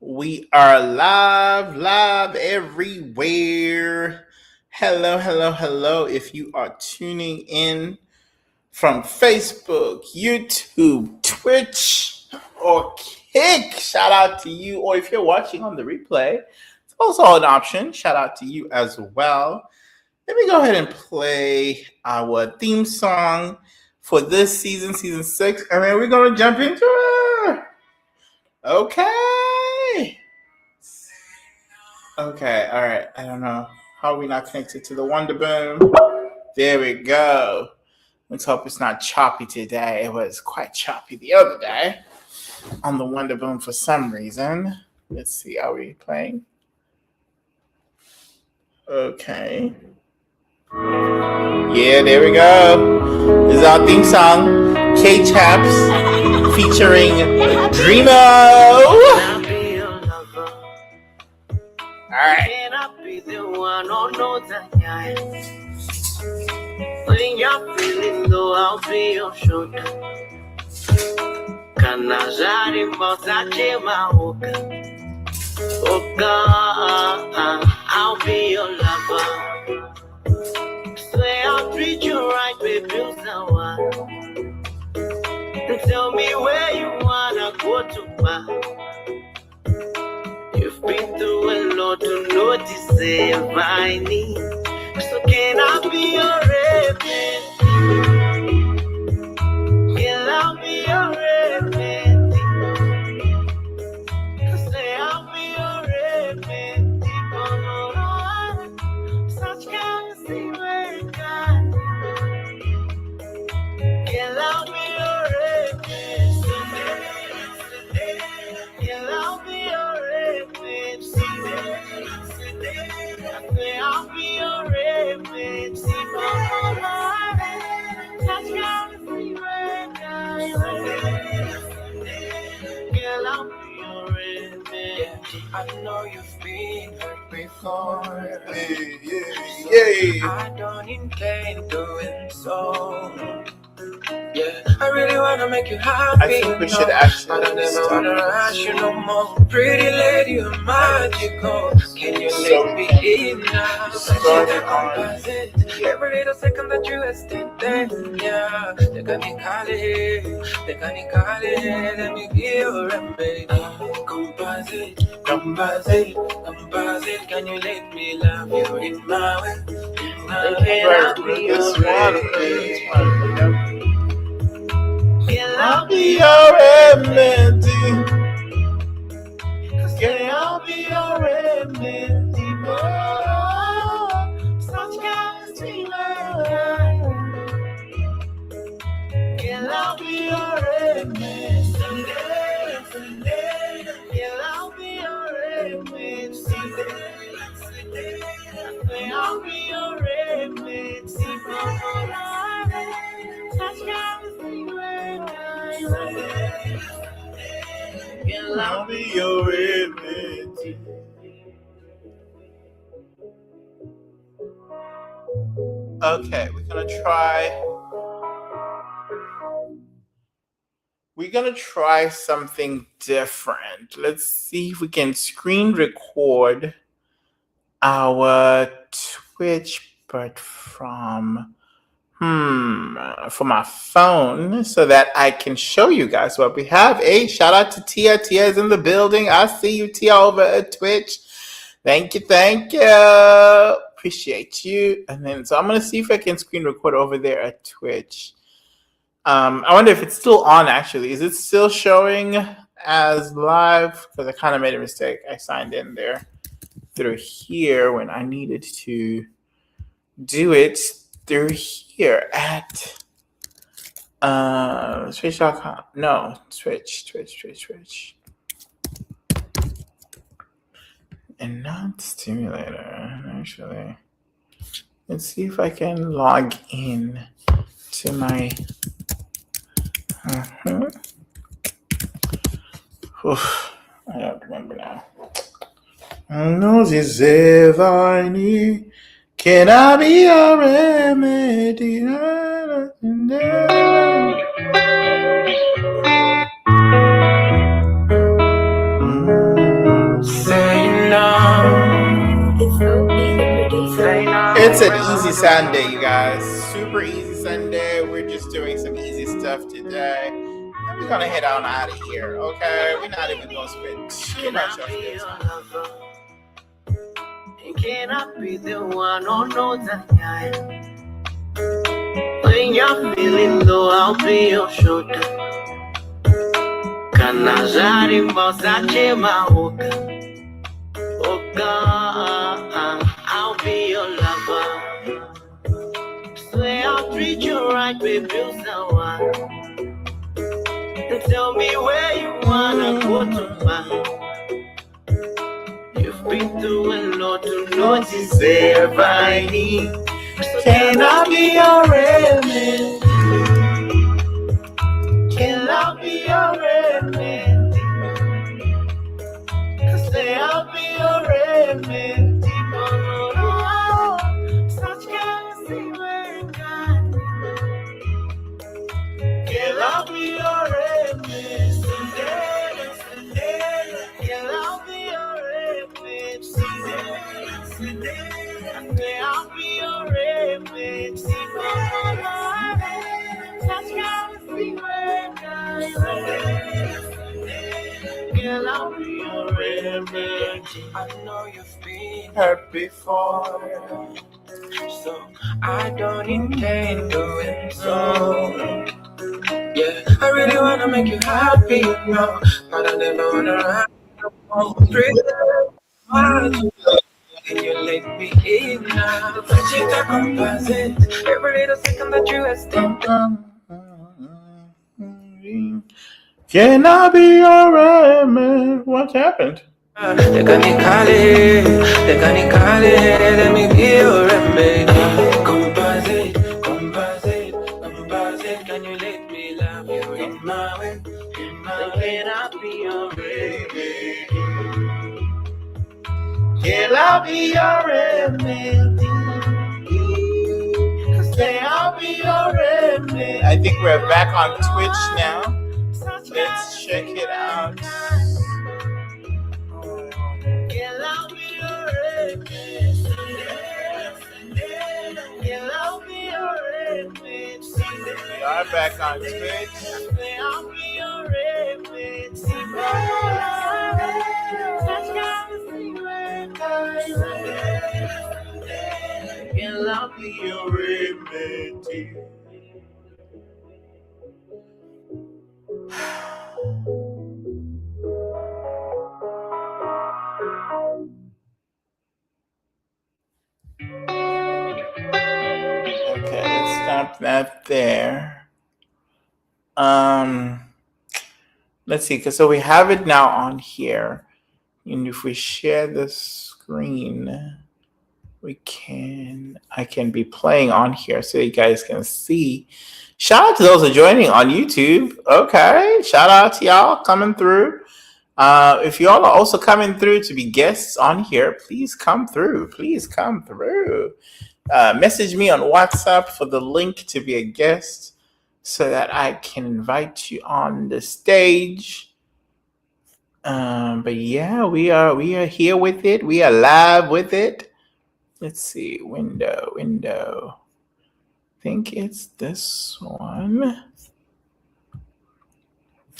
We are live everywhere. Hello, hello, hello. If you are tuning in from Facebook, YouTube, Twitch, or Kick, shout out to you. Or if you're watching on the replay, it's also an option. Shout out to you as well. Let me go ahead and play our theme song for this season 6, and then we're going to jump into it. Okay. Okay, all right. I don't know. How are we not connected to the Wonder Boom? There we go. Let's hope it's not choppy today. It was quite choppy the other day on the Wonder Boom for some reason. Let's see. Are we playing? Okay. Yeah, there we go. This is our theme song, K-Chaps, featuring Dreamo. Alright. When you're feeling low, I'll be your shoulder. Kanajari Mosache Maoka. I'll be your lover. Swear I'll treat you right, baby. Tell me where you wanna go to buy. You've been through a lot to notice if I need. So can I be your remedy? Can I be your remedy? Say I'll be your remedy. Such kind of thing where you got. Can I be your remedy? Can I be your remedy? Say I'll be your remedy. Touch kind of thing where you got. Can I be your remedy? I know you've been hurt before. Yeah. I don't intend doing so. Yeah, I really wanna make you happy. I think we should actually but I never wanna rush you no more. Pretty lady, you're magical. Can you let me in now? Every little second that you wasted there, yeah. They got me calling, let me give you a remedy. Compensate. Can you let me love you in my way? Can I be your remedy? Can I be your remedy? Such kind of sweet love. Can I be your remedy? Can I be your remedy? Can I be your remedy? Such kind of sweet love. Can I be your remedy? Okay, we're gonna try something different. Let's see if we can screen record our Twitch, but from my phone, so that I can show you guys what we have. Hey, shout out to Tia. Tia is in the building. I see you, Tia, over at Twitch. Thank you. Appreciate you. And then, so I'm gonna see if I can screen record over there at Twitch. I wonder if it's still on. Actually, is it still showing as live? Because I kind of made a mistake. I signed in there through here when I needed to do it through here at Twitch.com. No, Twitch. And not Stimulator, actually. Let's see if I can log in to my... I don't remember now. Knows is if I need. Can I be a remedy? It's an easy Sunday, you guys. Super easy Sunday. We're just doing some easy stuff today. And we're gonna head on out of here, okay? We're not even gonna spend too much of your time. Can I be the one who knows that I am? When you're feeling low, I'll be your shoulder. Can I jari mausache maoka? Oka, I'll be your lover. Swear I'll treat you right, baby, someone. And tell me where you wanna go to, man. You've been through a lot to notice if I need. So can I be your remedy? Can I be your remedy? Say I'll be your remedy. Oh, such crazy way, God. Can I be your remedy? Can I be your remedy? Say I'll be your remedy. Such crazy way, God. Girl, I'll be your remedy. I know you've been hurt before, so I don't intend doing so. Yeah, I really wanna make you happy, no, but I never wanna run. Can you let me in now? The friendship that composite every little second that you extend. Can I be your remedy? What happened? They can call it, let me be your remedy. Composite, can you let me love you in my way? Can I be your remedy? Can I be your remedy? Say I'll be your remedy. I think we're back on Twitch now. Let's check it out. Can I be your remedy? Can I be your remedy? We are back on Twitch. Say I'll be your remedy. Can I be your remedy? Okay, let's stop that there. Let's see, so we have it now on here, and if we share the screen, I can be playing on here so you guys can see. Shout out to those who are joining on YouTube. Okay, shout out to y'all coming through. If y'all are also coming through to be guests on here, please come through. Message me on WhatsApp for the link to be a guest so that I can invite you on the stage. But yeah, we are here with it. We are live with it. Let's see, window. I think it's this one.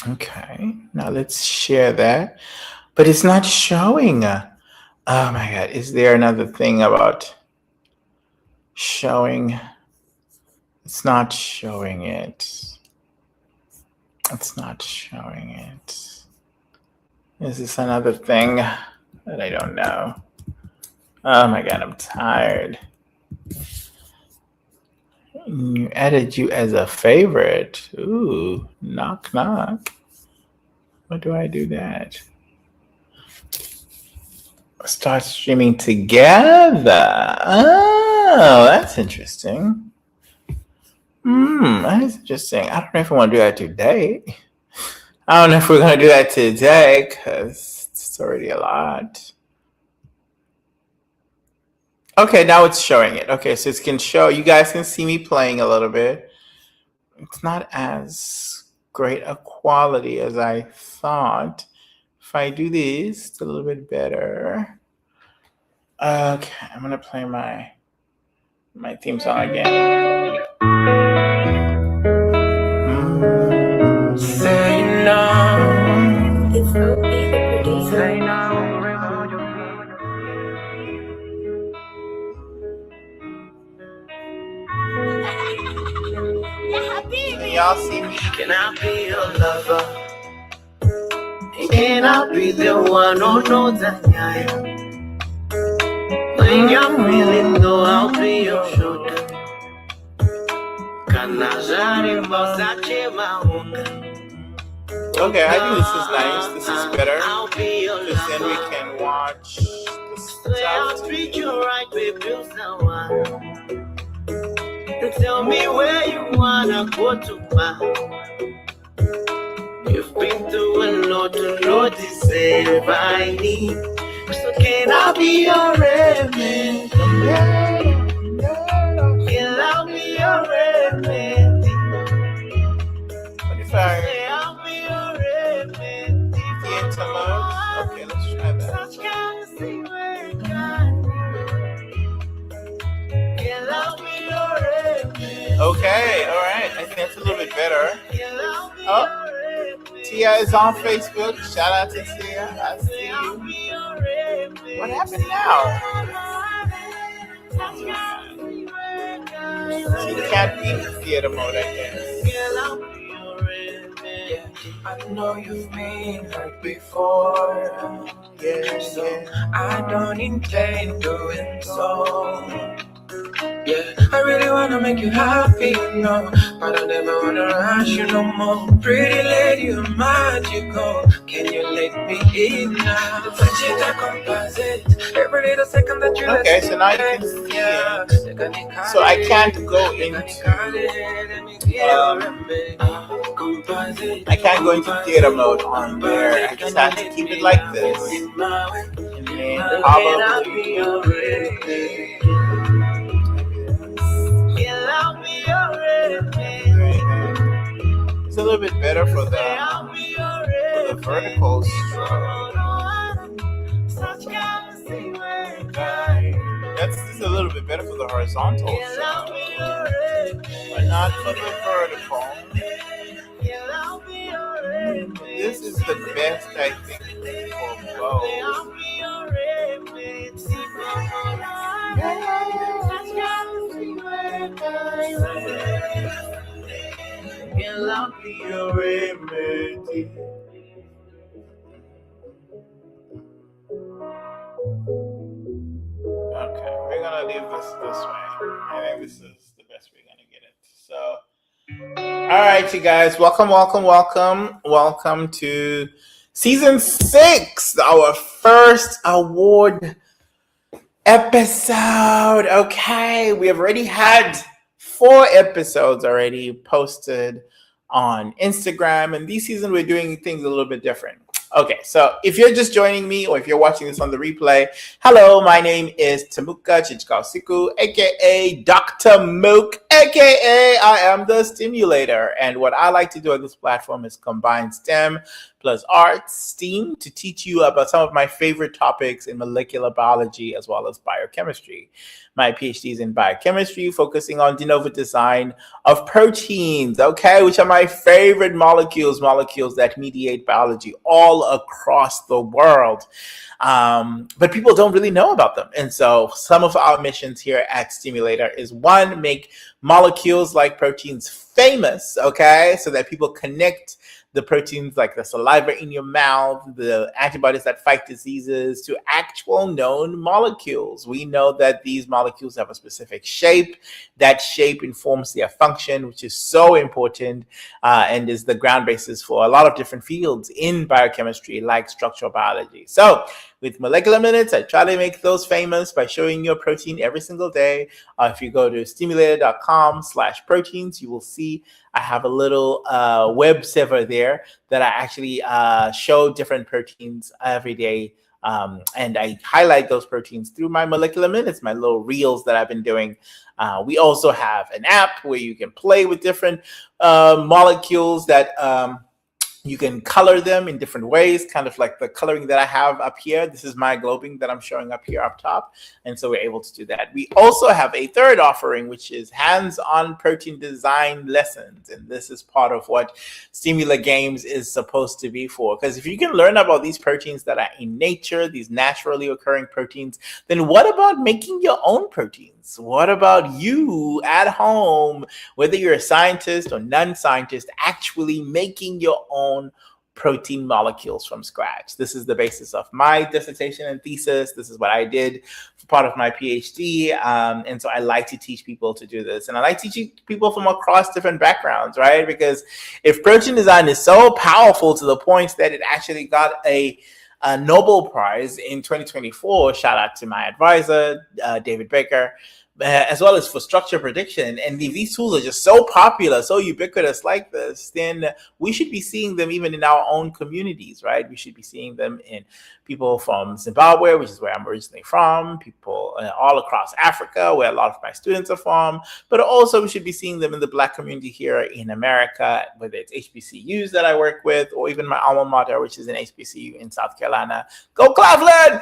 Okay, now let's share that. But it's not showing. Oh my God, is there another thing about showing? It's not showing it. It's not showing it. Is this another thing that I don't know? Oh my God, I'm tired. You added you as a favorite. Ooh, knock, knock. Why do I do that? Start streaming together. Oh, that's interesting. That is interesting. I don't know if I want to do that today. I don't know if we're going to do that today because it's already a lot. Okay, now it's showing it. Okay, so it can show. You guys can see me playing a little bit. It's not as great a quality as I thought. If I do this, it's a little bit better. Okay, I'm going to play my My theme song again. Say no. It's OP the producer. Say no. Can y'all see me? Can I be your lover? Can I be the one who knows that I am? When you're feeling low, I'll be your shoulder. Can I jari mbosache maunga? Okay, I think this is nice. This is better. I'll be your Because then we lover. can watch the I'll stuff. treat you right, baby, someone. Tell me where you wanna go to, ma. You've been through a lot to know this if I need. So can I be your remedy? Can I be your remedy? What if I Say I'll be your remedy. enter mode? Okay, let's try that. Such kind of thing where it can I be your remedy? Okay, all right. I think that's a little bit better. Can I be Oh. your remedy? Tia is on Facebook. Shout out to Tia. I see you. What happened now? She can't be in theater mode, I guess. I know you've been hurt before, Yeah, so yeah. I don't intend doing so. Yeah, I really wanna make you happy, no, but I never wanna rush you no more. Pretty lady, you're magical. Can you let me in now? The touch it, I composite. Every little second that you Okay, let so me now you back, can see yeah. it. So I can't go into I can't go into theater mode on there. I just have to keep it like this. And then probably it's a little bit better for the vertical stroke. That's just a little bit better for the horizontal stroke, but not for the vertical. This is the best I think for both. Can I be your remedy? Okay, we're gonna leave this way. I think this is the best we're gonna get it. So, all right, you guys, welcome to season 6, our first award episode. Okay, we have already had 4 episodes already posted on Instagram, and this season we're doing things a little bit different. Okay, so if you're just joining me or if you're watching this on the replay, hello, my name is Temuka Chichikausiku, aka Dr. Mook, aka I am the Stimulator. And what I like to do on this platform is combine STEM plus arts, STEAM, to teach you about some of my favorite topics in molecular biology as well as biochemistry. My PhD is in biochemistry, focusing on de novo design of proteins, okay, which are my favorite molecules that mediate biology all across the world. But people don't really know about them. And so some of our missions here at Stimulator is, one, make molecules like proteins famous, okay, so that people connect the proteins like the saliva in your mouth, the antibodies that fight diseases, to actual known molecules. We know that these molecules have a specific shape. That shape informs their function, which is so important and is the ground basis for a lot of different fields in biochemistry, like structural biology. So with Molecular Minutes, I try to make those famous by showing you a protein every single day. If you go to stimulator.com/proteins, you will see I have a little web server there that I actually show different proteins every day. And I highlight those proteins through my Molecular Minutes, my little reels that I've been doing. We also have an app where you can play with different molecules that You can color them in different ways, kind of like the coloring that I have up here. This is myoglobin that I'm showing up here up top. And so we're able to do that. We also have a third offering, which is hands-on protein design lessons. And this is part of what Stimula Games is supposed to be for. Because if you can learn about these proteins that are in nature, these naturally occurring proteins, then what about making your own proteins? What about you at home, whether you're a scientist or non-scientist, actually making your own protein molecules from scratch? This is the basis of my dissertation and thesis. This is what I did for part of my PhD. And so I like to teach people to do this. And I like teaching people from across different backgrounds, right? Because if protein design is so powerful to the point that it actually got a Nobel Prize in 2024, shout out to my advisor, David Baker, as well as for structure prediction. And if these tools are just so popular, so ubiquitous like this, then we should be seeing them even in our own communities, right? We should be seeing them in people from Zimbabwe, which is where I'm originally from, people all across Africa, where a lot of my students are from, but also we should be seeing them in the Black community here in America, whether it's HBCUs that I work with, or even my alma mater, which is an HBCU in South Carolina. Go Cleveland!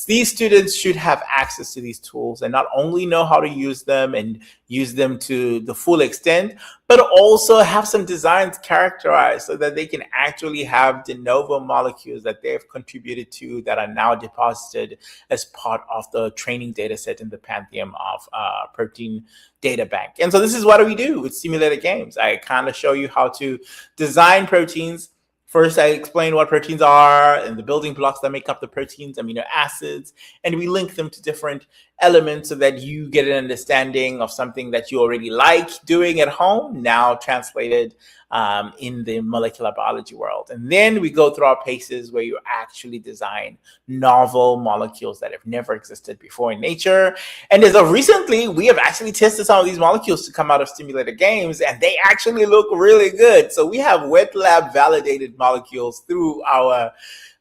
These students should have access to these tools and not only know how to use them and use them to the full extent, but also have some designs characterized so that they can actually have de novo molecules that they've contributed to that are now deposited as part of the training data set in the pantheon of protein data bank. And so this is what we do with Stimula Games. I kind of show you how to design proteins. First, I explain what proteins are and the building blocks that make up the proteins, amino acids, and we link them to different elements so that you get an understanding of something that you already like doing at home, now translated in the molecular biology world. And then we go through our paces where you actually design novel molecules that have never existed before in nature. And as of recently, we have actually tested some of these molecules to come out of Stimula Games, and they actually look really good. So we have wet lab validated molecules through our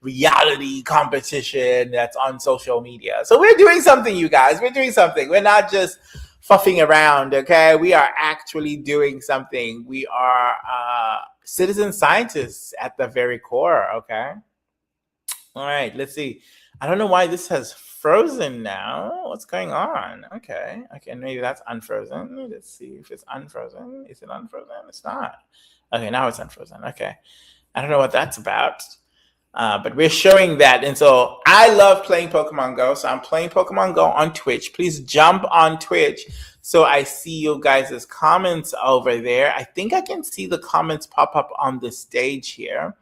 reality competition that's on social media. So we're doing something, you guys. We're doing something. We're not just fuffing around, okay? We are actually doing something. We are citizen scientists at the very core, okay? All right, let's see. I don't know why this has frozen now. What's going on? Okay, maybe that's unfrozen. Let's see if it's unfrozen. Is it unfrozen? It's not. Okay, now it's unfrozen. Okay. I don't know what that's about. But we're showing that. And so I love playing Pokemon Go. So I'm playing Pokemon Go on Twitch. Please jump on Twitch so I see you guys' comments over there. I think I can see the comments pop up on the stage here.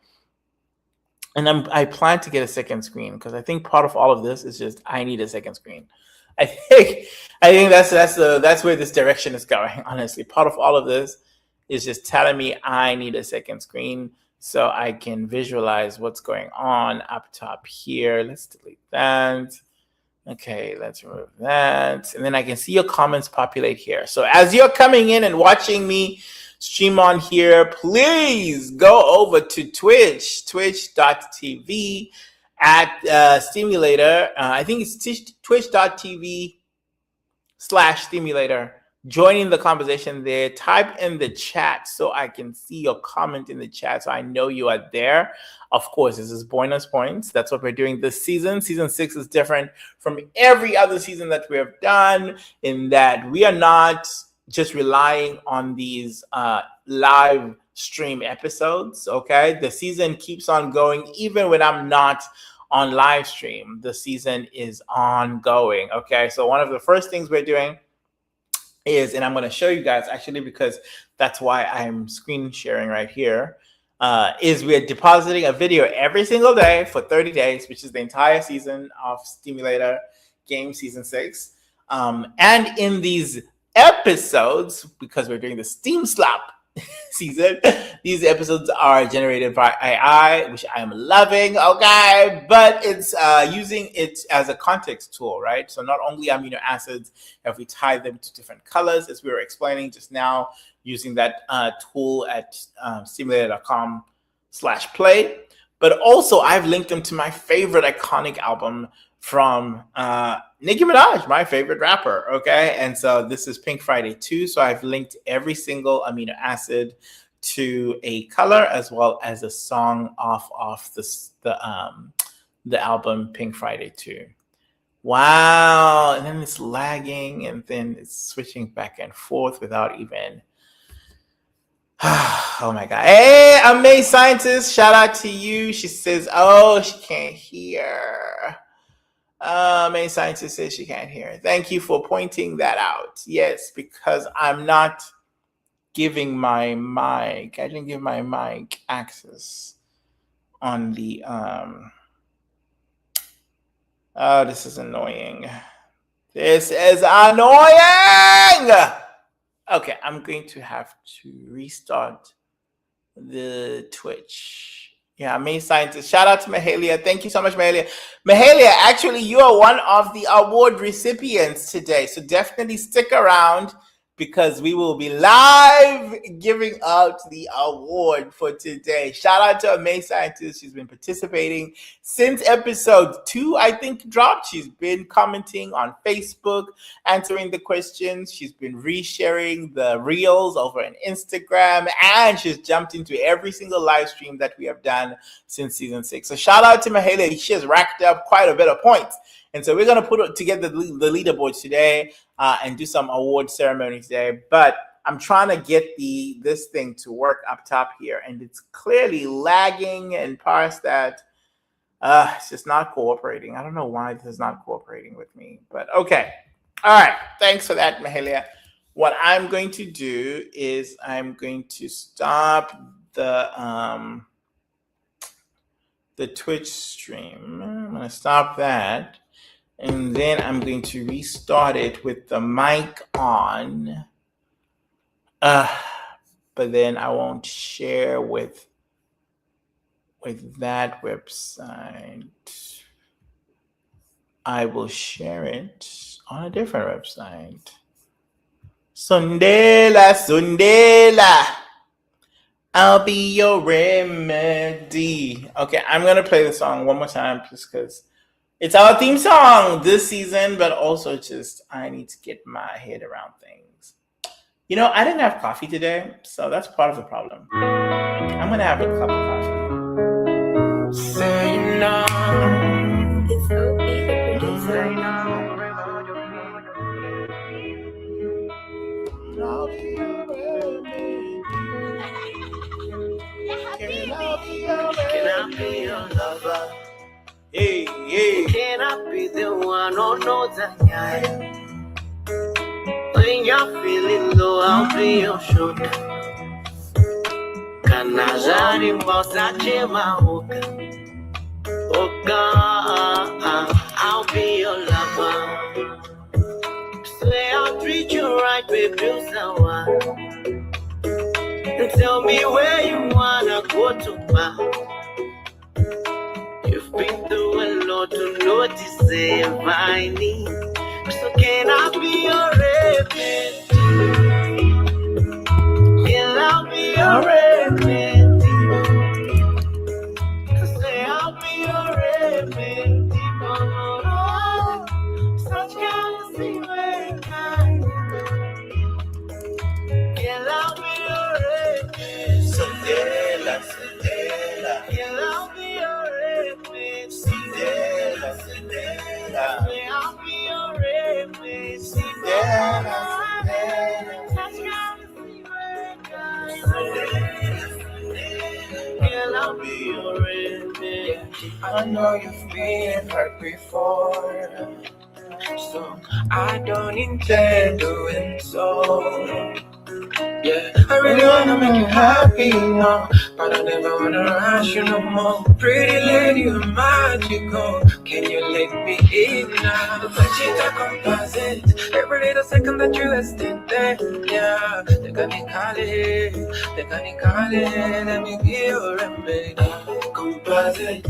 And I plan to get a second screen because I think part of all of this is just I need a second screen. I think that's where this direction is going, honestly. Part of all of this is just telling me I need a second screen so I can visualize what's going on up top here. Let's delete that. Okay, let's remove that. And then I can see your comments populate here. So as you're coming in and watching me stream on here, please go over to Twitch, twitch.tv at Stimulator. I think it's twitch.tv/Stimulator. Joining the conversation there, type in the chat so I can see your comment in the chat so I know you are there. Of course, this is bonus points. That's what we're doing this season. Season 6 is different from every other season that we have done in that we are not just relying on these live stream episodes, okay? The season keeps on going even when I'm not on live stream. The season is ongoing, okay? So one of the first things we're doing is, and I'm going to show you guys actually because that's why I'm screen sharing right here, is we're depositing a video every single day for 30 days, which is the entire season of Stimula Games Season 6. And in these episodes, because we're doing the Steam Slap season, these episodes are generated by AI, which I am loving, okay? But it's using it as a context tool, right? So not only amino acids have we tied them to different colors, as we were explaining just now, using that tool at stimulator.com/play, but also I've linked them to my favorite iconic album from Nicki Minaj, my favorite rapper, okay? And so this is Pink Friday 2, so I've linked every single amino acid to a color as well as a song off the album Pink Friday 2. Wow. And then it's lagging and then it's switching back and forth without even. Oh my God. Hey, Amazing Scientist. Shout out to you. She says, oh, she can't hear. Amazing Scientist says she can't hear. Thank you for pointing that out. Yes, because I'm not giving my mic. I didn't give my mic access on the oh, this is annoying. This is annoying. Okay, I'm going to have to restart the Twitch. Yeah, Amazing Scientist. Shout out to Mahalia. Thank you so much, Mahalia. Mahalia, actually, you are one of the award recipients today. So definitely stick around because we will be live giving out the award for today. Shout out to Amazing Scientist. She's been participating since episode 2, I think, dropped. She's been commenting on Facebook, answering the questions. She's been resharing the reels over on Instagram, and she's jumped into every single live stream that we have done since season 6. So shout out to Mahalia. She has racked up quite a bit of points. And so we're going to put together the leaderboards today and do some award ceremony today. But I'm trying to get this thing to work up top here. And it's clearly lagging and past that. It's just not cooperating. I don't know why this is not cooperating with me. But okay. All right. Thanks for that, Mahalia. What I'm going to do is I'm going to stop the Twitch stream. I'm going to stop that. And then I'm going to restart it with the mic on. But then I won't share with that website. I will share it on a different website. Sundela. I'll be your remedy. Okay, I'm going to play the song one more time just because it's our theme song this season, but also just I need to get my head around things. You know, I didn't have coffee today, so that's part of the problem. I'm going to have a cup of coffee. Say no. It's Opie, the producer. I'll be your remedy. Can I be your lover? Hey, hey. Can I be the one who knows that when you're feeling low, I'll be your shoulder. Can I jari mbosa chema hoka? Hoka, I'll be your lover. Swear I'll treat you right, baby, someone. And tell me where you wanna go to, ma. You've been through a lot to notice if I need. So can I be your remedy? Can I be your remedy? Say I'll be your remedy. No. Such jealousy when I can I be your remedy? Sundela. Can I be your remedy? Sundela. Say I'll be your remedy. Sundela. Such jealousy when can I be your remedy? I know you've been hurt before, so I don't intend doing so. Yeah, I really wanna make you happy now, but I never wanna rush you no more. Pretty lady, you're magical. Can you let me in now? The Pachita composite, every little second that you wasted there. Yeah, they got me calling, let me be your remedy. Composite,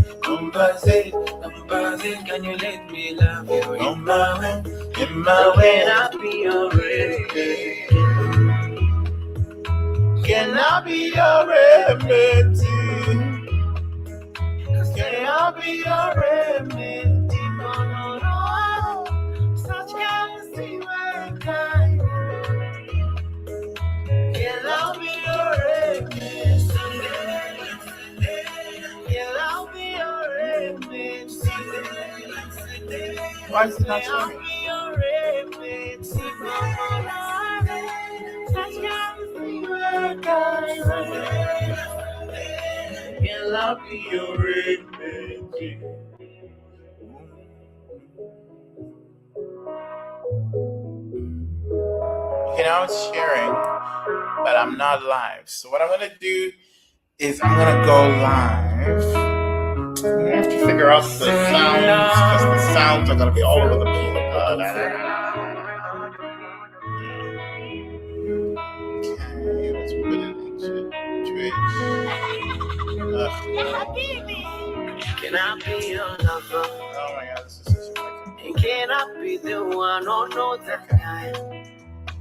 can you let me love you in my way? Can I be your remedy? Can I be your remedy? Can I be your remedy? No. Such jealousy when I can I be your remedy? Why is it not showing? Can I be your remedy? Okay, now it's sharing, but I'm not live. So what I'm gonna do is I'm gonna go live. I have to figure out the sounds because the sounds are gonna be all over the place. Okay, let's put it into Twitch. Can I be your lover? Oh my god, this is such a fucking. Can I be the one who knows that time?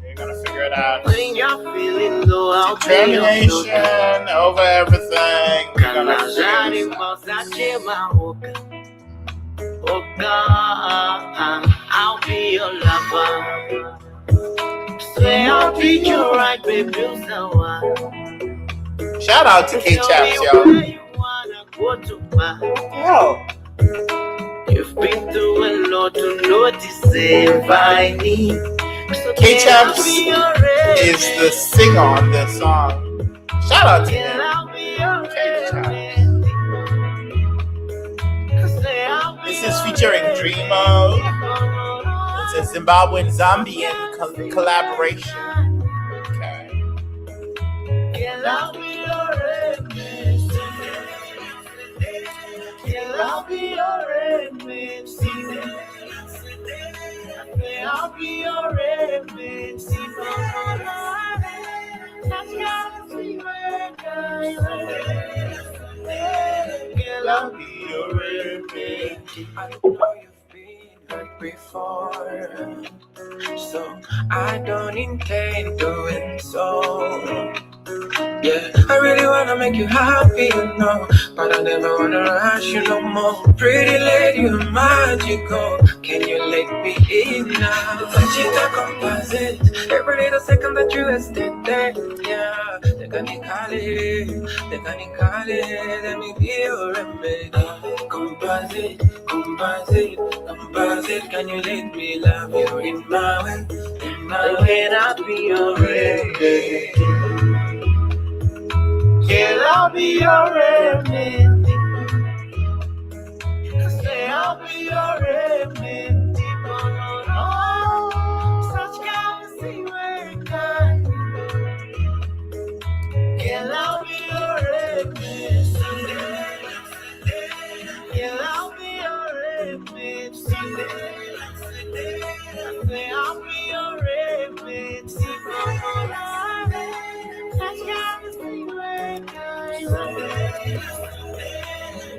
You're gonna figure it out. When you're feeling low, I'll be your shoulder. Determination over everything. We're Can gonna I figure shine this in out. my sachet, my hook? Oh God, I'll be your lover. Swear I'll treat you right, baby, so Shout out to K-Chaps, yo. where you wanna go to, man. Yo. You've been through a lot to notice if I need. So K-Chaps can I be your is the singer on this song. Shout out to Can him. I be your K-Chaps. remedy? Say I'll be This is your featuring Dreamo. It's a Zimbabwean Zambian collaboration. Okay. Can I be your remedy? Can I be your remedy? I'll be your remedy. I'll be your remedy. I know you've been hurt before, so I don't intend doing so. Yeah, I really wanna make you happy, you know, but I never wanna rush you no more. Pretty lady, you're magical. Can you let me in now? Cheetah composite. Every little second that you wasted there, yeah. They can call it, let me be your remedy. Composite, composite, composite. Can you let me love you in my way? In my way, Can I be your remedy? Can I be your remedy? Say I'll be your remedy. Such kind of secret kind. Can I be your remedy? Can I be your remedy? Say I'll be your remedy. Such kind of secret kind.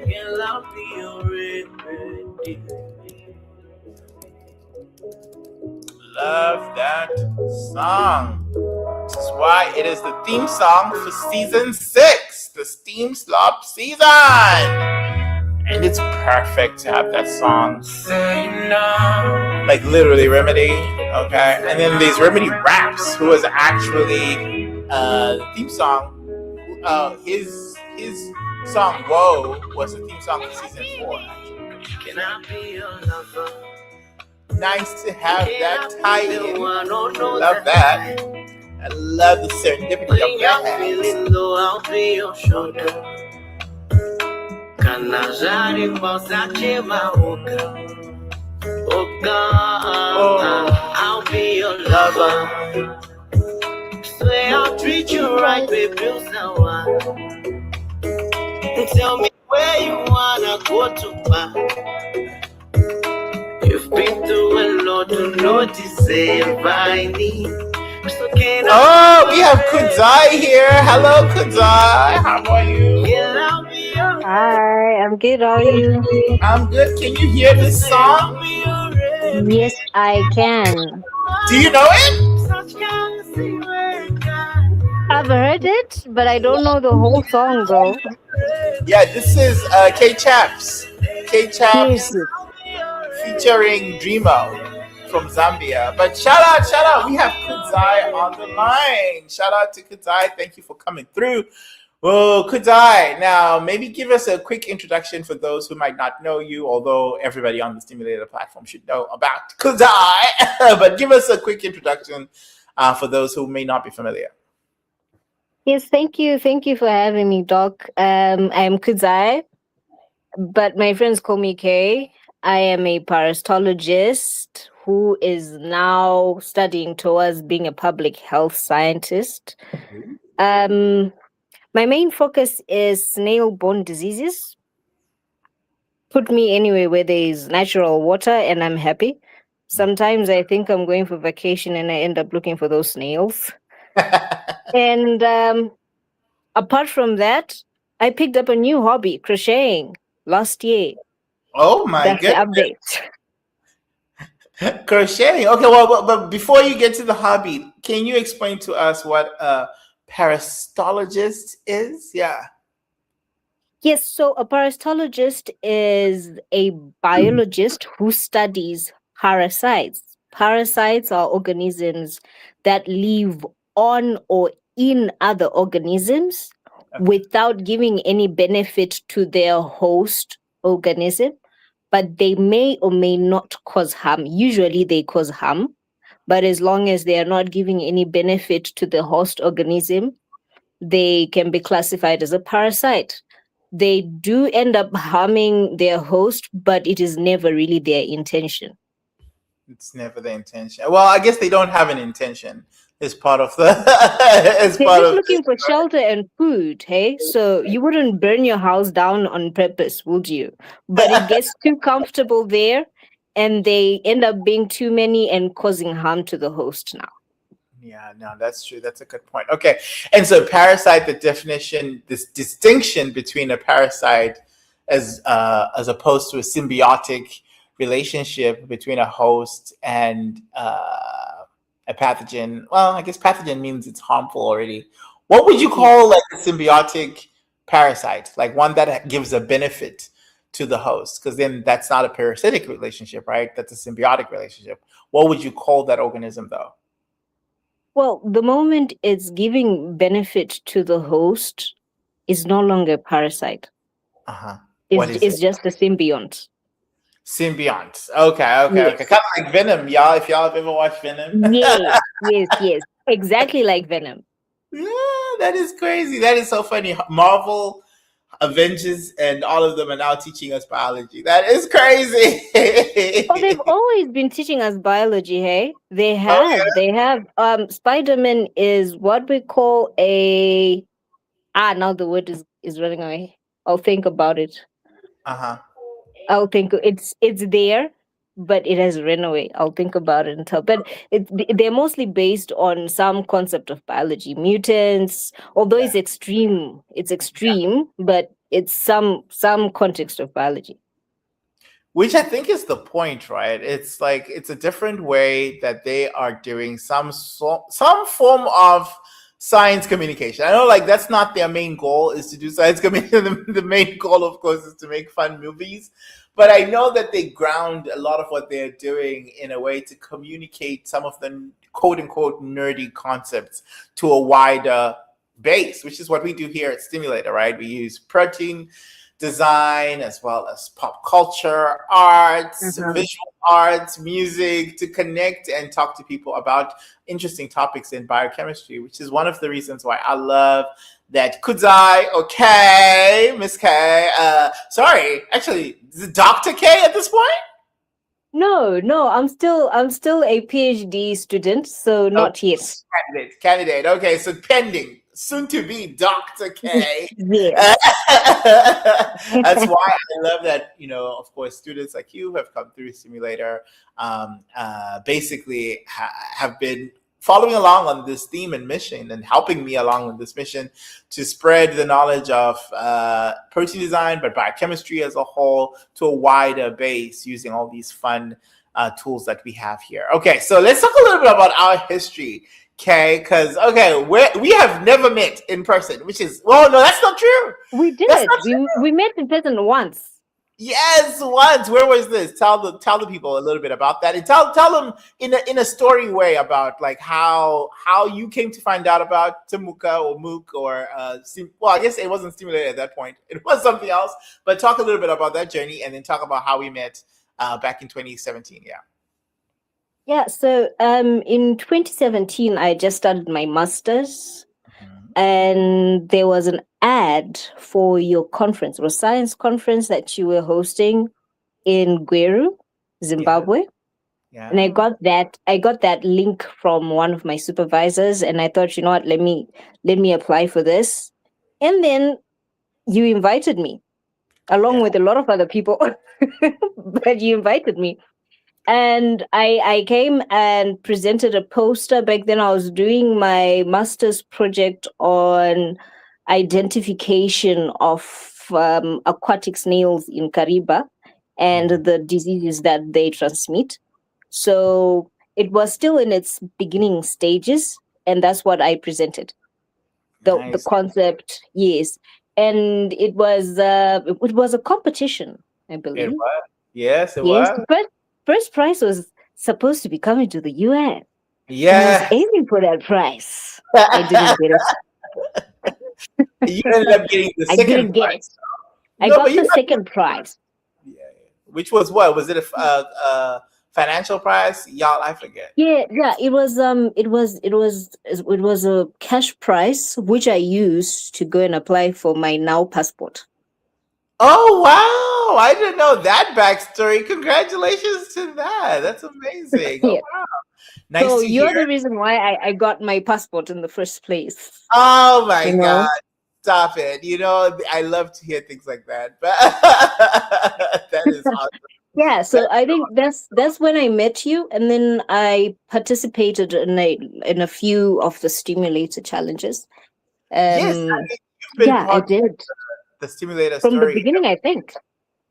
Can I be your remedy? Love that song. This is why it is the theme song for season 6, the Steam Slop season. And it's perfect to have that song. say no. Like literally Remedy, okay? And then there's Remedy Raps, who was actually the theme song. His song Whoa was the theme song for season 4. Can I be your lover? Nice to have that Can I be the tie-in. one who knows Love that. I love the serendipity When of you're that. feeling low, I'll be your shoulder. Can I jari mausache mahuka? Oh God, I'll be your lover. Swear I'll treat you right, baby, someone. Tell me where you wanna go to, man. You've been through a lot to notice if I need. So can I We have Kudzai here. Hello, Kudzai. How are you? Can I be your Hi, I'm good. How are you? I'm good. Can you hear this song? Yes, I can. Do you know it? I've heard it, but I don't know the whole song, though. Yeah, this is K-Chaps. K-Chaps Yes. featuring Dreamo from Zambia. But shout out. We have Kudzai on the line. Shout out to Kudzai. Thank you for coming through. Well, Kudai, now maybe give us a quick introduction for those who might not know you, although everybody on the Stimulator platform should know about Kudai. But give us a quick introduction for those who may not be familiar. Yes, thank you. Thank you for having me, Doc. I'm Kudzai, but my friends call me Kay. I am a parasitologist who is now studying towards being a public health scientist. My main focus is snail-borne diseases. Put me anywhere where there is natural water and I'm happy. Sometimes I think I'm going for vacation and I end up looking for those snails. And apart from that, I picked up a new hobby, crocheting, last year. Oh my That's goodness. the update. Crocheting. Okay, well, but before you get to the hobby, can you explain to us what a parasitologist is? Yeah. Yes, so a parasitologist is a biologist who studies parasites. Parasites are organisms that live on or in other organisms without giving any benefit to their host organism, but they may or may not cause harm. Usually they cause harm, but as long as they are not giving any benefit to the host organism, they can be classified as a parasite. They do end up harming their host, but it is never really their intention. It's never the intention. Well, I guess they don't have an intention. As part of the as They're part just of looking for shelter and food, hey? So you wouldn't burn your house down on purpose, would you? But it gets too comfortable there and they end up being too many and causing harm to the host now. Yeah, no, that's true. That's a good point. Okay. And so parasite, the definition, this distinction between a parasite as opposed to a symbiotic relationship between a host and a pathogen. Well, I guess pathogen means it's harmful already. What would you call like a symbiotic parasite? Like one that gives a benefit to the host? Because then that's not a parasitic relationship, right? That's a symbiotic relationship. What would you call that organism though? Well, the moment it's giving benefit to the host, it's no longer a parasite. Uh-huh. What is It's it? just a symbiont. Symbiont. Okay. Yes. Kind of like Venom, y'all. If y'all have ever watched Venom. Yes. Exactly like Venom. Yeah, that is crazy. That is so funny. Marvel, Avengers, and all of them are now teaching us biology. That is crazy. Oh, they've always been teaching us biology, hey? They have. They have. Spider-Man is what we call a now the word is running away. I'll think about it. Uh-huh. I'll think it's there, but it has run away. I'll think about it until. But they're mostly based on some concept of biology, mutants. Although it's extreme, but it's some context of biology. Which I think is the point, right? It's like it's a different way that they are doing some form of science communication. I know, like that's not their main goal is to do science communication. The main goal, of course, is to make fun movies. But I know that they ground a lot of what they're doing in a way to communicate some of the quote unquote nerdy concepts to a wider base, which is what we do here at Stimulator, right? We use protein design as well as pop culture, arts, visual arts, music to connect and talk to people about interesting topics in biochemistry, which is one of the reasons why I love that Kudzai, okay, Miss K. Sorry, actually, is it Dr. K at this point? No, I'm still a PhD student, so not yet. Candidate. Okay, so pending. Soon to be Dr. K. Yeah. That's why I love that, of course, students like you who have come through Simulator basically have been following along on this theme and mission and helping me along on this mission to spread the knowledge of protein design, but biochemistry as a whole to a wider base using all these fun tools that we have here. Okay, so let's talk a little bit about our history. Okay, because we have never met in person, which is no, that's not true. We did. We met in person once. Yes, once. Where was this? Tell the people a little bit about that, and tell them in a story way about like how you came to find out about Temuka or Mook or well, I guess it wasn't stimulated at that point. It was something else. But talk a little bit about that journey, and then talk about how we met back in 2017. Yeah. Yeah, so in 2017, I just started my master's, and there was an ad for your conference, or science conference that you were hosting in Gweru, Zimbabwe. Yeah. And I got that link from one of my supervisors, and I thought, you know what, let me apply for this. And then you invited me, along with a lot of other people, but you invited me. And I came and presented a poster. Back then, I was doing my master's project on identification of aquatic snails in Kariba and the diseases that they transmit. So it was still in its beginning stages, and that's what I presented. The concept, yes, and it was a competition, I believe. It was. Yes, it Yes, was. first prize was supposed to be coming to the UN. Yeah. I was aiming for that prize. I didn't get it. You ended up getting the I second didn't get prize. it. I got the second prize. Yeah. Which was what? Was it a financial prize? Y'all, I forget. Yeah. It was a cash prize which I used to go and apply for my now passport. Oh wow! I didn't know that backstory. Congratulations to that. That's amazing. Yeah. Oh, wow. Nice So to you're hear. the reason why I got my passport in the first place. Oh my You know? God. Stop it. You know, I love to hear things like that. But that is awesome. Yeah, so I think that's when I met you, and then I participated in a few of the stimulator challenges. Yes, you've been Yeah, I part of did the stimulator from the story. beginning, I think.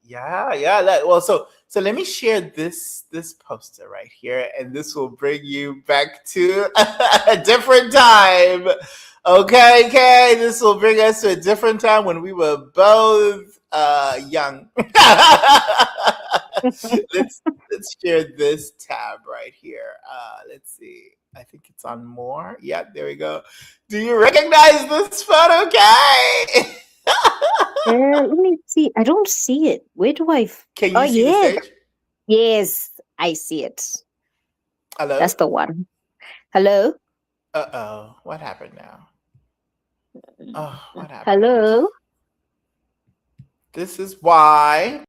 Yeah. Well, so let me share this poster right here, and this will bring you back to a different time. Okay, this will bring us to a different time when we were both young. let's share this tab right here. Let's see. I think it's on more. Yeah, there we go. Do you recognize this photo, Kay? Let me see. I don't see it. Where do I? Can you see the stage? Yes, I see it. Hello? That's the one. Hello? Uh-oh. What happened now? Oh, what happened? Hello? This is why.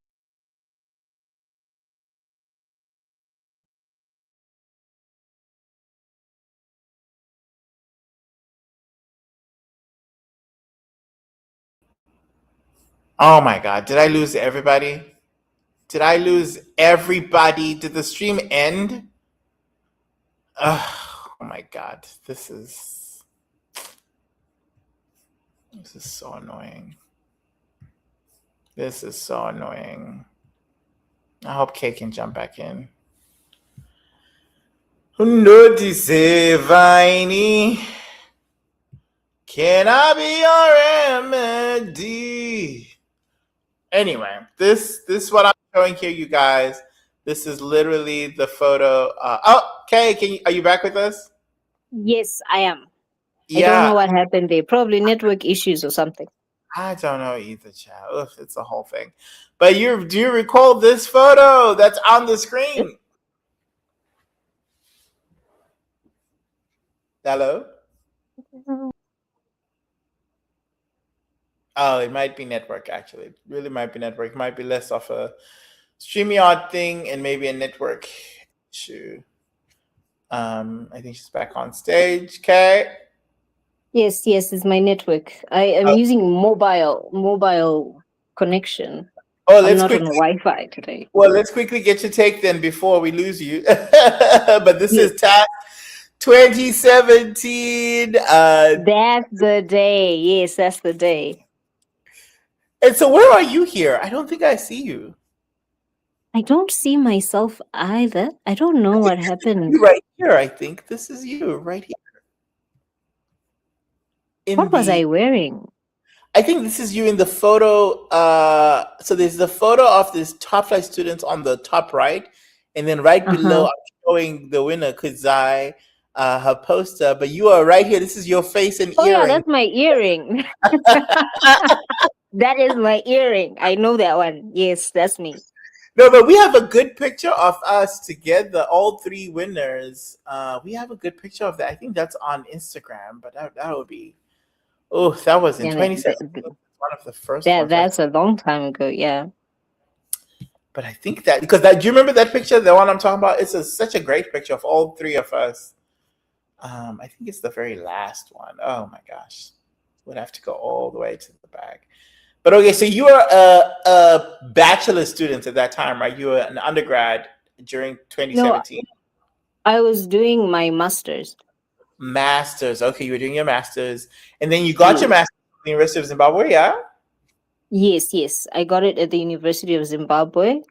Oh my God. Did I lose everybody? Did I lose everybody? Did the stream end? Oh my God. This is so annoying. This is so annoying. I hope Kay can jump back in. Notice Viney. Can I be your remedy? Anyway, this what I'm showing here, you guys. This is literally the photo. Kay, are you back with us? Yes, I am. Yeah. I don't know what happened there. Probably network issues or something. I don't know either, child. Ugh, it's a whole thing. But do you recall this photo that's on the screen? Hello? Oh, it might be network, actually. It really might be network. It might be less of a StreamYard thing and maybe a network issue. I think she's back on stage. Kay? Yes, it's my network. I am using mobile connection. Oh, I'm not on Wi-Fi today. Well, let's quickly get your take then before we lose you. But this is TASC 2017. That's the day. Yes, that's the day. And so where are you here? I don't think I see you. I don't see myself either. I don't know what happened. Right here, I think. This is you right here. What was I wearing? I think this is you in the photo. So there's the photo of this top flight students on the top right, and then right below, Uh-huh. I'm showing the winner, Kuzai, her poster. But you are right here. This is your face and Oh yeah, earring. that's my earring. That is my earring. I know that one. Yes, that's me. No, but we have a good picture of us together, all three winners. We have a good picture of that. I think that's on Instagram, but that would be. Oh, that was in Yeah, 2017. One of the first ones. that's a long time ago. Yeah. But I think that because that, do you remember that picture, the one I'm talking about? It's such a great picture of all three of us. I think it's the very last one. Oh my gosh, would have to go all the way to the back. But okay, so you were a bachelor student at that time, right? You were an undergrad during No, 2017. I was doing my master's. Masters. Okay, you were doing your masters, and then you got your Yes. master's at the University of Zimbabwe. Yeah. Yes. I got it at the University of Zimbabwe.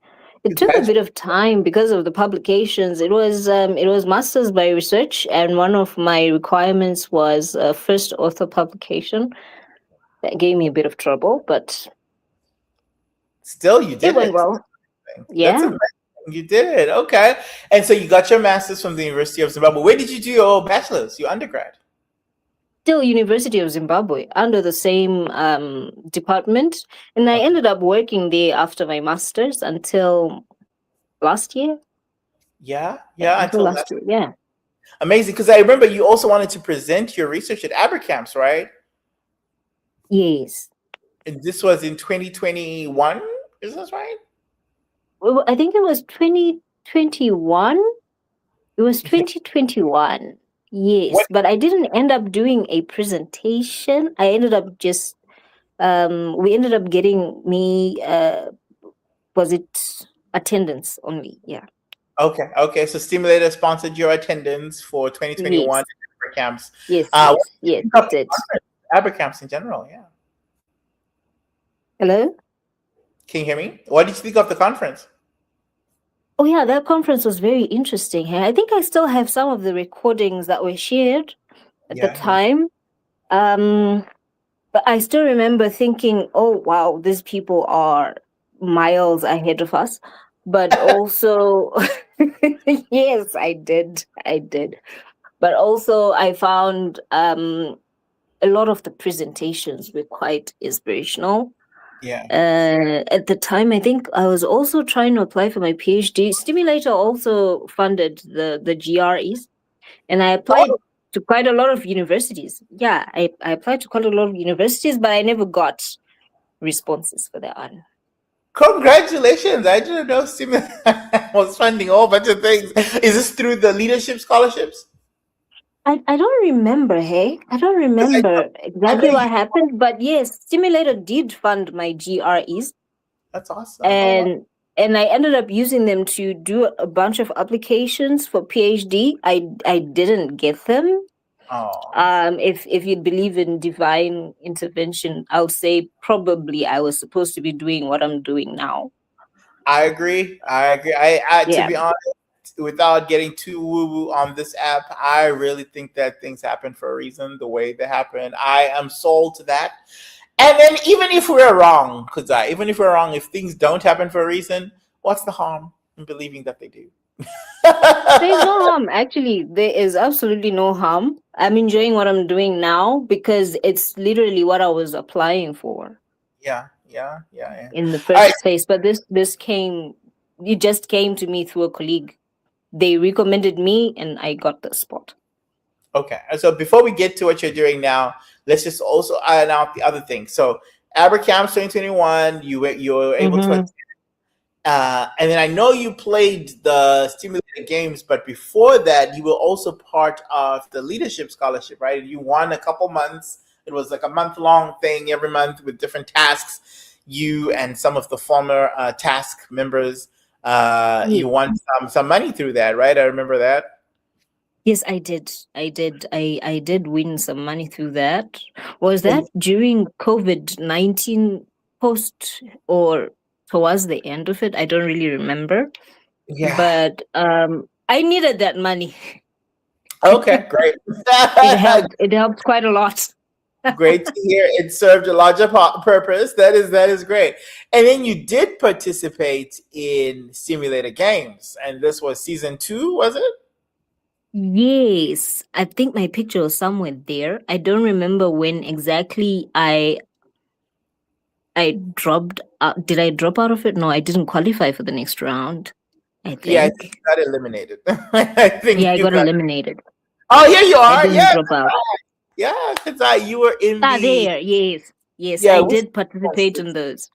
It took a Congratulations. bit of time because of the publications. It was masters by research, and one of my requirements was a first author publication. That gave me a bit of trouble, but Still, you it did went it. well. That's Yeah. amazing. You did. Okay. And so you got your master's from the University of Zimbabwe. Where did you do your bachelor's, your undergrad? Still University of Zimbabwe under the same department, and I ended up working there after my masters until last year. Yeah. Until Until last year. Yeah. amazing. Because I remember you also wanted to present your research at Abercamps, right? Yes. And this was in 2021. Is that right? Well, I think it was 2021. It was 2021. Yes, What? but I didn't end up doing a presentation. I ended up just we ended up getting me was it attendance only? Yeah. Okay. So Stimulator sponsored your attendance for 2021 Yes. Abercamps. Yes, What yes, did you yes, think of it the did. conference? Abercamps in general, yeah. Hello? Can you hear me? What did you think of the conference? Oh yeah, that conference was very interesting. Hey, I think I still have some of the recordings that were shared at the Yeah. time. But I still remember thinking, oh wow, these people are miles ahead of us. But also yes, I did. But also I found a lot of the presentations were quite inspirational. Yeah. At the time, I think I was also trying to apply for my PhD. Stimulator also funded the GREs, and I applied to quite a lot of universities. Yeah, I applied to quite a lot of universities, but I never got responses for that one. Congratulations. I didn't know Stimulator was funding a whole bunch of things. Is this through the leadership scholarships? I don't remember, hey? I don't remember exactly what happened, but yes, Stimulator did fund my GREs. That's awesome. Oh, wow. And I ended up using them to do a bunch of applications for PhD. I didn't get them. Oh. If you believe in divine intervention, I would say probably I was supposed to be doing what I'm doing now. I agree. Yeah. To be honest, without getting too woo-woo on this app, I really think that things happen for a reason, the way they happen. I am sold to that. And then even if we're wrong, if things don't happen for a reason, what's the harm in believing that they do? There's no harm. Actually, there is absolutely no harm. I'm enjoying what I'm doing now because it's literally what I was applying for. Yeah. In the first place. But it just came to me through a colleague. They recommended me and I got the spot. Okay. So before we get to what you're doing now, let's just also iron out the other thing. So Abercamps 2021, you were able to attend. And then I know you played the Stimulator games, but before that, you were also part of the leadership scholarship, right? You won a couple months. It was like a month-long thing every month with different tasks. You and some of the former task members, you won some money through that, right? I remember that. Yes, I did. I did win some money through that. Was that during COVID-19 post or towards the end of it? I don't really remember. Yeah. But I needed that money. Okay, great. It helped quite a lot. Great to hear. It served a larger purpose. That is great. And then you did participate in simulator games, and this was season 2, was it? Yes, I think my picture was somewhere there. I don't remember when exactly I dropped out. Did I drop out of it? No, I didn't qualify for the next round. I Yeah, I think. think you got eliminated. I think Yeah, I you got eliminated. Oh, here you I are. didn't Yeah, drop out. yeah, because you were in Ah, the there. Yes, yes, yeah. I Which did participate in those.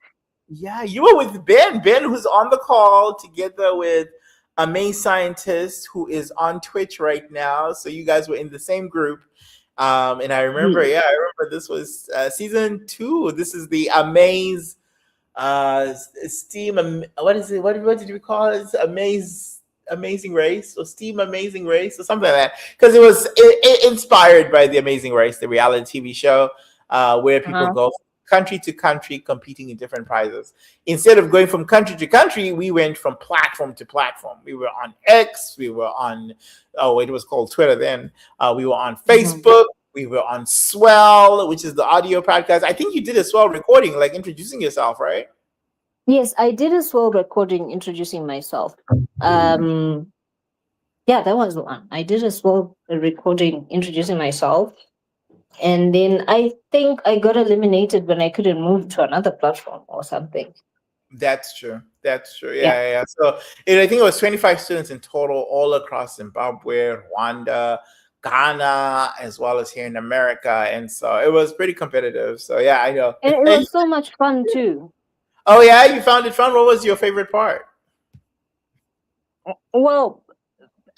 Yeah, you were with Ben, who's on the call together with a main scientist who is on Twitch right now. So you guys were in the same group. And I remember, Yes. I remember this was season 2. This is the Amaze Steam. What is it? What did we call it? It's Amazing Race or Steam Amazing Race or something like that. Because it was inspired by the Amazing Race, the reality TV show, where people Uh-huh. go from country to country competing in different prizes. Instead of going from country to country, we went from platform to platform. We were on X, we were on it was called Twitter then. We were on Facebook. We were on Swell, which is the audio podcast. I think you did a Swell recording, like introducing yourself, right? Yes, I did as well recording introducing myself. Yeah, that was the one. I did as well a recording introducing myself. And then I think I got eliminated when I couldn't move to another platform or something. That's true. That's true. Yeah. Yeah. So I think it was 25 students in total, all across Zimbabwe, Rwanda, Ghana, as well as here in America. And so it was pretty competitive. So yeah, I know. And it was so much fun too. Oh yeah, you found it fun. What was your favorite part? Well,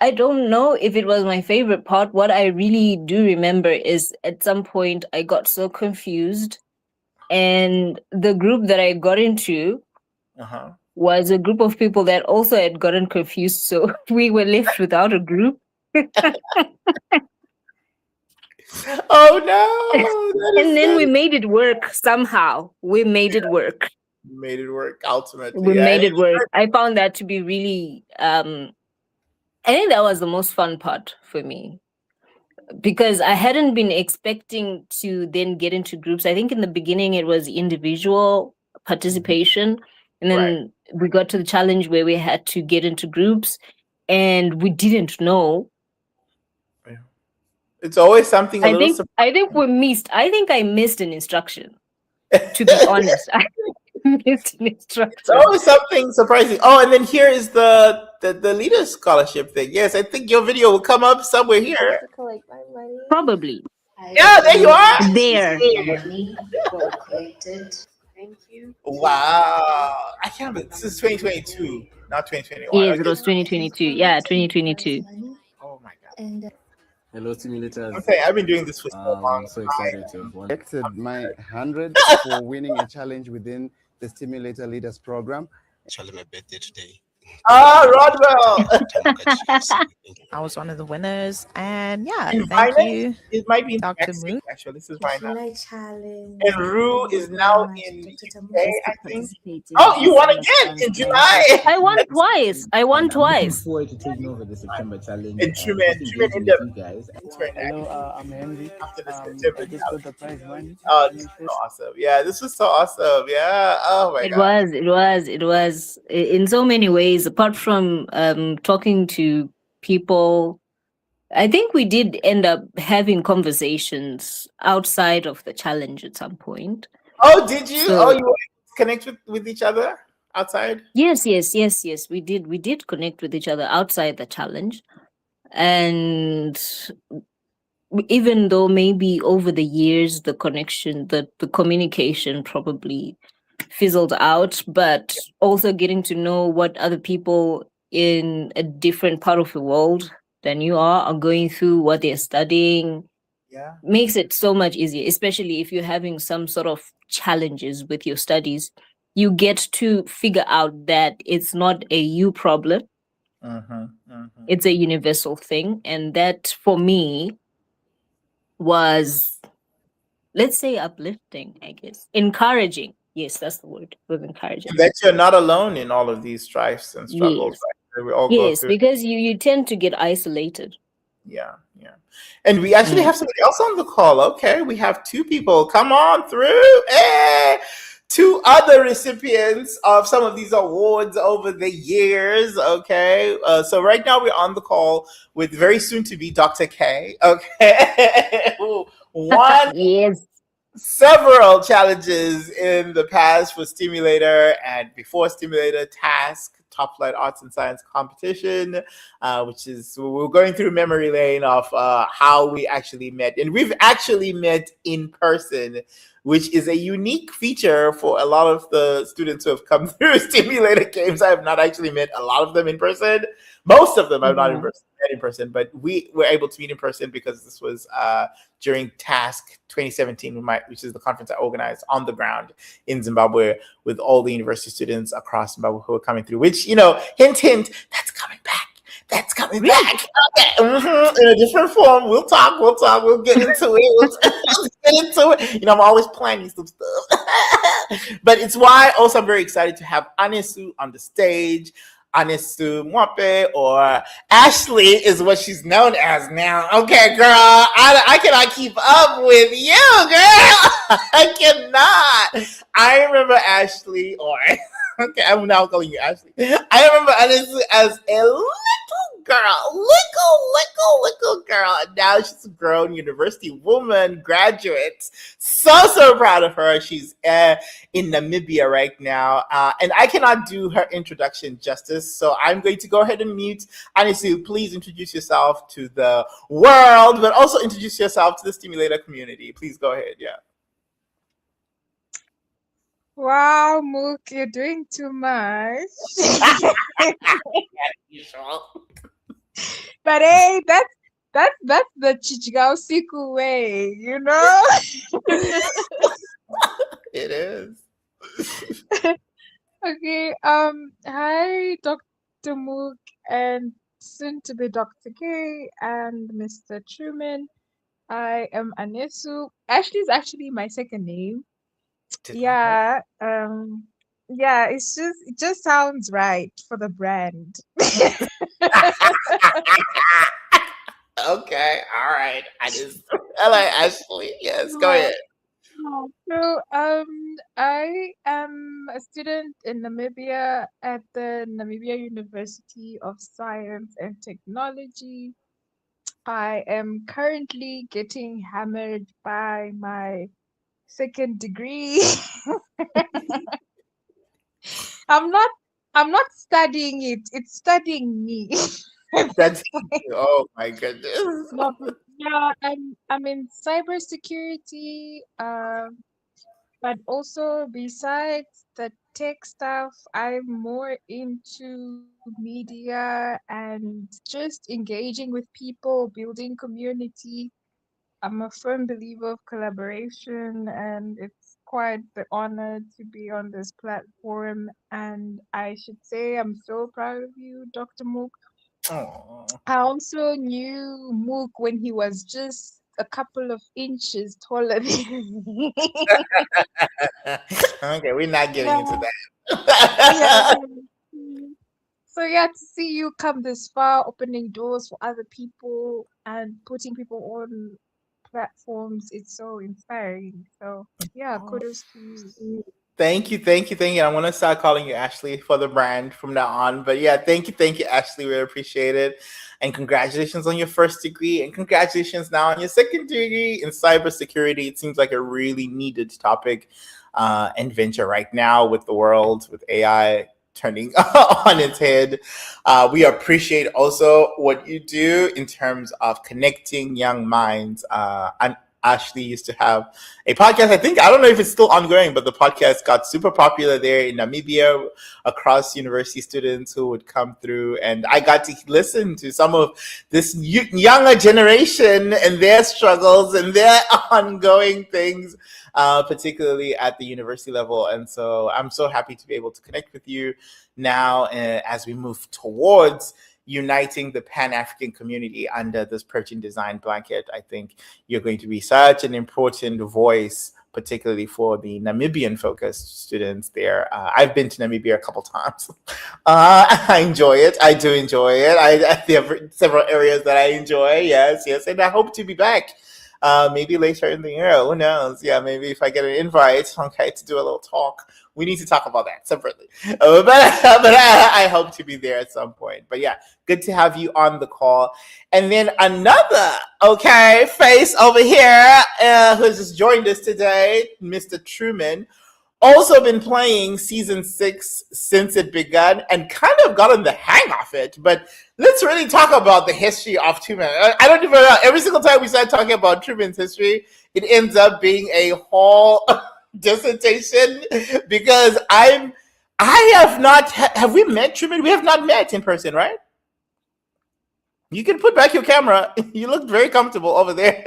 I don't know if it was my favorite part. What I really do remember is at some point I got so confused, and the group that I got into Uh-huh. was a group of people that also had gotten confused. So we were left without a group. Oh no! And then we made it work somehow. We made it work. Made it work ultimately. We Yeah. made it work. I found that to be really I think that was the most fun part for me, because I hadn't been expecting to then get into groups. I think in the beginning it was individual participation, and then we got to the challenge where we had to get into groups, and we didn't know. It's always something a little I think we missed. I think I missed an instruction. To be honest, I missed an instruction. It's always something surprising. Oh, and then here is the leader scholarship thing. Yes, I think your video will come up somewhere here. To collect my money. Probably. Yeah, there you are. There. Collected. Thank you. Wow. I can't believe this is 2022, not 2021. Yes, it was 2022. Yeah, 2022. Oh my god. And Hello, simulators. Okay, I've been doing this for so long. I'm so excited to have won. Collected my 100 for winning a challenge within the Stimulator Leaders Program. Actually, my birthday today. Ah, Rodwell. I was one of the winners, and yeah, And thank Vina, you. it might be in Dr. Mexico, Moo. actually. This is why not. my challenge. And Rue is now in UK, I think. Participated Oh, you in won some again in challenge. July. I won twice. I won I'm twice. looking forward to taking over the September challenge. And Truman engaging in with the you guys. It's very nice. Hello, I'm Henry. After the I September just got the prize money. Oh, this is so awesome. Yeah, this was so awesome. Yeah. Oh my It god. was in so many ways. Apart from talking to people, I think we did end up having conversations outside of the challenge at some point. Oh, did you? So- Oh, you were connect with each other outside? Yes. We did connect with each other outside the challenge, and even though maybe over the years the connection, the communication probably fizzled out, but also getting to know what other people in a different part of the world than you are going through, what they're studying, Yeah. makes it so much easier, especially if you're having some sort of challenges with your studies. You get to figure out that it's not a you problem, it's a universal thing. And that for me was, let's say, uplifting, I guess. Encouraging. Yes, that's the word. It was encouraging. That you're not alone in all of these strifes and struggles. Yes. Right? We all go Yes, through. because you tend to get isolated Yeah. And we actually have somebody else on the call. Okay, we have two people. Come on through. Hey! Two other recipients of some of these awards over the years. Okay, so right now we're on the call with very soon to be Dr. K. Okay, who won Yes. several challenges in the past for Stimulator and before Stimulator Task Top Flight Arts and Science Competition, which is we're going through memory lane of how we actually met, and we've actually met in person, which is a unique feature for a lot of the students who have come through Stimulator Games. I have not actually met a lot of them in person. Most of them I've not met in person, but we were able to meet in person because this was during Task 2017, which is the conference I organized on the ground in Zimbabwe with all the university students across Zimbabwe who are coming through, which, hint, hint, that's coming back. That's coming back. Okay. In a different form. We'll talk. We'll get into it. I'm always planning some stuff. But it's why also I'm very excited to have Anesu on the stage. Anesu Mwape, or Ashley is what she's known as now. Okay, girl, I cannot keep up with you, girl. I cannot. I remember Ashley, okay, I'm now calling you Ashley. I remember Anesu as a little girl. And now she's a grown university woman, graduate. So proud of her. She's in Namibia right now. And I cannot do her introduction justice. So I'm going to go ahead and mute. Anesu, please introduce yourself to the world, but also introduce yourself to the Stimulator community. Please go ahead. Yeah. Wow, Mook, you're doing too much. But hey, that's the Chichigao Siku way, It is. Okay, hi, Dr. Mook, and soon to be Dr. K and Mr. Truman. I am Anesu. Ashley is actually my second name. Yeah, it just sounds right for the brand. Okay, all right. I like Ashley. Yes, go ahead. So, I am a student in Namibia at the Namibia University of Science and Technology. I am currently getting hammered by my second degree. I'm not studying it, it's studying me. Oh my goodness. Yeah, I'm in cybersecurity, but also besides the tech stuff, I'm more into media and just engaging with people, building community. I'm a firm believer of collaboration, and it's quite the honor to be on this platform. And I should say I'm so proud of you, Dr. Mook. I also knew Mook when he was just a couple of inches taller than me. Okay, we're not getting into that. So to see you come this far, opening doors for other people and putting people on platforms, it's so inspiring. So kudos to you. Thank you. I want to start calling you Ashley for the brand from now on. But thank you, Ashley. We appreciate it. And congratulations on your first degree. And congratulations now on your second degree in cybersecurity. It seems like a really needed topic and venture right now with the world, with AI turning on its head. We appreciate also what you do in terms of connecting young minds. And Ashley used to have a podcast. I don't know if it's still ongoing, but the podcast got super popular there in Namibia across university students who would come through. And I got to listen to some of this younger generation and their struggles and their ongoing things, particularly at the university level. And so I'm so happy to be able to connect with you now as we move towards uniting the Pan-African community under this Protein Design blanket. I think you're going to be such an important voice particularly for the Namibian focused students there. I've been to Namibia a couple times. I enjoy it. I do enjoy it. There are several areas that I enjoy. Yes, and I hope to be back. Maybe later in the year. Who knows? Yeah, maybe if I get an invite, okay, to do a little talk. We need to talk about that separately. But I hope to be there at some point. But yeah, good to have you on the call. And then another, face over here who's just joined us today, Mr. Truman. Also been playing season 6 since it began and kind of gotten the hang of it. But let's really talk about the history of Truman. I don't even know. Every single time we start talking about Truman's history, it ends up being a whole dissertation because have we met Truman? We have not met in person, right? You can put back your camera. You look very comfortable over there.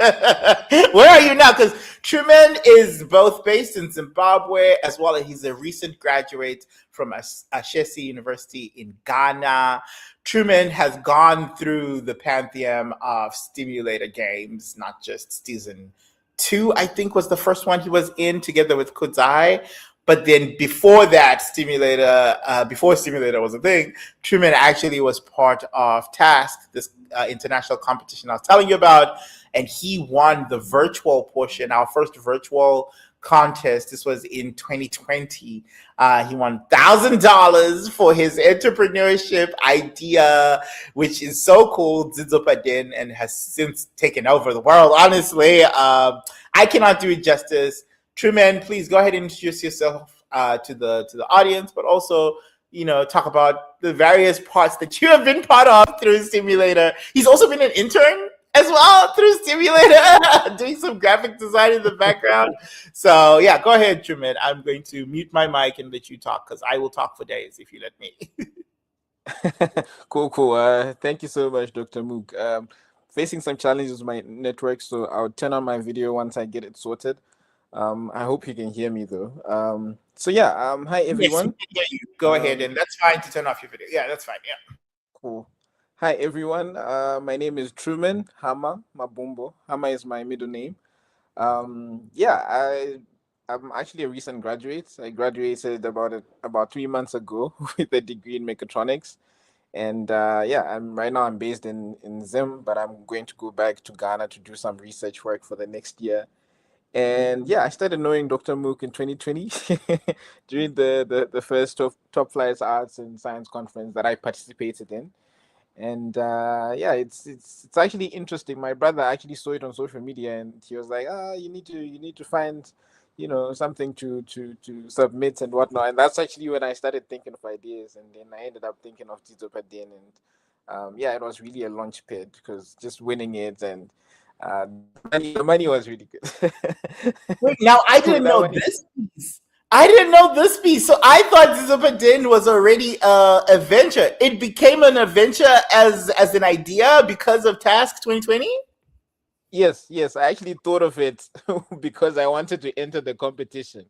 Where are you now? Because Truman is both based in Zimbabwe as well as he's a recent graduate from Ashesi University in Ghana. Truman has gone through the pantheon of Stimulator games, not just season 2, I think was the first one he was in together with Kudzai. But then before that, before Stimulator was a thing, Truman actually was part of Task, this international competition I was telling you about, and he won the virtual portion, our first virtual contest. This was in 2020. He won $1,000 for his entrepreneurship idea, which is so cool, Zizopadin, and has since taken over the world. Honestly, I cannot do it justice. Truman, please go ahead and introduce yourself to the audience, but also, talk about the various parts that you have been part of through Stimulator. He's also been an intern as well through Stimulator, doing some graphic design in the background. So yeah, go ahead, Truman. I'm going to mute my mic and let you talk because I will talk for days if you let me. Cool. Thank you so much, Dr. Mook. Facing some challenges with my network, so I'll turn on my video once I get it sorted. I hope you can hear me though. Hi everyone. Yes, we can hear you. Go ahead, and that's fine to turn off your video. Yeah, that's fine. Yeah. Cool. Hi everyone. My name is Truman Hama Mabumbo. Hama is my middle name. I'm actually a recent graduate. I graduated about 3 months ago with a degree in mechatronics. And I'm based in Zim, but I'm going to go back to Ghana to do some research work for the next year. And I started knowing Dr. Mook in 2020 during the first Top Flights Arts and Science Conference that I participated in. And it's actually interesting. My brother actually saw it on social media and he was like, you need to find, something to submit and whatnot. And that's actually when I started thinking of ideas. And then I ended up thinking of Tito Padin. And it was really a launch pad because just winning it and the money was really good. Wait, now I didn't know this piece. So I thought Zizopadin was already a venture. It became an adventure as an idea because of Task 2020? Yes. I actually thought of it because I wanted to enter the competition.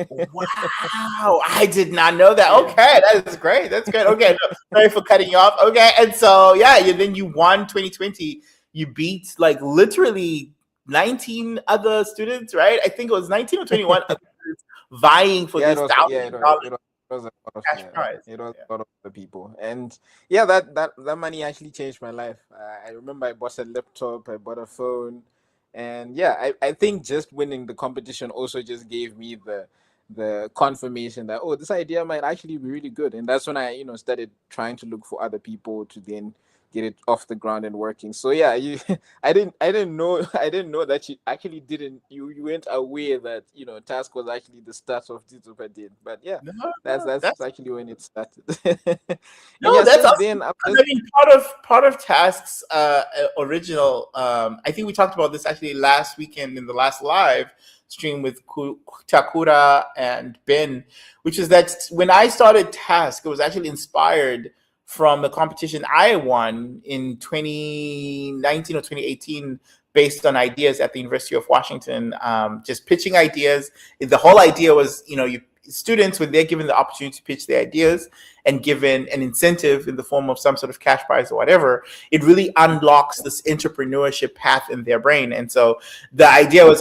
Wow, I did not know that. Okay, that is great. That's great. Okay, sorry for cutting you off. Okay, and so then you won 2020. You beat like literally 19 other students, right? I think it was 19 or 21 other students vying for this $1,000 cash prize. It was a lot of the people, and that money actually changed my life. I remember I bought a laptop, I bought a phone, and I think just winning the competition also just gave me the confirmation that this idea might actually be really good, and that's when I started trying to look for other people to then get it off the ground and working. So I didn't know that you weren't aware that Task was actually the start of Tito Padin. But that's actually when it started. That's awesome. I mean, part of Task's original. I think we talked about this actually last weekend in the last live stream with Takura and Ben, which is that when I started Task, it was actually inspired from the competition I won in 2019 or 2018 based on ideas at the University of Washington, just pitching ideas. The whole idea was, students, when they're given the opportunity to pitch their ideas and given an incentive in the form of some sort of cash prize or whatever, it really unlocks this entrepreneurship path in their brain. And so the idea was,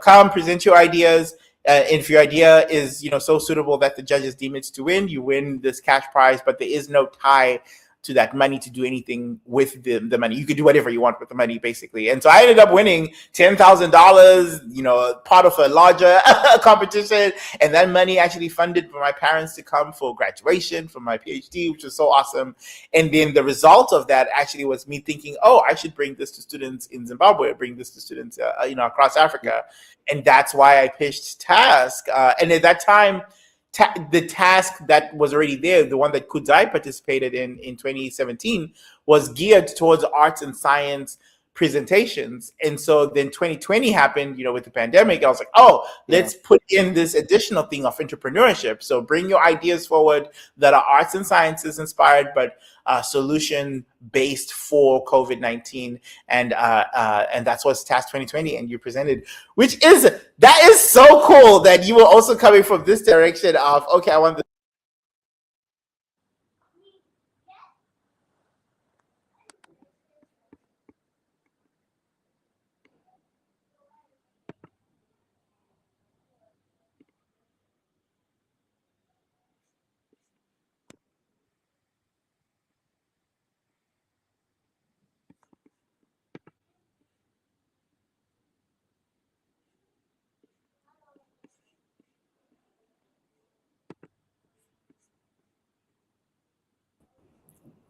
come present your ideas. And if your idea is, so suitable that the judges deem it to win, you win this cash prize, but there is no tie to that money to do anything with the money. You could do whatever you want with the money, basically. And so I ended up winning $10,000, part of a larger competition. And that money actually funded for my parents to come for graduation from my PhD, which was so awesome. And then the result of that actually was me thinking, I should bring this to students in Zimbabwe, bring this to students, across Africa. And that's why I pitched Task. And at that time, the task that was already there, the one that Kudzai participated in 2017, was geared towards arts and science presentations. And so then 2020 happened, with the pandemic. I was like, let's put in this additional thing of entrepreneurship. So bring your ideas forward that are arts and sciences inspired, but solution based for COVID-19. And that's what's Task 2020. And you presented, that is so cool that you were also coming from this direction of, okay, I want this.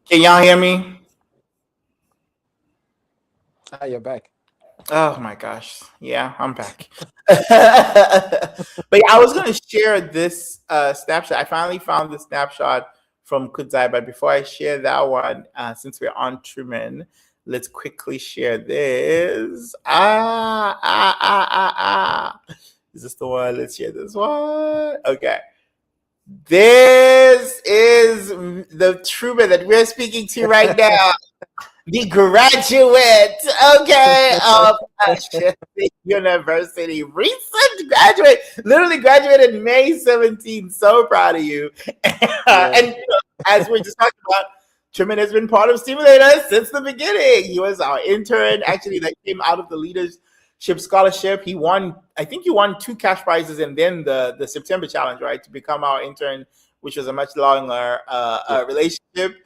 Can y'all hear me? You're back. Oh my gosh. Yeah, I'm back. But yeah, I was going to share this snapshot. I finally found the snapshot from Kudzai, but before I share that one, since we're on Truman, let's quickly share this. Is this the one? Let's share this one. Okay. This is the Truman that we're speaking to right now. The graduate, of Asheville University. Recent graduate, literally graduated May 17th. So proud of you. And as we're just talking about, Truman has been part of Stimulator since the beginning. He was our intern, actually, that came out of the Leadership Scholarship. He won 2 cash prizes and then the September challenge, right, to become our intern, which was a much longer relationship.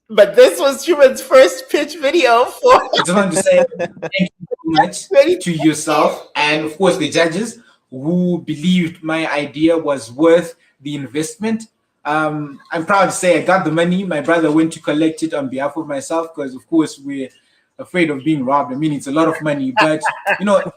But this was Truman's first pitch video for. I just want to say thank you so much to yourself and, of course, the judges who believed my idea was worth the investment. I'm proud to say I got the money. My brother went to collect it on behalf of myself because, of course, we're afraid of being robbed. I mean, it's a lot of money, but,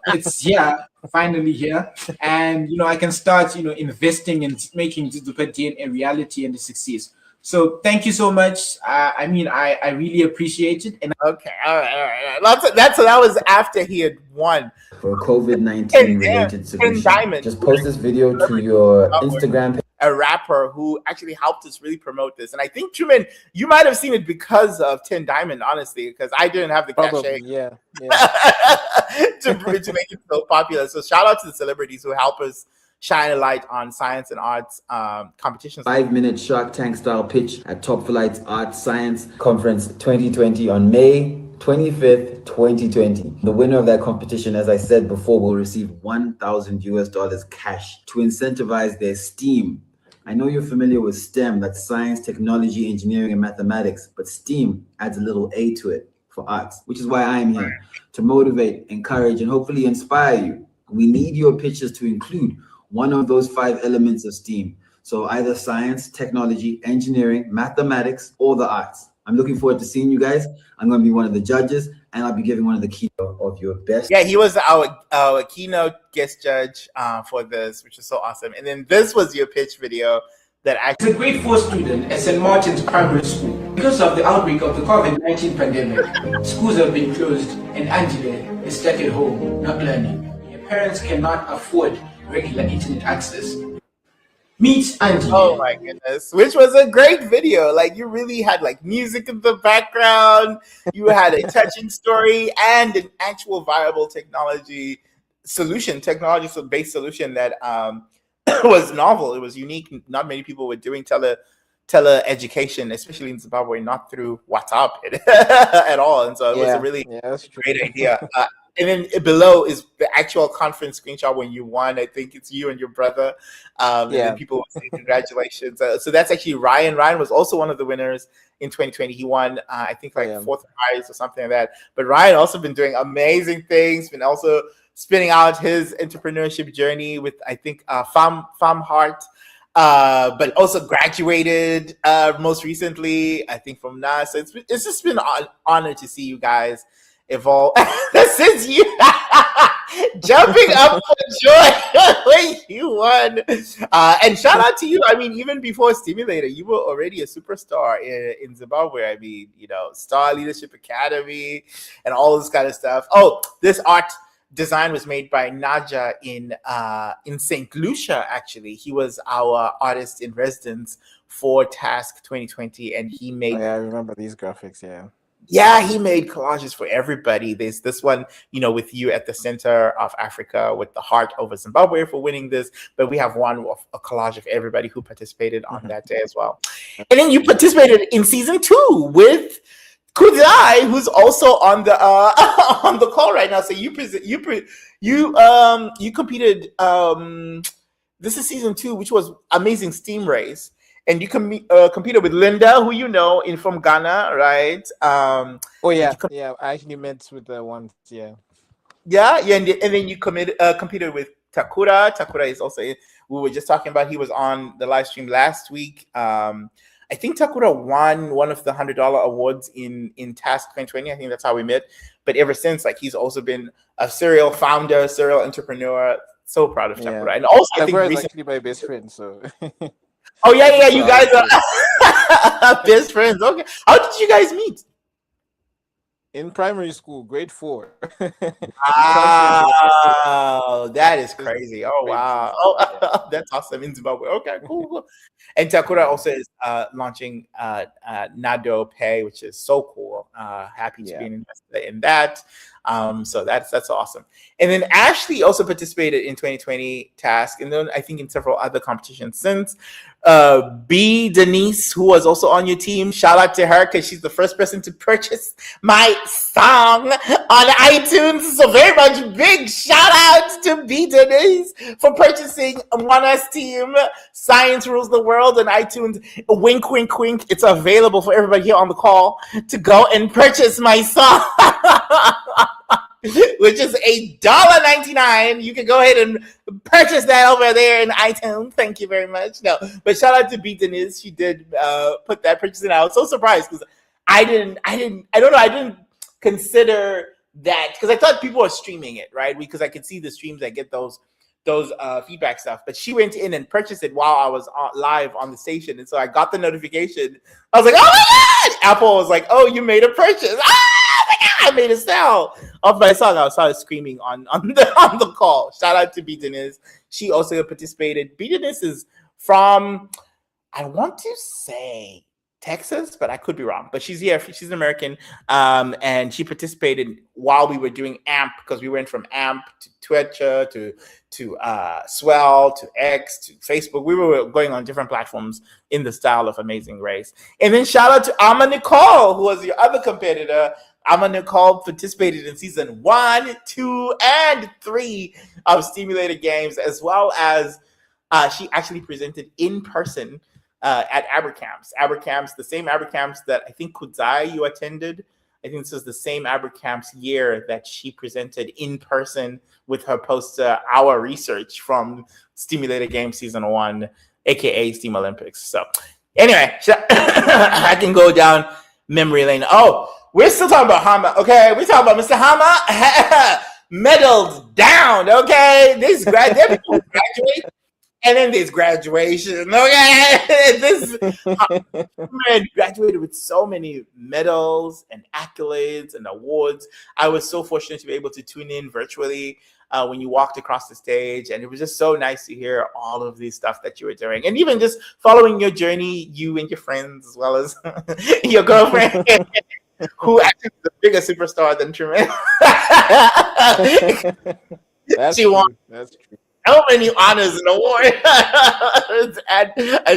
it's here, finally here. And, I can start, investing and making Zidupedian a reality and a success. So thank you so much. I really appreciate it. And okay, all right. That was after he had won for COVID-19 related solution. Just post this video to your Instagram page. A rapper who actually helped us really promote this, and I think Truman, you might have seen it because of Ten Diamond, honestly, because I didn't have the cachet, to make it so popular. So shout out to the celebrities who help us shine a light on science and arts competitions. 5-minute Shark Tank style pitch at Top Flight's Arts Science Conference 2020 on May 25th, 2020. The winner of that competition, as I said before, will receive $1,000 cash to incentivize their STEAM. I know you're familiar with STEM, that's science, technology, engineering, and mathematics, but STEAM adds a little A to it for arts, which is why I am here, to motivate, encourage, and hopefully inspire you. We need your pitches to include one of those 5 elements of STEAM. So either science, technology, engineering, mathematics, or the arts. I'm looking forward to seeing you guys. I'm going to be one of the judges, and I'll be giving one of the keynote of your best. Yeah, he was our keynote guest judge for this, which is so awesome. And then this was your pitch video that actually. As a grade 4 student at St. Martin's Primary School, because of the outbreak of the COVID-19 pandemic, schools have been closed, and Angela is stuck at home, not learning. Your parents cannot afford regular internet access. Meet Angie. Oh my goodness, which was a great video. Like, you really had like music in the background, you had a touching story and an actual viable technology technology-based solution that was novel. It was unique. Not many people were doing tele-education, especially in Zimbabwe, not through WhatsApp at all. And so it was a really great idea. And then below is the actual conference screenshot when you won. I think it's you and your brother. And then people would say congratulations. So that's actually Ryan. Ryan was also one of the winners in 2020. He won, I think, like fourth prize or something like that. But Ryan also been doing amazing things. Been also spinning out his entrepreneurship journey with, I think, Farm Heart. But also graduated most recently, I think, from NASA. It's just been an honor to see you guys evolve. This is you jumping up for joy when you won. And shout out to you. I mean, even before Stimulator, you were already a superstar in Zimbabwe. I mean, Star Leadership Academy and all this kind of stuff. Oh, this art design was made by Naja in St. Lucia, actually. He was our artist in residence for Task 2020, and he made... I remember these graphics, he made collages for everybody. There's this one, with you at the center of Africa with the heart over Zimbabwe for winning this, but we have one of a collage of everybody who participated on that day as well. And then you participated in season 2 with Kudai, who's also on the on the call right now. So you competed. This is season 2, which was Amazing Steam Race, and you competed with Linda, who from Ghana, right? I actually met with the ones. And then you competed with Takura. Takura is also, we were just talking about, he was on the live stream last week. I think Takura won one of the $100 awards in Task 2020. I think that's how we met. But ever since, he's also been a serial founder, serial entrepreneur. So proud of Takura. And also, I think Takura is actually my best friend. So. You guys are best friends. Okay. How did you guys meet? In primary school, grade 4. Wow, that is crazy. Oh, wow. Oh, that's awesome in Zimbabwe. Okay, cool. And Takura also is launching Nado Pay, which is so cool. Happy to be an investor in that. So that's awesome. And then Ashley also participated in 2020 Task, and then I think in several other competitions since. B Denise, who was also on your team, shout out to her because she's the first person to purchase my song on iTunes. So very much big shout out to B Denise for purchasing Mona's team. Science Rules the World on iTunes. Wink, wink, wink. It's available for everybody here on the call to go and purchase my song. Which is $1.99. You can go ahead and purchase that over there in iTunes. Thank you very much. No, but shout out to B Denise. She did put that purchasing out. I was so surprised because I didn't consider that because I thought people were streaming it, right? Because I could see the streams that get those feedback stuff. But she went in and purchased it while I was live on the station, and so I got the notification. I was like, oh my god! Apple was like, oh, you made a purchase. I made a sale of my song. I started screaming on the call. Shout out to B Denise. She also participated. B Denise is from, I want to say Texas, but I could be wrong. But she's here. She's an American, and she participated while we were doing AMP because we went from AMP to Twitter to Swell to X to Facebook. We were going on different platforms in the style of Amazing Race. And then shout out to Ama Nicole, who was your other competitor. Ama Nicole participated in season 1, 2, and 3 of Stimulator Games, as well as she actually presented in person at AberCamps. AberCamps, the same AberCamps that I think Kudzai you attended. I think this was the same AberCamps year that she presented in person with her poster, Our Research from Stimulator Games Season 1, aka Steam Olympics. So anyway, I can go down memory lane. Oh, we're still talking about Hama, okay? We're talking about Mr. Hama. Medals down, okay? There people who graduate, and then there's graduation, okay? This man graduated with so many medals and accolades and awards. I was so fortunate to be able to tune in virtually when you walked across the stage, and it was just so nice to hear all of these stuff that you were doing, and even just following your journey, you and your friends, as well as your girlfriend. Who actually is a bigger superstar than Truman. That's She won true. That's true. so many honors and awards. And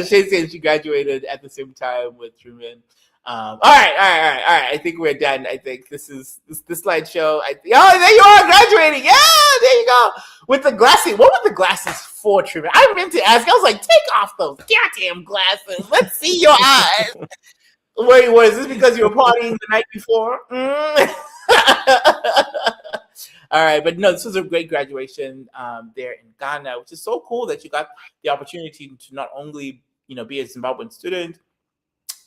she graduated at the same time with Truman. All right. I think we're done. I think this slideshow. Oh, there you are, graduating. Yeah, there you go. With the glasses. What were the glasses for, Truman? I meant to ask. I was like, take off those goddamn glasses. Let's see your eyes. Wait, was this because you were partying the night before? All right, but no, this was a great graduation there in Ghana, which is so cool that you got the opportunity to not only be a Zimbabwean student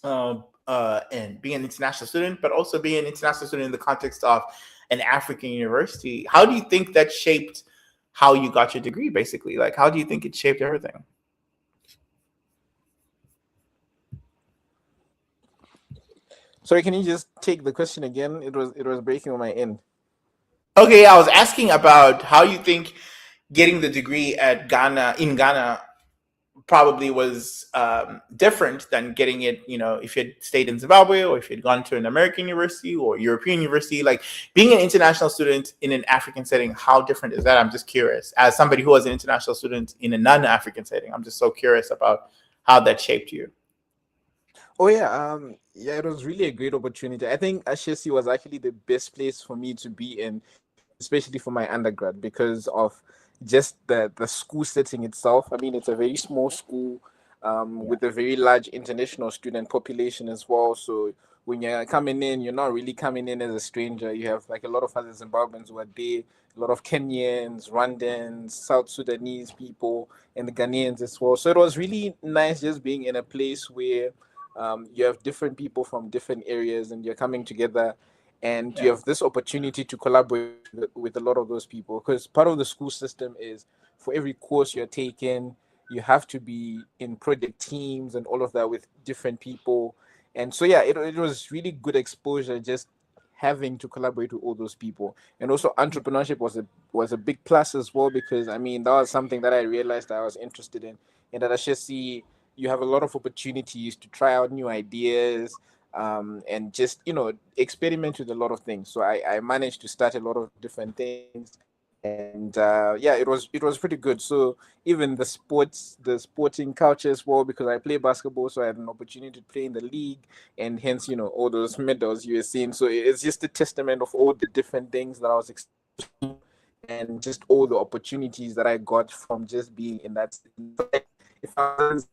and be an international student, but also be an international student in the context of an African university. How do you think that shaped how you got your degree? Basically, like how do you think it shaped everything? Sorry, can you just take the question again? It was breaking on my end. Okay, I was asking about how you think getting the degree in Ghana probably was different than getting it, if you had stayed in Zimbabwe or if you'd gone to an American university or European university. Like being an international student in an African setting, how different is that? I'm just curious. As somebody who was an international student in a non-African setting, I'm just so curious about how that shaped you. Oh yeah, it was really a great opportunity. I think Ashesi was actually the best place for me to be in, especially for my undergrad, because of just the school setting itself. I mean, it's a very small school with a very large international student population as well. So when you're coming in, you're not really coming in as a stranger. You have like a lot of other Zimbabweans who are there, a lot of Kenyans, Rwandans, South Sudanese people, and the Ghanaians as well. So it was really nice just being in a place where you have different people from different areas and you're coming together, and you have this opportunity to collaborate with a lot of those people, because part of the school system is for every course you're taking, you have to be in project teams and all of that with different people. And so, yeah, it was really good exposure just having to collaborate with all those people. And also entrepreneurship was a big plus as well, because, I mean, that was something that I realized that I was interested in. And that I should see you have a lot of opportunities to try out new ideas and just, experiment with a lot of things. So I managed to start a lot of different things. And it was pretty good. So even the sporting culture as well, because I play basketball, so I had an opportunity to play in the league, and hence, all those medals you were seeing. So it's just a testament of all the different things that I was exposed, and just all the opportunities that I got from just being in that city. If I was,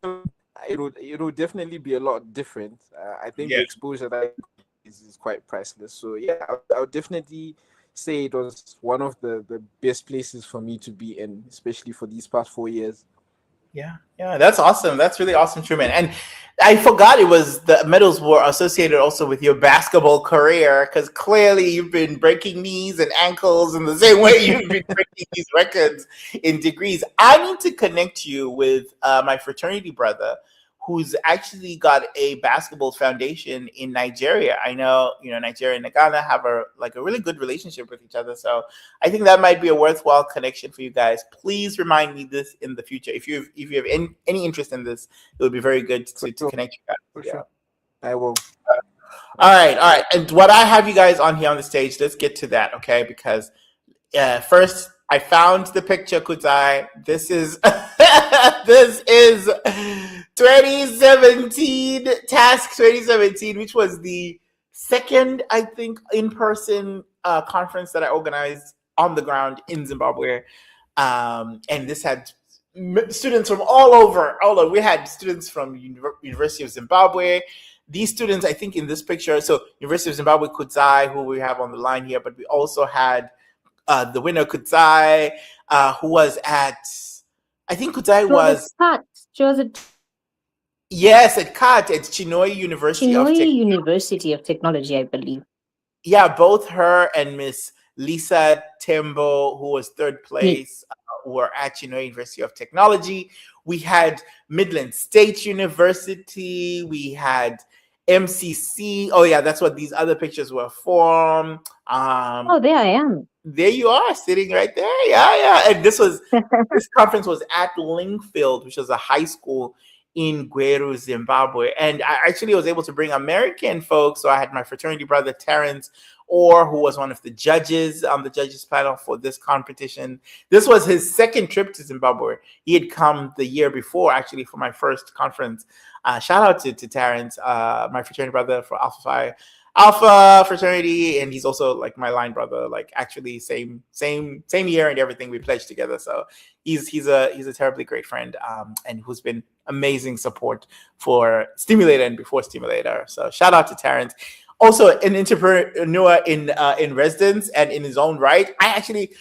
it would definitely be a lot different. I think the exposure that I got is quite priceless. So yeah, I would definitely say it was one of the best places for me to be in, especially for these past 4 years. Yeah, that's awesome. That's really awesome, Truman. And I forgot the medals were associated also with your basketball career, because clearly you've been breaking knees and ankles in the same way you've been breaking these records in degrees. I need to connect you with my fraternity brother, who's actually got a basketball foundation in Nigeria. I know, Nigeria and Ghana have a really good relationship with each other. So I think that might be a worthwhile connection for you guys. Please remind me this in the future. If you have any interest in this, it would be very good to connect you guys. For sure. I will. All right. And what I have you guys on here on the stage, let's get to that, okay? Because first, I found the picture, Kudzai. This is 2017, Task 2017, which was the second, I think, in-person conference that I organized on the ground in Zimbabwe. And this had students from all over. We had students from University of Zimbabwe. These students, I think in this picture, so University of Zimbabwe, Kudzai, who we have on the line here, but we also had the winner, Kudzai, who was at, I think Kudzai was... She was at... Yes, at CAT, at Chinhoyi University of Technology, I believe. Yeah, both her and Miss Lisa Tembo, who was third place, were at Chinhoyi University of Technology. We had Midland State University. We had MCC. Oh yeah, that's what these other pictures were from. There I am. There you are, sitting right there. Yeah. And this conference was at Lingfield, which was a high school in Gweru, Zimbabwe. And I actually was able to bring American folks. So I had my fraternity brother Terrence Orr, who was one of the judges on the judges panel for this competition. This was his second trip to Zimbabwe. He had come the year before, actually, for my first conference. Shout out to Terrence, my fraternity brother for Alpha Phi Alpha fraternity, and he's also like my line brother, like actually same year and everything. We pledged together, so he's a terribly great friend, and who's been amazing support for Stimulator and before Stimulator. So shout out to Terrence, also an entrepreneur in residence and in his own right. I actually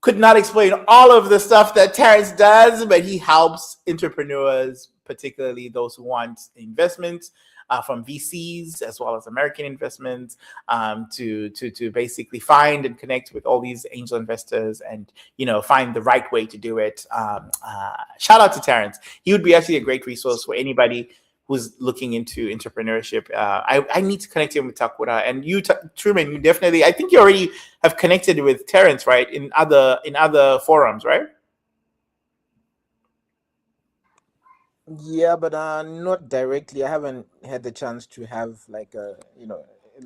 could not explain all of the stuff that Terrence does, but he helps entrepreneurs, particularly those who want investments from VCs as well as American investments, to basically find and connect with all these angel investors and find the right way to do it. Shout out to Terrence. He would be actually a great resource for anybody who's looking into entrepreneurship. I need to connect him with Takwura, and you, Truman. You definitely. I think you already have connected with Terrence, right? In other forums, right? Yeah, but not directly. I haven't had the chance to have like an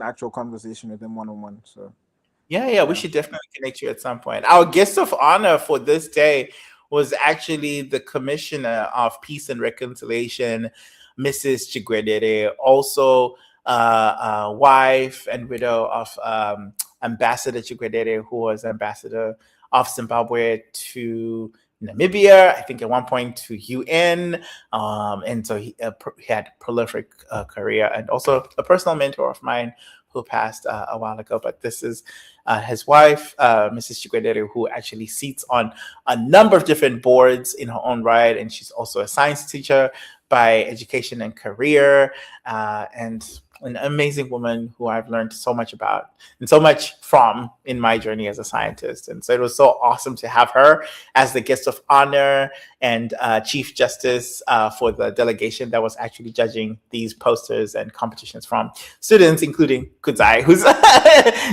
actual conversation with him one-on-one. So yeah, we should definitely connect you at some point. Our guest of honor for this day was actually the Commissioner of Peace and Reconciliation, Mrs. Chigwedere, also wife and widow of Ambassador Chigwedere, who was Ambassador of Zimbabwe to Namibia, I think at one point to UN, and so he had a prolific career, and also a personal mentor of mine who passed a while ago. But this is his wife, Mrs. Chigwedere, who actually sits on a number of different boards in her own right, and she's also a science teacher by education and career, and an amazing woman who I've learned so much about and so much from in my journey as a scientist. And so it was so awesome to have her as the guest of honor and Chief Justice for the delegation that was actually judging these posters and competitions from students, including Kudzai, who's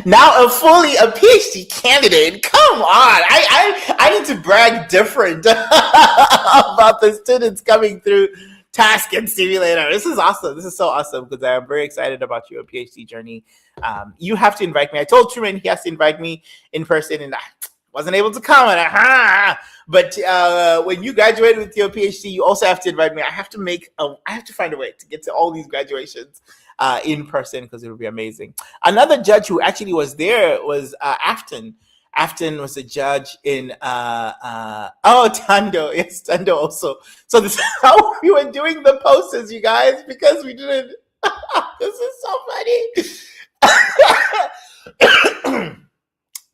now a PhD candidate. Come on, I need to brag different about the students coming through Task and Stimulator. This is awesome. This is so awesome because I'm very excited about your PhD journey. You have to invite me. I told Truman he has to invite me in person, and I wasn't able to come. But when you graduate with your PhD, you also have to invite me. I have to find a way to get to all these graduations in person because it would be amazing. Another judge who actually was there was Afton. Afton was a judge in Tando. Yes, Tando also. So this is how we were doing the posters, you guys, because we didn't. This is so funny.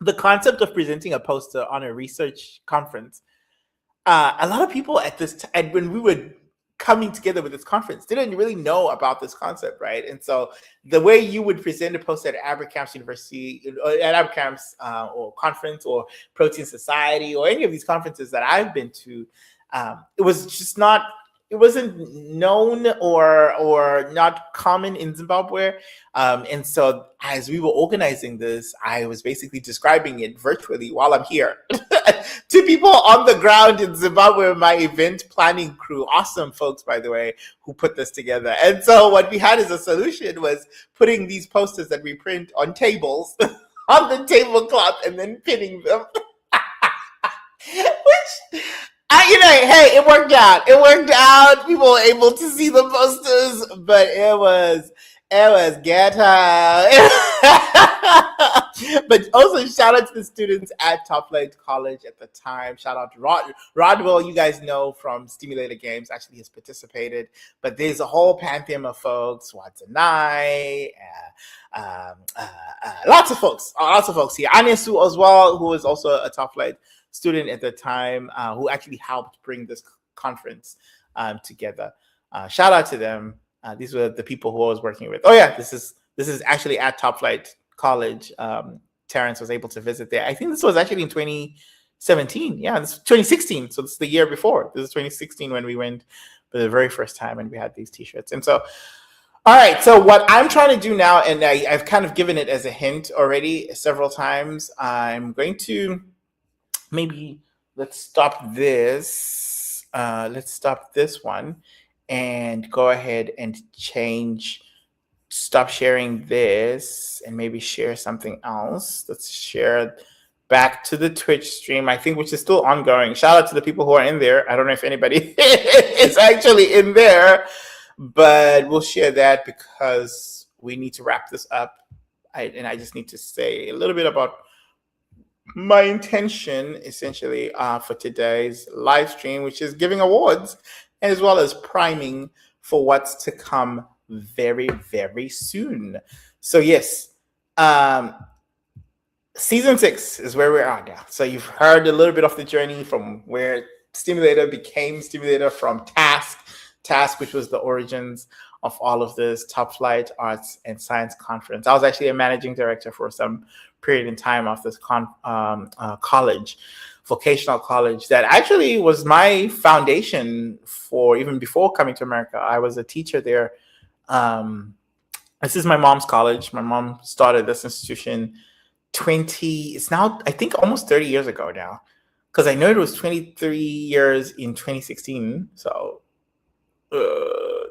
The concept of presenting a poster on a research conference. A lot of people at this time, when we were coming together with this conference, didn't really know about this concept, right? And so the way you would present a poster at Abercrombie University, at Abercrombie or conference or Protein Society or any of these conferences that I've been to, it was just not. It wasn't known or not common in Zimbabwe. And so as we were organizing this, I was basically describing it virtually while I'm here to people on the ground in Zimbabwe, my event planning crew. Awesome folks, by the way, who put this together. And so what we had as a solution was putting these posters that we print on tables on the tablecloth and then pinning them. Which... hey, it worked out. It worked out. People were able to see the posters, but it was ghetto. But also shout out to the students at Top Flight College at the time. Shout out to Rodwell, you guys know from Stimulator Games, actually has participated. But there's a whole pantheon of folks, Watson Nye, lots of folks here. Anya Sue as well, who was also a Top Flight student at the time, who actually helped bring this conference together. Shout out to them. These were the people who I was working with. Oh yeah, this is actually at Top Flight College. Terrence was able to visit there. I think this was actually in 2017. Yeah, this 2016. So this is the year before. This is 2016 when we went for the very first time and we had these T-shirts. And so, all right. So what I'm trying to do now, and I've kind of given it as a hint already several times. I'm going to maybe let's stop this. Let's stop this one and go ahead and change stop sharing this and maybe share something else. Let's share back to the Twitch stream, I think, which is still ongoing. Shout out to the people who are in there. I don't know if anybody is actually in there, but we'll share that because we need to wrap this up. I just need to say a little bit about my intention, essentially, for today's live stream, which is giving awards and as well as priming for what's to come very, very soon. So yes, season 6 is where we are now. So you've heard a little bit of the journey from where Stimulator became Stimulator, from Task, which was the origins of all of this Top Flight Arts and Science Conference. I was actually a managing director for some period in time of this college, vocational college, that actually was my foundation for even before coming to America. I was a teacher there. This is my mom's college. My mom started this institution it's now, I think, almost 30 years ago now, because I know it was 23 years in 2016. So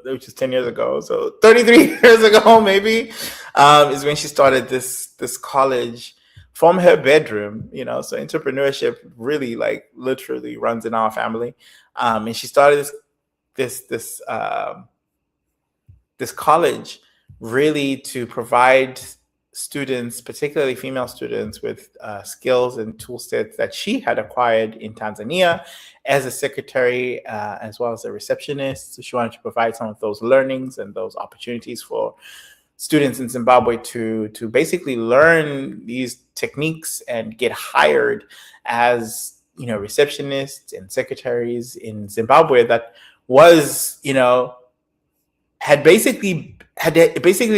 which is 10 years ago. So 33 years ago, maybe, is when she started this college from her bedroom, so entrepreneurship really, like, literally runs in our family. And she started this college really to provide students, particularly female students, with skills and tool sets that she had acquired in Tanzania as a secretary, as well as a receptionist. So she wanted to provide some of those learnings and those opportunities for students in Zimbabwe to basically learn these techniques and get hired as, receptionists and secretaries in Zimbabwe. That was, had basically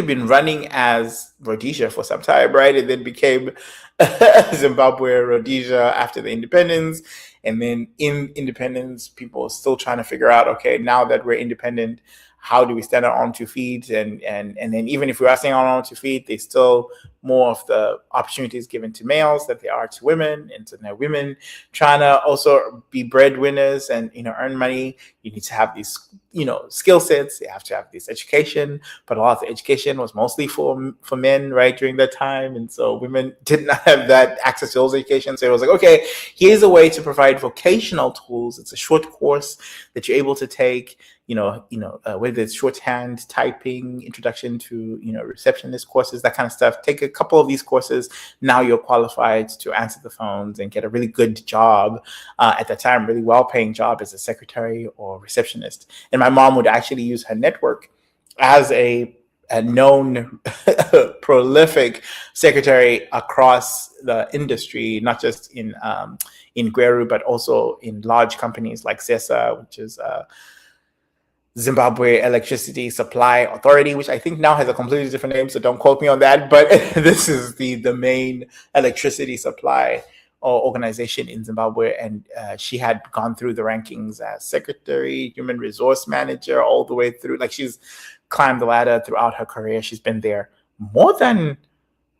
been running as Rhodesia for some time, right? And then became Zimbabwe Rhodesia after the independence. And then in independence, people are still trying to figure out, okay, now that we're independent, how do we stand on our own 2 feet? And then even if we are standing on our own 2 feet, there's still more of the opportunities given to males that there are to women. And so now women trying to also be breadwinners and, earn money. You need to have these, skill sets. You have to have this education, but a lot of the education was mostly for men, right, during that time. And so women did not have that access to those education. So it was like, okay, here's a way to provide vocational tools. It's a short course that you're able to take, whether it's shorthand, typing, introduction to, receptionist courses, that kind of stuff. Take a couple of these courses. Now you're qualified to answer the phones and get a really good job, at that time, really well-paying job as a secretary or receptionist. And my mom would actually use her network as a known prolific secretary across the industry, not just in Gweru, but also in large companies like ZESA, which is Zimbabwe Electricity Supply Authority, which I think now has a completely different name, so don't quote me on that. But this is the main electricity supply organization in Zimbabwe. And she had gone through the rankings as secretary, human resource manager, all the way through. Like, she's climbed the ladder throughout her career. She's been there more than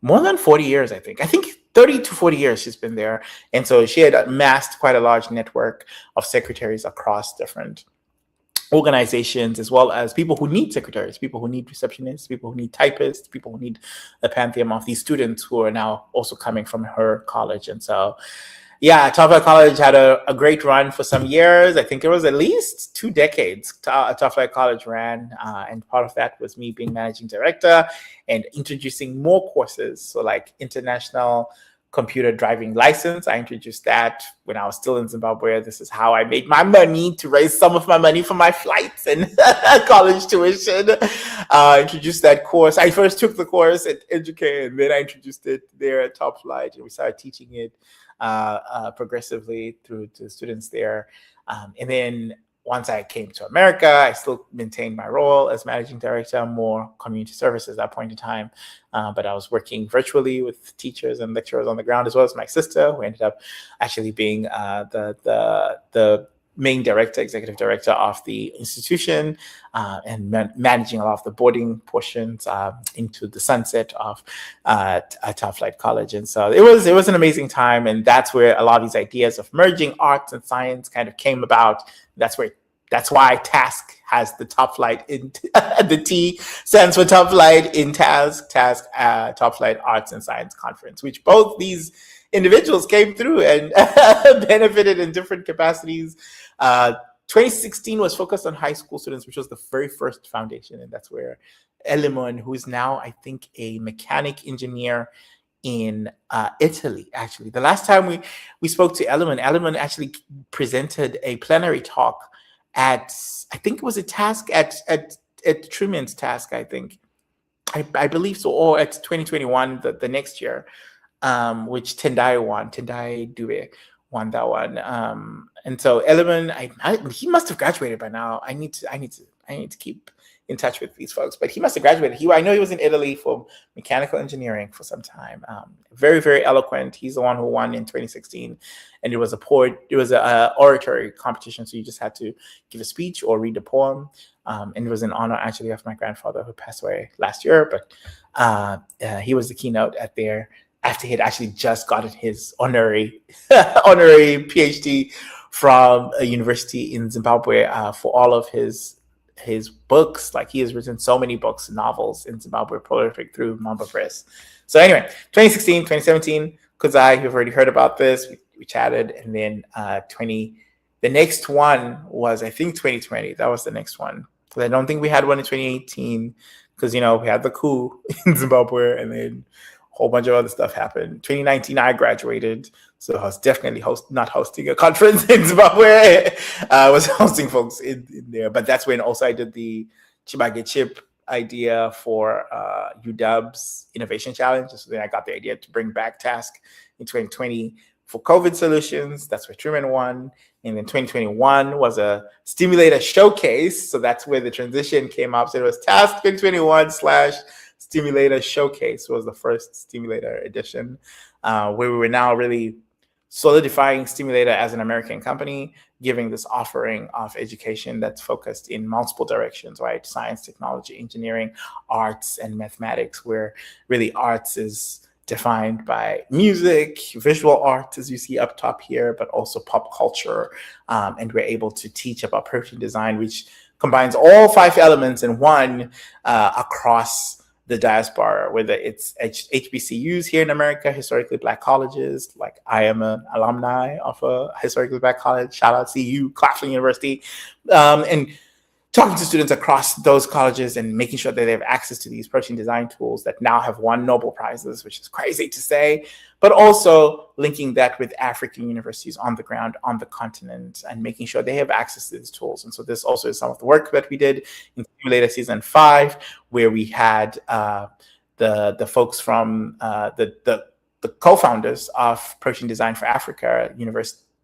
40 years, I think. 30 to 40 years she's been there. And so she had amassed quite a large network of secretaries across different organizations, as well as people who need secretaries, people who need receptionists, people who need typists, people who need the pantheon of these students who are now also coming from her college. And so, yeah, Top Flight College had a great run for some years. I think it was at least 2 decades Top Flight College ran. And part of that was me being managing director and introducing more courses. So like international computer driving license. I introduced that when I was still in Zimbabwe. This is how I made my money to raise some of my money for my flights and college tuition. Introduced that course. I first took the course at Educare, and then I introduced it there at Top Flight, and we started teaching it progressively through to students there. And then once I came to America, I still maintained my role as managing director, more community services at that point in time. But I was working virtually with teachers and lecturers on the ground, as well as my sister, who ended up actually being the main director, executive director of the institution, and managing a lot of the boarding portions into the sunset of Top Flight College. And so it was an amazing time. And that's where a lot of these ideas of merging arts and science kind of came about. That's where That's why Task has the top flight in the T stands for top flight in Task Top Flight Arts and Science Conference, which both these individuals came through and benefited in different capacities. 2016 was focused on high school students, which was the very first foundation, and that's where Elimon, who is now, I think, a mechanic engineer in Italy. Actually, the last time we spoke to Elimon actually presented a plenary talk at, I think it was a Task at Truman's Task, I think. I believe so, or at 2021, the next year, which Tendai Dube won that one. And so Elimon, he must have graduated by now. I need to keep in touch with these folks, but he must have graduated. I know he was in Italy for mechanical engineering for some time. Very, very eloquent. He's the one who won in 2016, and it was a oratory competition. So you just had to give a speech or read a poem. And it was in honor actually of my grandfather who passed away last year, but he was the keynote at there after he had actually just gotten his honorary PhD from a university in Zimbabwe for all of his books. Like, he has written so many books and novels in Zimbabwe, prolific through Mamba Press. So anyway, 2016, 2017, Kuzai, you've already heard about this. We chatted, and then the next one was, I think, 2020. That was the next one. I don't think we had one in 2018 because, we had the coup in Zimbabwe, and then a whole bunch of other stuff happened. 2019, I graduated, so I was definitely not hosting a conference in Zimbabwe. I was hosting folks in there, but that's when also I did the Chibage Chip idea for UW's Innovation Challenge. So then I got the idea to bring back Task in 2020 for COVID solutions. That's where Truman won. And then 2021 was a stimulator showcase. So that's where the transition came up. So it was Task 2021/Stimulator Showcase was the first Stimulator edition, where we were now really solidifying Stimulator as an American company, giving this offering of education that's focused in multiple directions, right? Science, technology, engineering, arts, and mathematics, where really arts is defined by music, visual art, as you see up top here, but also pop culture. And we're able to teach about protein design, which combines all 5 elements in one across the diaspora, whether it's HBCUs here in America, historically Black colleges. Like, I am an alumni of a historically Black college. Shout out CU, Claflin University. And talking to students across those colleges and making sure that they have access to these protein design tools that now have won Nobel Prizes, which is crazy to say, but also linking that with African universities on the ground, on the continent, and making sure they have access to these tools. And so this also is some of the work that we did in Stimulator Season 5, where we had the folks from the co-founders of Protein Design for Africa,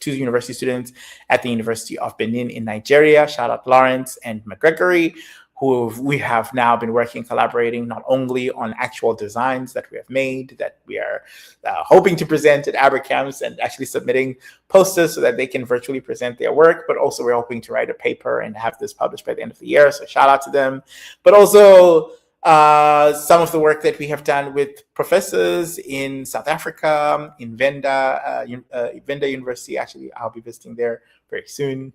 two university students at the University of Benin in Nigeria. Shout out Lawrence and McGregory, who we have now been collaborating not only on actual designs that we have made, that we are hoping to present at ABRACAMS and actually submitting posters so that they can virtually present their work, but also we're hoping to write a paper and have this published by the end of the year. So shout out to them. But also some of the work that we have done with professors in South Africa, in Venda University. Actually, I'll be visiting there very soon.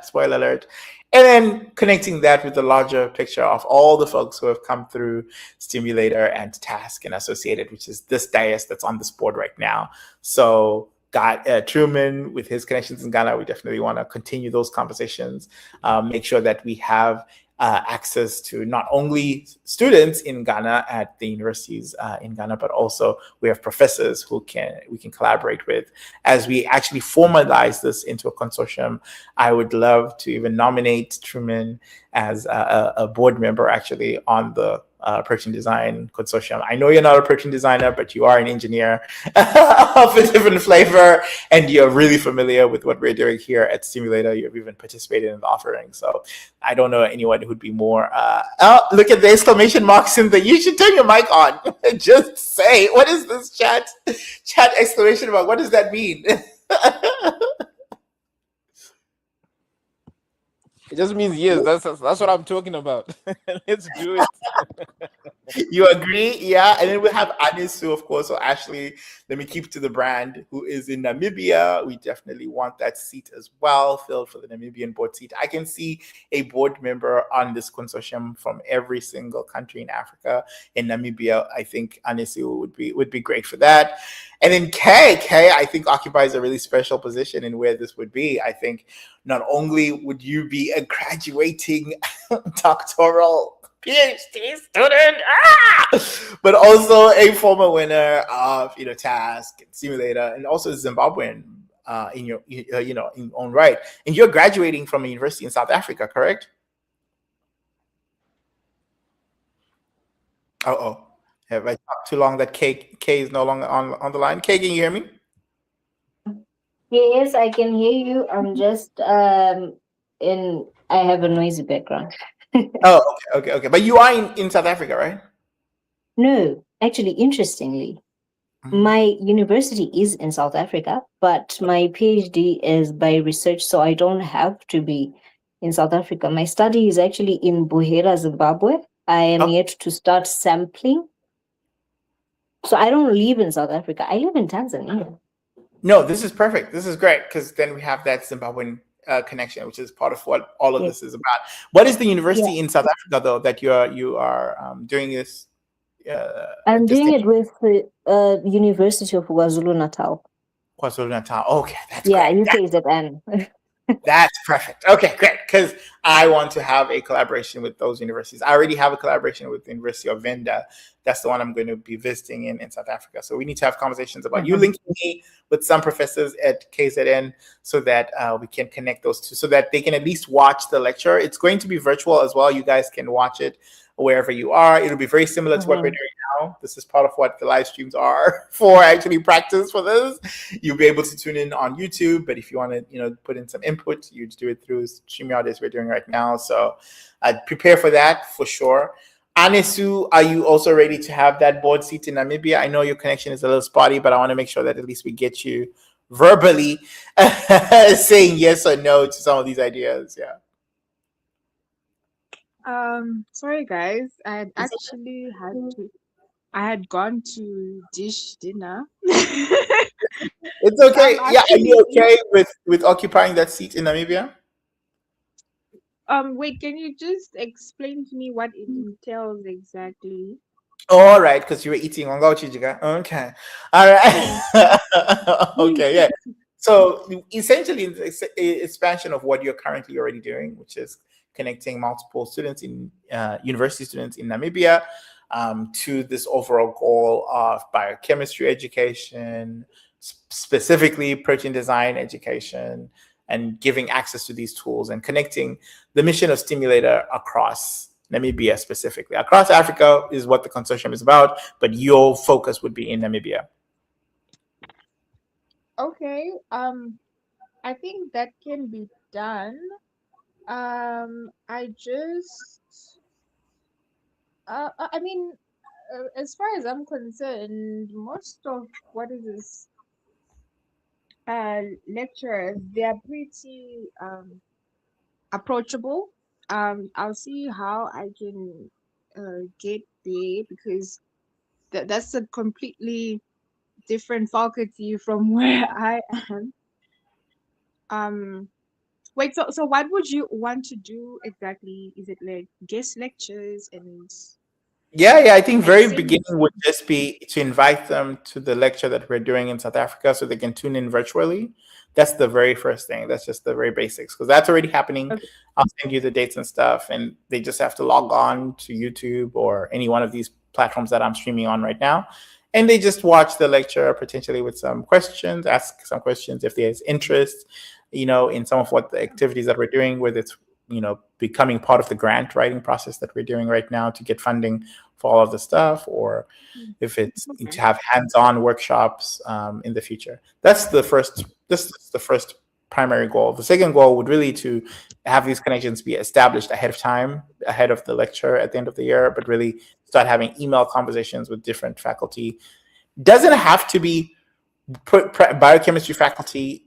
Spoiler alert. And then connecting that with the larger picture of all the folks who have come through Stimulator and Task and Associated, which is this dais that's on this board right now. So Truman, with his connections in Ghana, we definitely want to continue those conversations, make sure that we have access to not only students in Ghana at the universities in Ghana, but also we have professors who we can collaborate with. As we actually formalize this into a consortium, I would love to even nominate Truman as a board member actually on the protein design consortium. I know you're not a protein designer, but you are an engineer of a different flavor, and you're really familiar with what we're doing here at Stimulator. You've even participated in the offering. So I don't know anyone who'd be more, look at the exclamation marks in the, you should turn your mic on. Just say, what is this chat exclamation mark? What does that mean? It just means yes. That's what I'm talking about. Let's do it. You agree? Yeah. And then we have Anisu, of course. So Ashley, let me keep to the brand, who is in Namibia. We definitely want that seat as well, filled for the Namibian board seat. I can see a board member on this consortium from every single country in Africa. In Namibia, I think Anisu would be great for that. And then Kay, I think occupies a really special position in where this would be. I think not only would you be a graduating doctoral PhD student, but also a former winner of Task and Simulator, and also Zimbabwean in your in own right. And you're graduating from a university in South Africa, correct? Have I talked too long that Kay is no longer on the line? Kay, can you hear me? Yes, I can hear you. I'm just I have a noisy background. Oh, okay. But you are in South Africa, right? No, actually, interestingly, my university is in South Africa, but my PhD is by research, so I don't have to be in South Africa. My study is actually in Buhera, Zimbabwe. I am yet to start sampling. So I don't live in South Africa. I live in Tanzania. No, this is perfect. This is great because then we have that Zimbabwean connection, which is part of what all of this is about. What is the university in South Africa, though, that you are doing this? I'm doing it with the University of KwaZulu-Natal. KwaZulu-Natal. Okay, that's great. UKZN. That's perfect. Okay, great. Because I want to have a collaboration with those universities. I already have a collaboration with the University of Venda. That's the one I'm going to be visiting in South Africa. So we need to have conversations about you linking me with some professors at KZN so that we can connect those two, so that they can at least watch the lecture. It's going to be virtual as well. You guys can watch it wherever you are. It'll be very similar to what we're doing now. This is part of what the live streams are for, actually practice for this. You'll be able to tune in on YouTube, but if you want to, put in some input, you do it through StreamYard as we're doing right now. So I'd prepare for that for sure. Anisu, are you also ready to have that board seat in Namibia? I know your connection is a little spotty, but I want to make sure that at least we get you verbally saying yes or no to some of these ideas. Yeah. Sorry guys, I had gone to dish dinner. It's okay. Yeah, are you okay with occupying that seat in Namibia? Wait, can you just explain to me what it entails exactly? All right, because you were eating Wangao Chijiga. Okay. All right. Okay, yeah. So essentially, it's an expansion of what you're currently already doing, which is connecting multiple students in university students in Namibia to this overall goal of biochemistry education, specifically protein design education, and giving access to these tools and connecting the mission of Stimulator across Namibia specifically. Across Africa is what the consortium is about, but your focus would be in Namibia. Okay. I think that can be done. I mean, as far as I'm concerned, most of what is this lecturers, they are pretty approachable. I'll see how I can get there, because that's a completely different faculty from where I am. Wait, so what would you want to do exactly? Is it like guest lectures and? Yeah, I think very beginning would just be to invite them to the lecture that we're doing in South Africa so they can tune in virtually. That's the very first thing. That's just the very basics, because that's already happening. Okay. I'll send you the dates and stuff, and they just have to log on to YouTube or any one of these platforms that I'm streaming on right now. And they just watch the lecture, potentially with some questions, ask some questions if there's interest, in some of what the activities that we're doing, whether it's, becoming part of the grant writing process that we're doing right now to get funding for all of the stuff, or if it's to have hands-on workshops in the future. This is the first primary goal. The second goal would really to have these connections be established ahead of time, ahead of the lecture at the end of the year, but really start having email conversations with different faculty. Doesn't have to be biochemistry faculty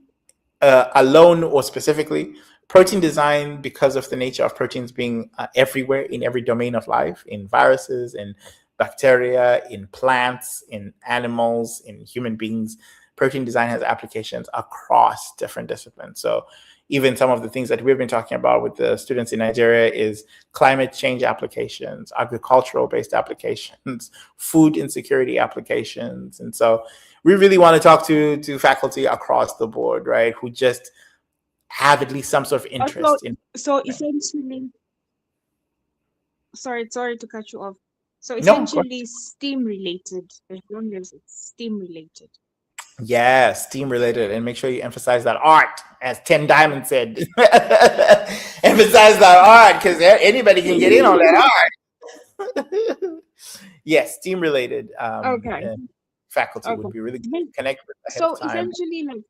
alone or specifically, protein design, because of the nature of proteins being everywhere in every domain of life, in viruses, in bacteria, in plants, in animals, in human beings, protein design has applications across different disciplines. So even some of the things that we've been talking about with the students in Nigeria is climate change applications, agricultural-based applications, food insecurity applications. And so we really want to talk to faculty across the board, right, who just have at least some sort of interest in. So essentially, sorry to cut you off. So No, go ahead. essentially STEAM related, as long as it's STEAM related. Yeah, STEAM related, and make sure you emphasize that art, as 10 Diamond said. Emphasize that art, because anybody can get in on that art. Yes, STEAM related. Okay. And faculty would Okay. be really good to connect with ahead So of time. essentially, like,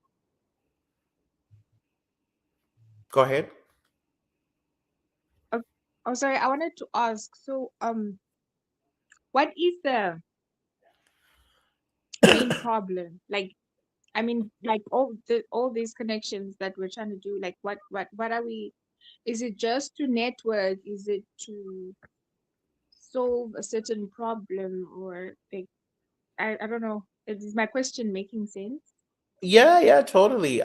Go ahead. oh, sorry, I wanted to ask. So, what is the main problem? Like, I mean, like all these connections that we're trying to do. Like, what are we? Is it just to network? Is it to solve a certain problem, or like, I don't know. Is my question making sense? Yeah, totally.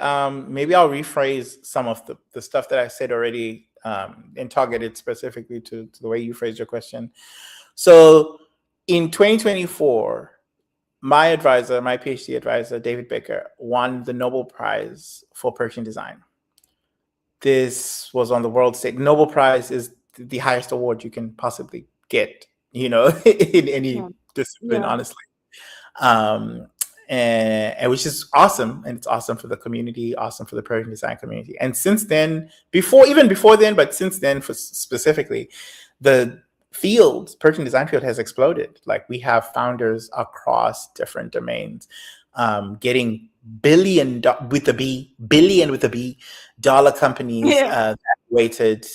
Maybe I'll rephrase some of the stuff that I said already and target it specifically to the way you phrased your question. So in 2024, my advisor, my PhD advisor, David Baker, won the Nobel Prize for protein design. This was on the world stage. Nobel Prize is the highest award you can possibly get, in any discipline, honestly. And which is awesome, and it's awesome for the community, awesome for the protein design community. And since then, even before then, but since then, specifically, the protein design field has exploded. Like, we have founders across different domains, getting billion with a B dollar companies weighted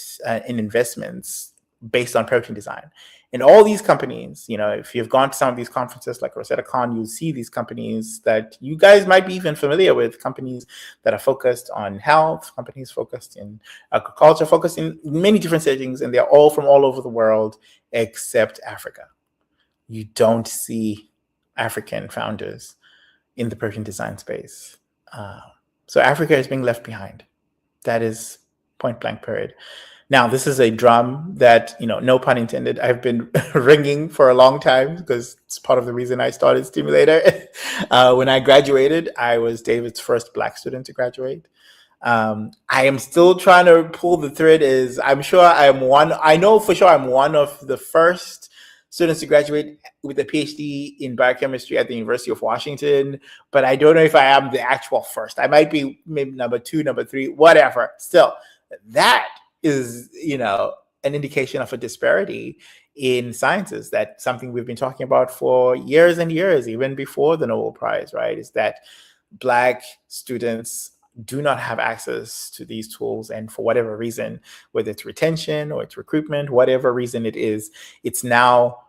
in investments based on protein design. And all these companies, if you've gone to some of these conferences like Rosetta Con, you'll see these companies that you guys might be even familiar with, companies that are focused on health, companies focused in agriculture, focused in many different settings, and they're all from all over the world except Africa. You don't see African founders in the protein design space. So Africa is being left behind. That is point blank period. Now, this is a drum that, no pun intended, I've been ringing for a long time, because it's part of the reason I started Stimulator. When I graduated, I was David's first Black student to graduate. I am still trying to pull the thread. I know for sure I'm one of the first students to graduate with a PhD in biochemistry at the University of Washington, but I don't know if I am the actual first. I might be maybe number 2, number 3, whatever. Still, that is, an indication of a disparity in sciences. That's something we've been talking about for years and years, even before the Nobel Prize, right? Is that Black students do not have access to these tools. And for whatever reason, whether it's retention or it's recruitment, whatever reason it is, it's now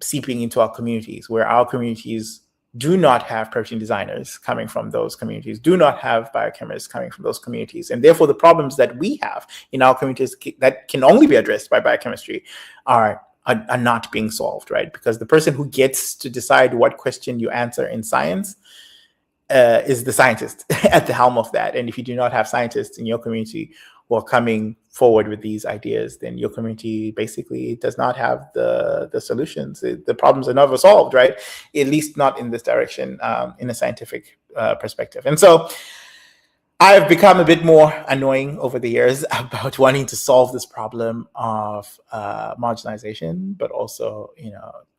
seeping into our communities, where our communities do not have protein designers coming from those communities, do not have biochemists coming from those communities. And therefore, the problems that we have in our communities that can only be addressed by biochemistry are not being solved, right? Because the person who gets to decide what question you answer in science is the scientist at the helm of that. And if you do not have scientists in your community who are coming forward with these ideas, then your community basically does not have the solutions. The problems are never solved, right? At least not in this direction, in a scientific perspective. And so I've become a bit more annoying over the years about wanting to solve this problem of marginalization, but also,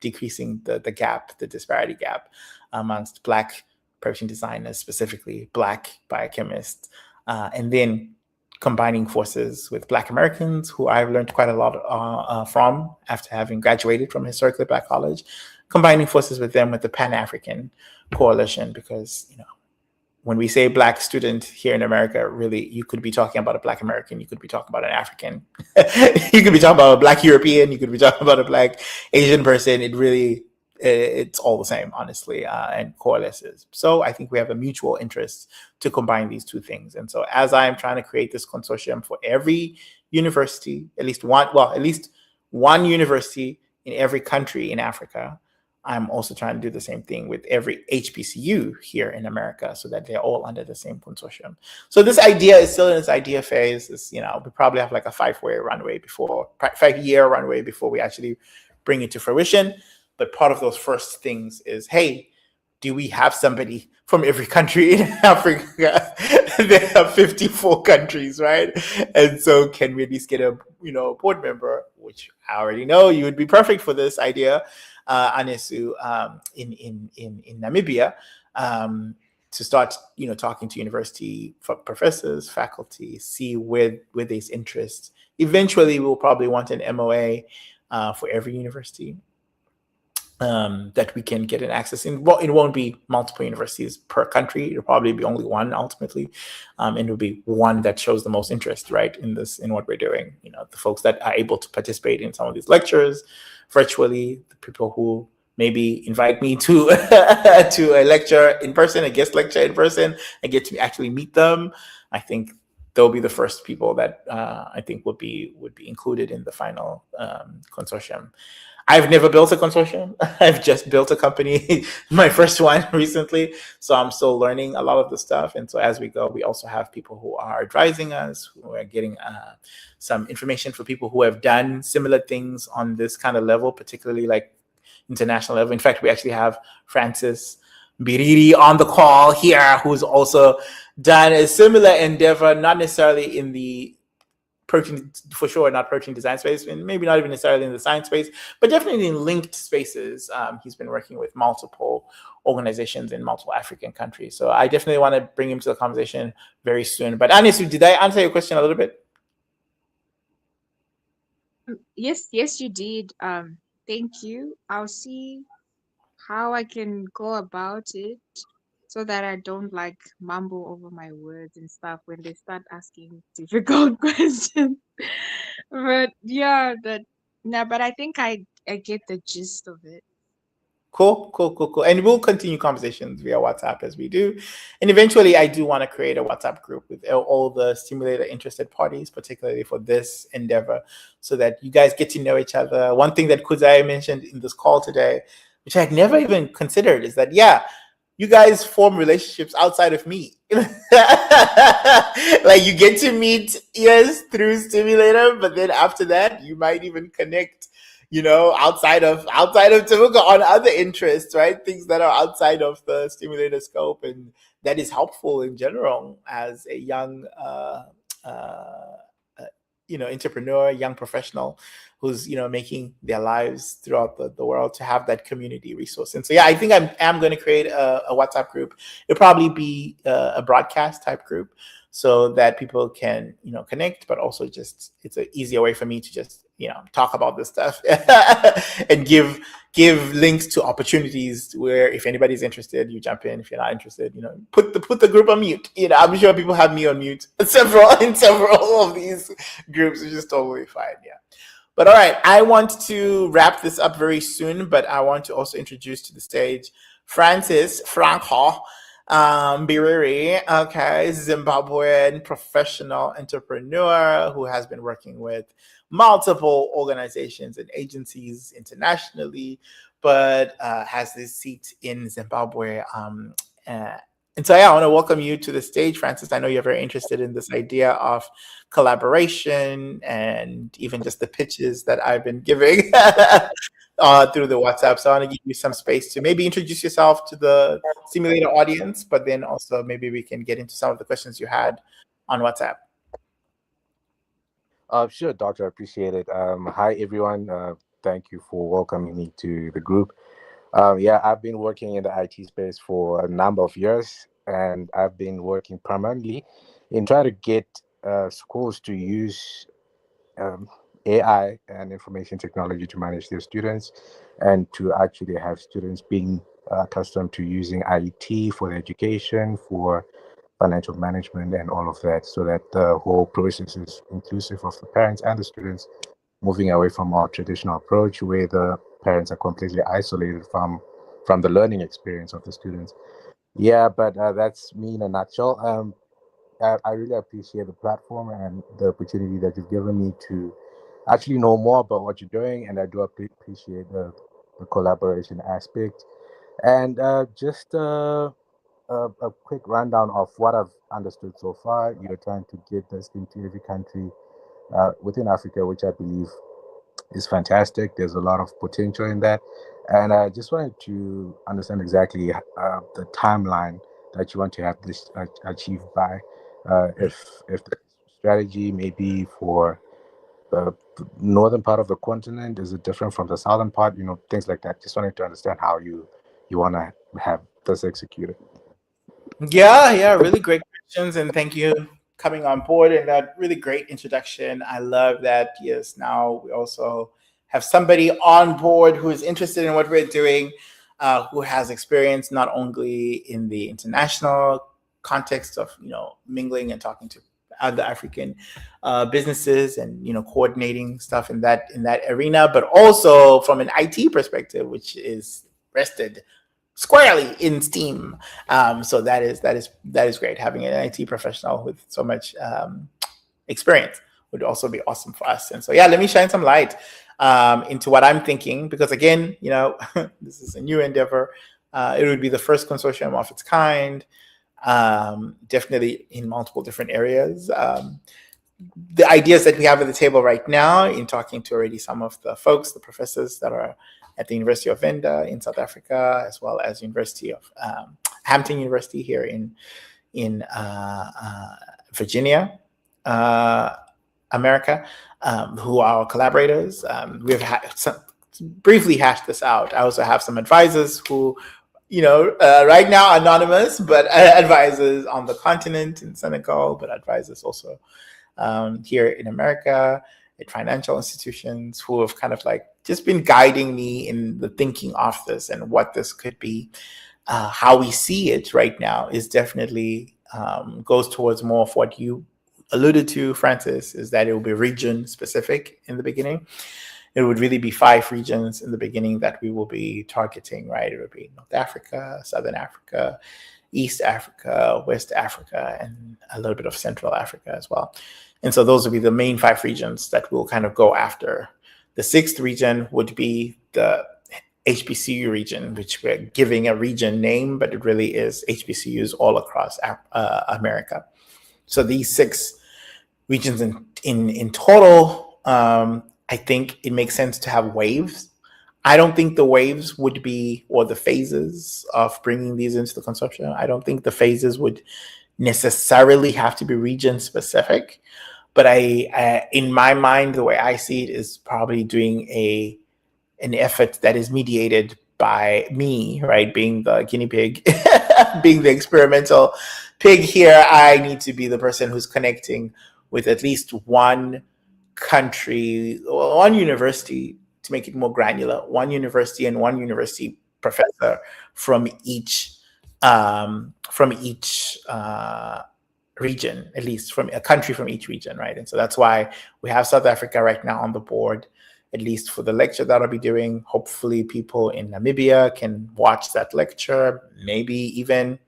decreasing the gap, the disparity gap amongst Black protein designers, specifically Black biochemists, and then combining forces with Black Americans, who I've learned quite a lot from after having graduated from Historically Black College, combining forces with them with the Pan-African Coalition, because, when we say Black student here in America, really, you could be talking about a Black American, you could be talking about an African, you could be talking about a Black European, you could be talking about a Black Asian person. It really, it's all the same, honestly, and coalesces. So I think we have a mutual interest to combine these two things. And so as I'm trying to create this consortium for every university, at least one university in every country in Africa, I'm also trying to do the same thing with every HBCU here in America so that they're all under the same consortium. So this idea is still in its idea phase. It's, we probably have like a 5-year runway before we actually bring it to fruition. But part of those first things is, hey, do we have somebody from every country in Africa? There are 54 countries, right? And so can we at least get a board member, which I already know you would be perfect for this idea, Anesu, in Namibia, to start talking to university professors, faculty, see where there's interest. Eventually, we'll probably want an MOA for every university that we can get an access in. Well, it won't be multiple universities per country. It'll probably be only one ultimately, and it'll be one that shows the most interest, right, in what we're doing. The folks that are able to participate in some of these lectures virtually, the people who maybe invite me to to a lecture in person, a guest lecture in person, and get to actually meet them. I think they'll be the first people that I think would be included in the final consortium. I've never built a consortium. I've just built a company, my first one recently. So I'm still learning a lot of the stuff. And so as we go, we also have people who are advising us, who are getting some information for people who have done similar things on this kind of level, particularly like international level. In fact, we actually have Francis Biriri on the call here, who's also done a similar endeavor, not necessarily in the protein, for sure, not protein design space, and maybe not even necessarily in the science space, but definitely in linked spaces. He's been working with multiple organizations in multiple African countries. So I definitely want to bring him to the conversation very soon. But Anesu, did I answer your question a little bit? Yes, you did. Thank you. I'll see how I can go about it so that I don't mumble over my words and stuff when they start asking difficult questions. But yeah, but I think I get the gist of it. Cool. And we'll continue conversations via WhatsApp as we do. And eventually I do want to create a WhatsApp group with all the stimulator interested parties, particularly for this endeavor, so that you guys get to know each other. One thing that Kuzai mentioned in this call today, which I had never even considered, is that, you guys form relationships outside of me. Like you get to meet, yes, through Stimulator, but then after that, you might even connect, outside of Temuka on other interests, right? Things that are outside of the Stimulator scope, and that is helpful in general as a young, entrepreneur, young professional who's making their lives throughout the world, to have that community resource. And so I think I'm going to create a WhatsApp group. It'll probably be a broadcast type group so that people can connect, but also just it's an easier way for me to just talk about this stuff and give links to opportunities where if anybody's interested, you jump in. If you're not interested, put the group on mute. I'm sure people have me on mute in several of these groups, which is totally fine. Yeah. But all right, I want to wrap this up very soon, but I want to also introduce to the stage Francis Franco Biriri, Zimbabwean professional entrepreneur who has been working with multiple organizations and agencies internationally, but has this seat in Zimbabwe. And so I want to welcome you to the stage, Francis. I know you're very interested in this idea of collaboration and even just the pitches that I've been giving through the WhatsApp. So I want to give you some space to maybe introduce yourself to the Stimulator audience, but then also maybe we can get into some of the questions you had on WhatsApp. Sure, Doctor. I appreciate it. Hi, everyone. Thank you for welcoming me to the group. I've been working in the IT space for a number of years, and I've been working primarily in trying to get schools to use AI and information technology to manage their students, and to actually have students being accustomed to using IT for their education, for financial management, and all of that, so that the whole process is inclusive of the parents and the students, moving away from our traditional approach where the parents are completely isolated from the learning experience of the students. Yeah, but that's me in a nutshell. I really appreciate the platform and the opportunity that you've given me to actually know more about what you're doing, and I do appreciate the collaboration aspect. And just a quick rundown of what I've understood so far. You're trying to get this into every country within Africa, which I believe is fantastic. There's a lot of potential in that. And I just wanted to understand exactly the timeline that you want to have this achieved by. If the strategy may be for the northern part of the continent, is it different from the southern part? Things like that. Just wanted to understand how you want to have this executed. Yeah, really great questions, and thank you coming on board and that really great introduction. I love that. Yes, now we also have somebody on board who is interested in what we're doing, who has experience not only in the international context of mingling and talking to other African businesses and coordinating stuff in that arena, but also from an IT perspective, which is rested squarely in STEAM. So that is great. Having an IT professional with so much experience would also be awesome for us. And so let me shine some light into what I'm thinking, because again, this is a new endeavor. It would be the first consortium of its kind, definitely in multiple different areas. The ideas that we have at the table right now, in talking to already some of the folks, the professors that are at the University of Venda in South Africa, as well as University of Hampton University here in Virginia, America, who are our collaborators. We've briefly hashed this out. I also have some advisors who, right now anonymous, but advisors on the continent in Senegal, but advisors also here in America at financial institutions, who have kind of just been guiding me in the thinking of this and what this could be. How we see it right now is definitely goes towards more of what you alluded to, Francis, is that it will be region specific in the beginning. It would really be 5 regions in the beginning that we will be targeting, right? It would be North Africa, Southern Africa, East Africa, West Africa, and a little bit of Central Africa as well. And so those would be the main 5 regions that we'll kind of go after. The 6th region would be the HBCU region, which we're giving a region name, but it really is HBCUs all across America. So these 6 regions in total, I think it makes sense to have waves. I don't think the waves would be, or the phases of bringing these into the consortium, I don't think the phases would necessarily have to be region specific. But I in my mind, the way I see it is probably doing an effort that is mediated by me, right? Being the guinea pig, being the experimental pig here, I need to be the person who's connecting with at least one country, one university, to make it more granular, one university and one university professor from each region, at least from a country from each region, right? And so that's why we have South Africa right now on the board, at least for the lecture that I'll be doing. Hopefully people in Namibia can watch that lecture, maybe even,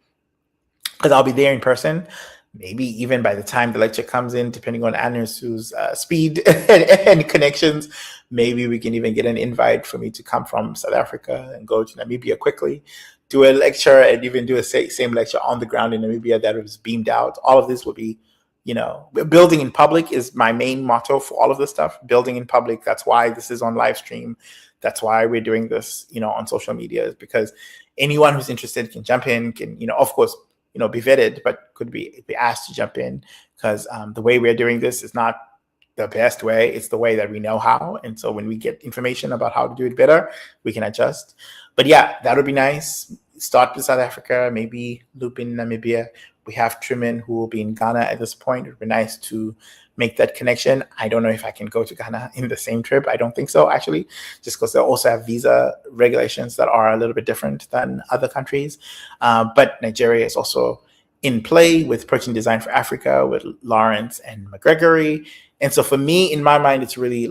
because I'll be there in person, maybe even by the time the lecture comes in, depending on Anusu's speed and connections, maybe we can even get an invite for me to come from South Africa and go to Namibia quickly, do a lecture, and even do a same lecture on the ground in Namibia that was beamed out. All of this will be, building in public is my main motto for all of this stuff. Building in public. That's why this is on live stream. That's why we're doing this, on social media, is because anyone who's interested can jump in, can, of course, be vetted, but could be asked to jump in, because the way we're doing this is not the best way. It's the way that we know how. And so when we get information about how to do it better, we can adjust. But yeah, that would be nice. Start with South Africa, maybe loop in Namibia. We have Truman who will be in Ghana at this point. It would be nice to make that connection. I don't know if I can go to Ghana in the same trip. I don't think so, actually, just because they also have visa regulations that are a little bit different than other countries. But Nigeria is also in play with Protein Design for Africa with Lawrence and McGregory. And so for me, in my mind, it's really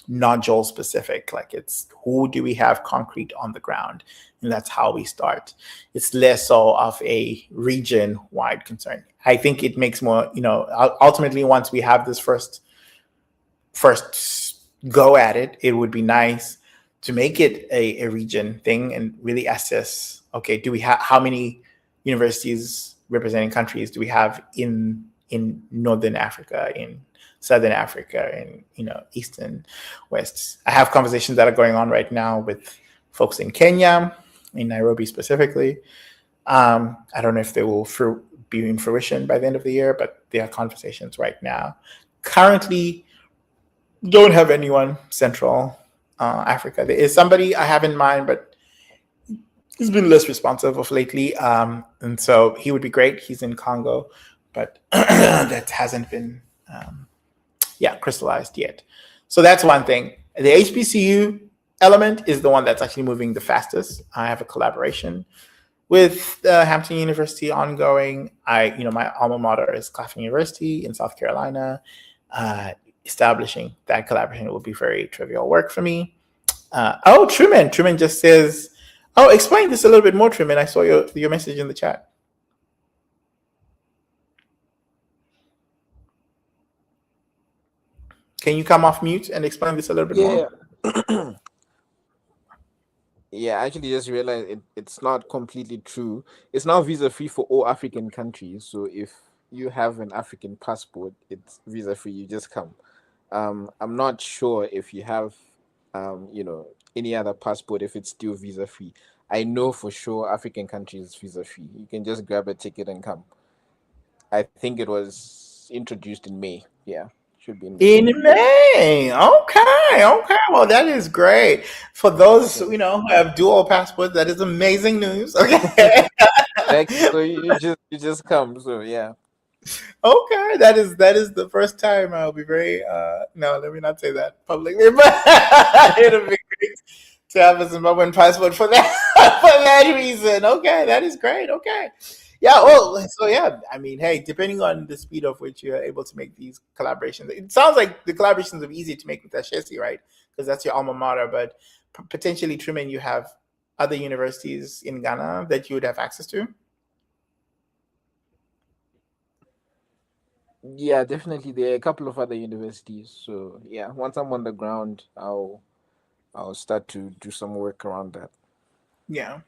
nodule specific. Like it's who do we have concrete on the ground, and that's how we start. It's less so of a region wide concern. I think it makes more, ultimately once we have this first go at it, it would be nice to make it a region thing and really assess, okay, do we have, how many universities representing countries do we have in Northern Africa, in Southern Africa, in Eastern, West. I have conversations that are going on right now with folks in Kenya, in Nairobi specifically. I don't know if they will be in fruition by the end of the year, but there are conversations right now. Currently, don't have anyone Central Africa. There is somebody I have in mind, but he's been less responsive of lately. And so he would be great. He's in Congo, but that hasn't been crystallized yet. So that's one thing. The HBCU element is the one that's actually moving the fastest. I have a collaboration with Hampton University ongoing. My alma mater is Claflin University in South Carolina. Establishing that collaboration will be very trivial work for me. Truman just says, explain this a little bit more, Truman. I saw your message in the chat. Can you come off mute and explain this a little bit more? Yeah, I actually just realized it's not completely true. It's now visa-free for all African countries. So if you have an African passport, it's visa-free. You just come. I'm not sure if you have, any other passport, if it's still visa-free. I know for sure African countries visa-free. You can just grab a ticket and come. I think it was introduced in May. Yeah. Should be in May. Okay. Well, that is great for those who have dual passports. That is amazing news. Okay. So you just come. So yeah. Okay, that is the first time I'll be very. No, let me not say that publicly, but it'll be great to have a Zimbabwean passport for that reason. Okay, that is great. Okay. Yeah, well, so yeah, I mean, hey, depending on the speed of which you're able to make these collaborations, it sounds like the collaborations are easy to make with Ashesi, right? Because that's your alma mater, but potentially, Truman, you have other universities in Ghana that you would have access to? Yeah, definitely. There are a couple of other universities. So yeah, once I'm on the ground, I'll start to do some work around that. Yeah.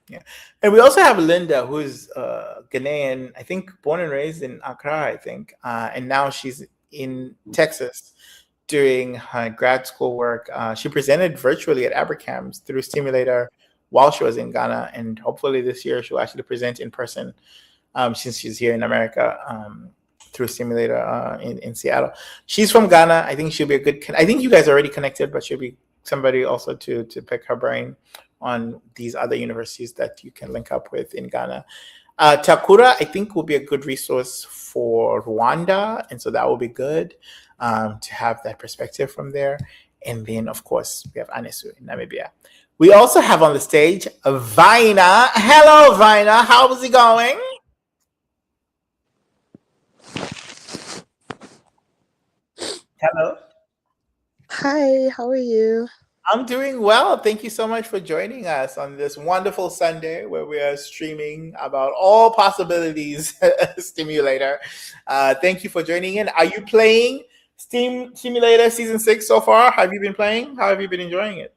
And we also have Linda, who's Ghanaian, I think born and raised in Accra, I think. And now she's in Texas doing her grad school work. She presented virtually at Abercams through Stimulator while she was in Ghana. And hopefully this year she'll actually present in person since she's here in America through Stimulator in Seattle. She's from Ghana. I think she'll be a good, I think you guys are already connected, but she'll be somebody also to pick her brain on these other universities that you can link up with in Ghana. Takura, I think, will be a good resource for Rwanda. And so that will be good to have that perspective from there. And then, of course, we have Anesu in Namibia. We also have on the stage Vina. Hello, Vina. How's it going? Hello. Hi, how are you? I'm doing well. Thank you so much for joining us on this wonderful Sunday where we are streaming about all possibilities Stimulator. Thank you for joining in. Are you playing Stimulator Season 6 so far? Have you been playing? How have you been enjoying it?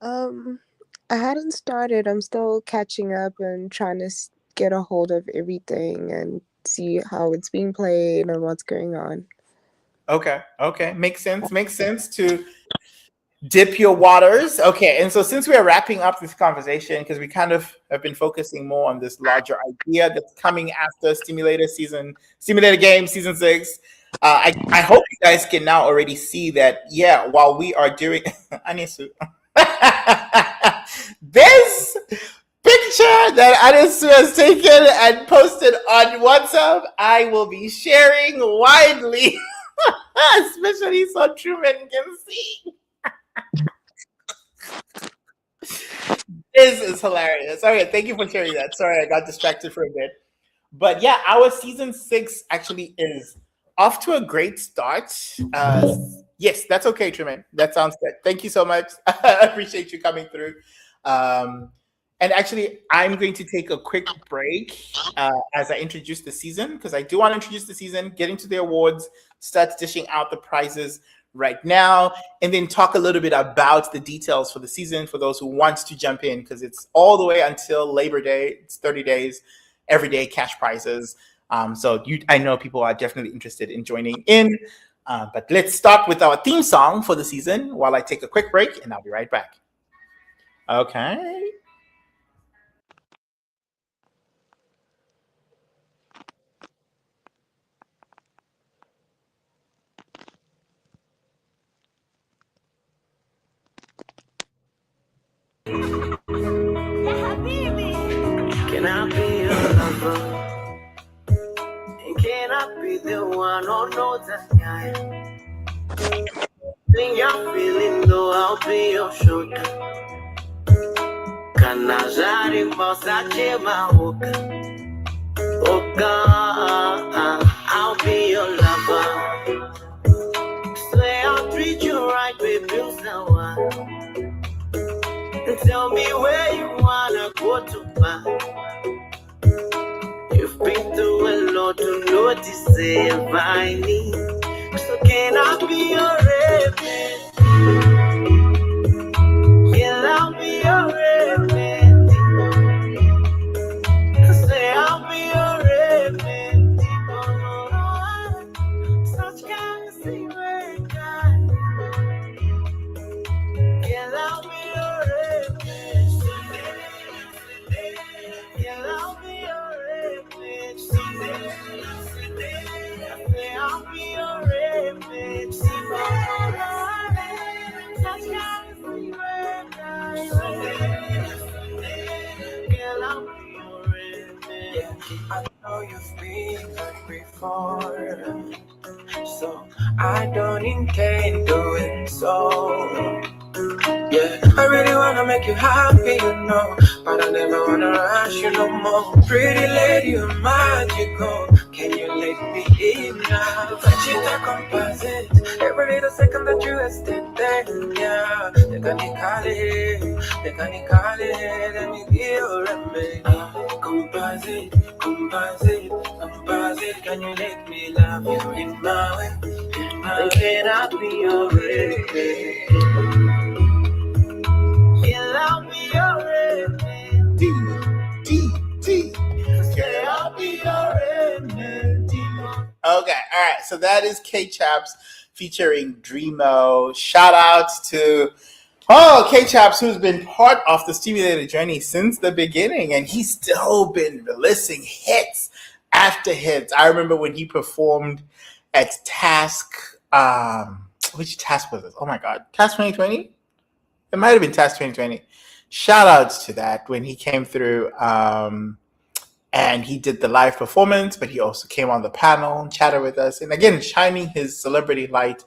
I hadn't started. I'm still catching up and trying to get a hold of everything and see how it's being played and what's going on. Okay. Makes sense to dip your waters. Okay, and so since we are wrapping up this conversation, because we kind of have been focusing more on this larger idea that's coming after Stimulator Game Season 6, I hope you guys can now already see that, yeah, while we are doing Anisu, this picture that Anisu has taken and posted on WhatsApp, I will be sharing widely, especially so Truman can see. This is hilarious. Okay, thank you for sharing that. Sorry, I got distracted for a bit. But yeah, our Season 6 actually is off to a great start. Yes, that's okay, Truman. That sounds good. Thank you so much. I appreciate you coming through. And actually, I'm going to take a quick break as I introduce the season, because I do want to introduce the season, get into the awards, start dishing out the prizes right now, and then talk a little bit about the details for the season for those who want to jump in, because it's all the way until Labor Day. It's 30 days, everyday cash prizes. So I know people are definitely interested in joining in. But let's start with our theme song for the season while I take a quick break, and I'll be right back. Okay. Can I be your lover? And can I be the one who knows that I am? When you're feeling low, I'll be your shoulder. Can I jari mbosache maoka? I'll be your lover. Swear I'll treat you right, baby, and tell me where you wanna go to buy. You've been through a lot to notice if I need. So can I be your remedy? Can I be your remedy? Say I'll be your remedy. Such kind of secret kind. Can I be your remedy? Can I be your remedy? Say I'll be your remedy. Such kind of secret kind. Can I be your remedy? I know you've been hurt before, so I don't intend doing so. Yeah, I really wanna make you happy, you know, but I never wanna rush you no more. Pretty lady, you're magical. Can you let me in now? Fachita composite. Every little second that you wasted there, yeah. They can call it, let me be your remedy. Composite. Can you let me love you in my way? Can I be your remedy? Can I be your remedy? Can I be your remedy? Okay, all right. So that is K-Chaps featuring Dreamo. Shout outs to K-Chaps, who's been part of the Stimulator journey since the beginning, and he's still been releasing hits after hits. I remember when he performed at Task. Which Task was this? Oh my God, Task 2020. It might have been Task 2020. Shout outs to that when he came through. And he did the live performance, but he also came on the panel and chatted with us. And again, shining his celebrity light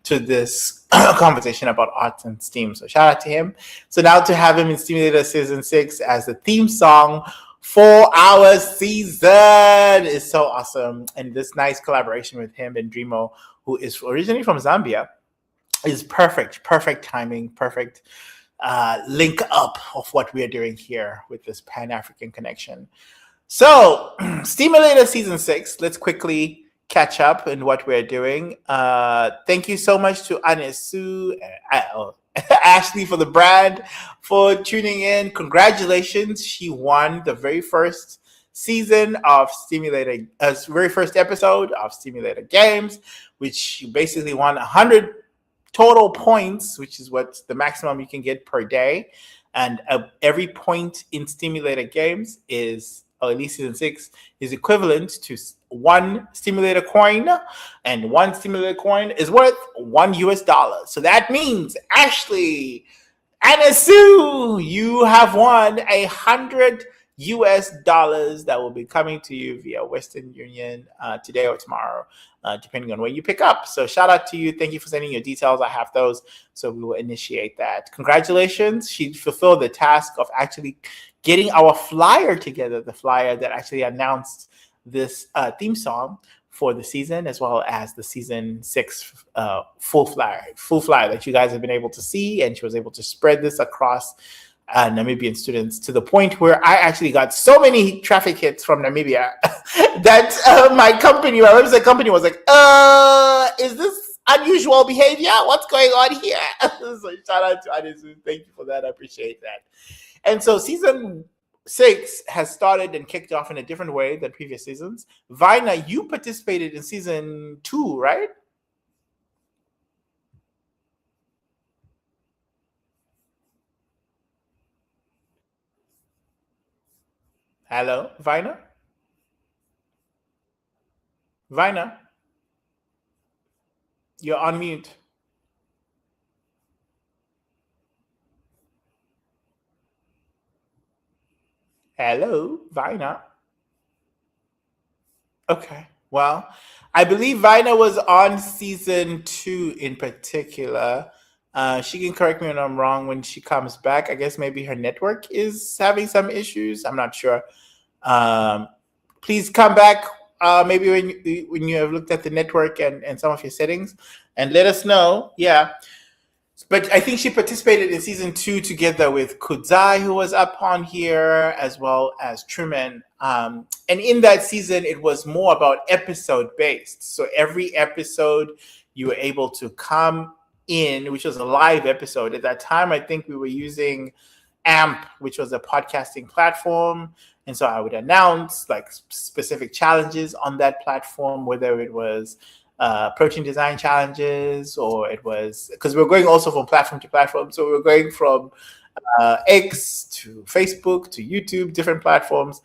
to this conversation about arts and STEAM. So shout out to him. So now to have him in Stimulator Season 6 as the theme song for our season is so awesome. And this nice collaboration with him and Dreamo, who is originally from Zambia, is perfect. Perfect timing, perfect link up of what we are doing here with this Pan-African connection. So, Stimulator Season 6, let's quickly catch up in what we're doing. Thank you so much to Anesu and Ashley for the brand for tuning in. Congratulations. She won the very first season of Stimulator, very first episode of Stimulator Games, which she basically won 100 total points, which is what the maximum you can get per day. And every point in Stimulator Games is, or at least Season 6, is equivalent to one Stimulator coin, and one Stimulator coin is worth $1. So that means, Ashley, Anasu, you have won $100 that will be coming to you via Western Union today or tomorrow, depending on where you pick up. So shout out to you. Thank you for sending your details. I have those, so we will initiate that. Congratulations. She fulfilled the task of actually getting our flyer together, the flyer that actually announced this theme song for the season, as well as the season 6 full fly that you guys have been able to see. And she was able to spread this across Namibian students to the point where I actually got so many traffic hits from Namibia that my website company was like, is this unusual behavior? What's going on here? So shout out to Adisu. Thank you for that. I appreciate that. And so season 6 has started and kicked off in a different way than previous seasons. Vina, you participated in season 2, right? Hello, Vina? Vina? You're on mute. Hello, Vina. Okay, well, I believe Vina was on season 2 in particular. She can correct me when I'm wrong when she comes back. I guess maybe her network is having some issues. I'm not sure. Please come back maybe when you have looked at the network and some of your settings and let us know. Yeah. But I think she participated in season 2 together with Kudzai, who was up on here, as well as Truman. And in that season, it was more about episode based. So every episode you were able to come in, which was a live episode. At that time, I think we were using AMP, which was a podcasting platform. And so I would announce like specific challenges on that platform, whether it was protein design challenges, or it was, because we're going also from platform to platform. So we're going from X to Facebook to YouTube, different platforms.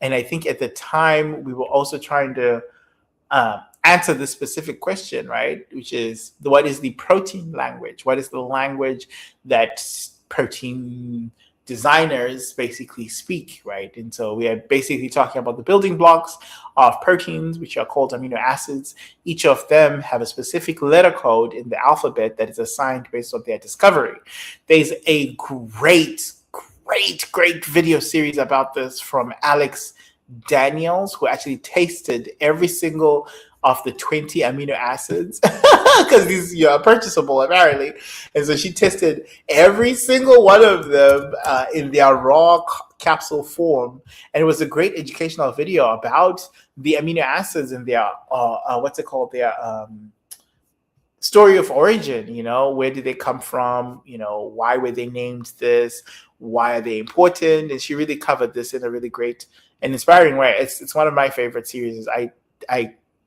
And I think at the time we were also trying to answer this specific question, right? Which is, what is the protein language? What is the language that protein designers basically speak, right? And so we are basically talking about the building blocks of proteins, which are called amino acids. Each of them have a specific letter code in the alphabet that is assigned based on their discovery. There's a great video series about this from Alex Daniels, who actually tasted every single of the 20 amino acids because these are purchasable apparently. And so she tested every single one of them in their raw capsule form. And it was a great educational video about the amino acids and their, their story of origin. You know, where did they come from? You know, why were they named this? Why are they important? And she really covered this in a really great and inspiring way. It's one of my favorite series. I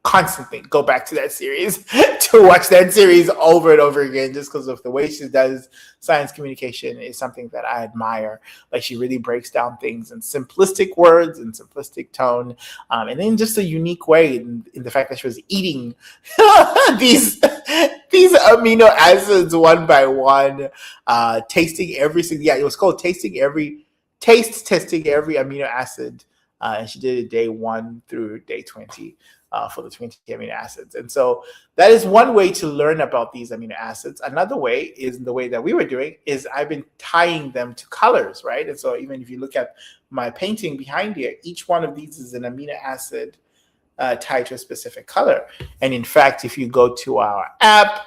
constantly go back to that series to watch that series over and over again, just because of the way she does science communication is something that I admire. Like, she really breaks down things in simplistic words and simplistic tone, and then just a unique way in the fact that she was eating these amino acids one by one, tasting every single, it was called taste testing every amino acid, and she did it day 1 through day 20. For the 20 amino acids. And so that is one way to learn about these amino acids. Another way is the way that we were doing is I've been tying them to colors, right? And so even if you look at my painting behind here, each one of these is an amino acid tied to a specific color. And in fact, if you go to our app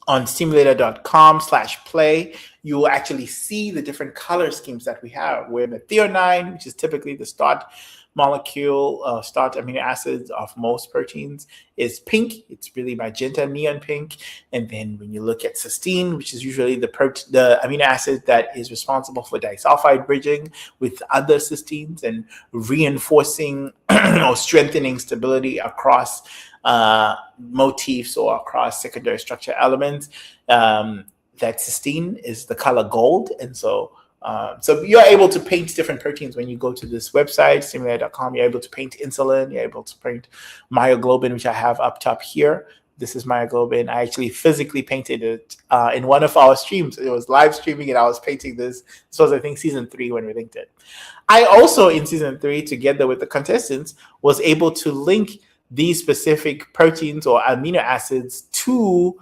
on stimulator.com/play, you will actually see the different color schemes that we have, where the threonine, which is typically the start molecule, start amino acids of most proteins, is pink. It's really magenta neon pink. And then when you look at cysteine, which is usually the amino acid that is responsible for disulfide bridging with other cysteines and reinforcing or strengthening stability across motifs or across secondary structure elements, that cysteine is the color gold. And so you're able to paint different proteins when you go to this website, stimulator.com. You're able to paint insulin. You're able to paint myoglobin, which I have up top here. This is myoglobin. I actually physically painted it in one of our streams. It was live streaming, and I was painting this. This was, I think, season 3 when we linked it. I also, in season 3, together with the contestants, was able to link these specific proteins or amino acids to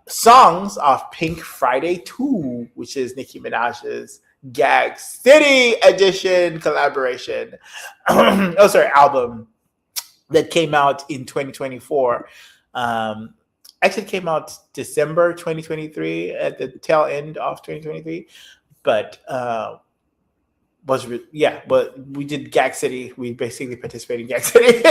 songs of Pink Friday 2, which is Nicki Minaj's Gag City edition collaboration. album that came out in 2024. Actually came out December 2023 at the tail end of 2023, but but we did Gag City. We basically participated in Gag City.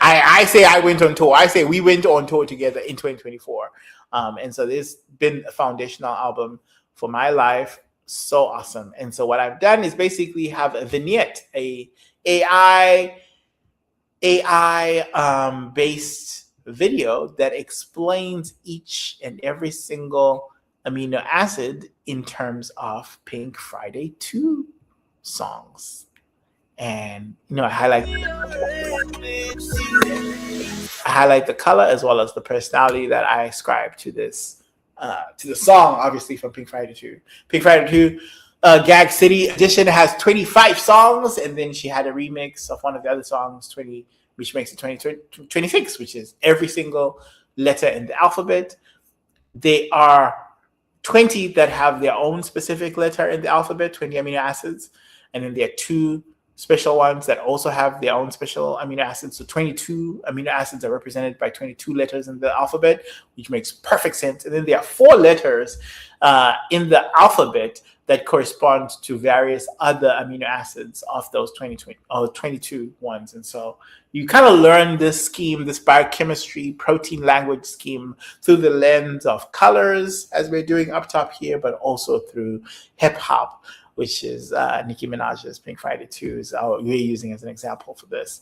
I say I went on tour. I say we went on tour together in 2024. And so this has been a foundational album for my life. So awesome. And so what I've done is basically have a vignette, a AI based video that explains each and every single amino acid in terms of Pink Friday 2 songs. And I highlight the color as well as the personality that I ascribe to this to the song, obviously from Pink Friday 2. Pink Friday 2 Gag City edition has 25 songs, and then she had a remix of one of the other songs, 20, which makes it 26, which is every single letter in the alphabet. There are 20 that have their own specific letter in the alphabet, 20 amino acids. And then there are 2 special ones that also have their own special amino acids. So 22 amino acids are represented by 22 letters in the alphabet, which makes perfect sense. And then there are 4 letters in the alphabet that correspond to various other amino acids of those 22 ones. And so you kind of learn this scheme, this biochemistry, protein language scheme through the lens of colors, as we're doing up top here, but also through hip hop, which is Nicki Minaj's Pink Friday 2 is we're using as an example for this,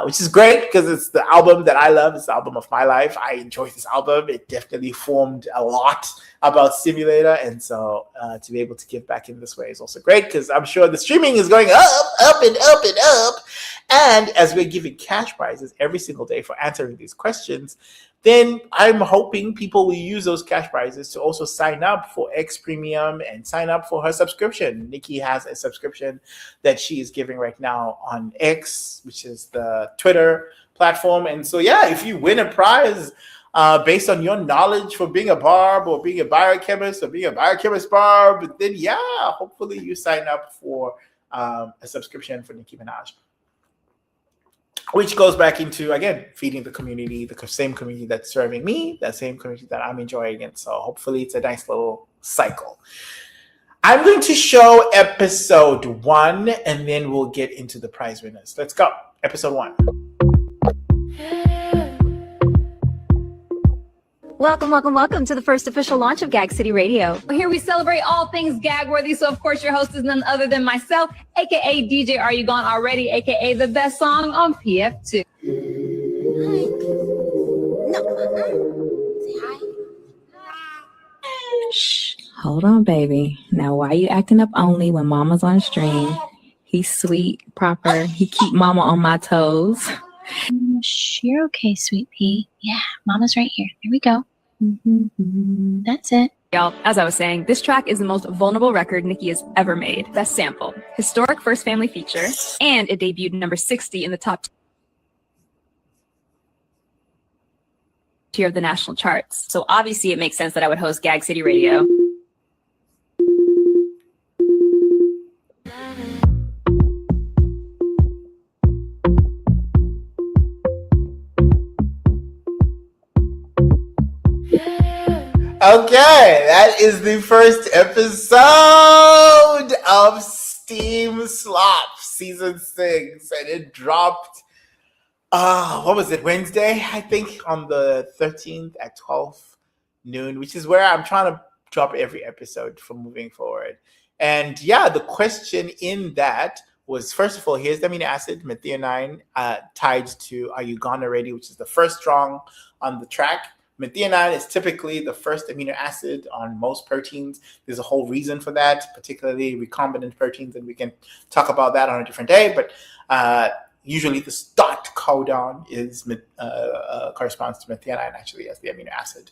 which is great because it's the album that I love. It's the album of my life. I enjoy this album. It definitely formed a lot about Stimulator, and so to be able to give back in this way is also great because I'm sure the streaming is going up and up and up. And as we're giving cash prizes every single day for answering these questions, then I'm hoping people will use those cash prizes to also sign up for X Premium and sign up for her subscription. Nikki has a subscription that she is giving right now on X, which is the Twitter platform. And so, yeah, if you win a prize based on your knowledge for being a barb or being a biochemist or being a biochemist barb, then yeah, hopefully you sign up for a subscription for Nicki Minaj. Which goes back into, again, feeding the community, the same community that's serving me, that same community that I'm enjoying. And so hopefully it's a nice little cycle. I'm going to show episode 1, and then we'll get into the prize winners. Let's go. Episode 1. Welcome, welcome, welcome to the first official launch of Gag City Radio. Here we celebrate all things gag-worthy, so of course your host is none other than myself, aka DJ Are You Gone Already, aka the best song on PF2. Shh, hold on, baby. Now, why you acting up only when mama's on stream? He's sweet, proper. He keep mama on my toes. Shh, you're okay, sweet pea. Yeah, mama's right here. Here we go. That's it. Y'all, as I was saying, this track is the most vulnerable record Nicki has ever made. Best sample, historic first family feature, and it debuted number 60 in the top tier of the national charts. So obviously it makes sense that I would host Gag City Radio. Okay, that is the first episode of Steam Slop Season 6, and it dropped, what was it, Wednesday, I think, on the 13th at 12 noon, which is where I'm trying to drop every episode from moving forward. And yeah, the question in that was, first of all, here's the amino acid, methionine, tied to Are You Gone Already, which is the first song on the track. Methionine is typically the first amino acid on most proteins. There's a whole reason for that, particularly recombinant proteins, and we can talk about that on a different day. But usually the start codon is corresponds to methionine actually as the amino acid.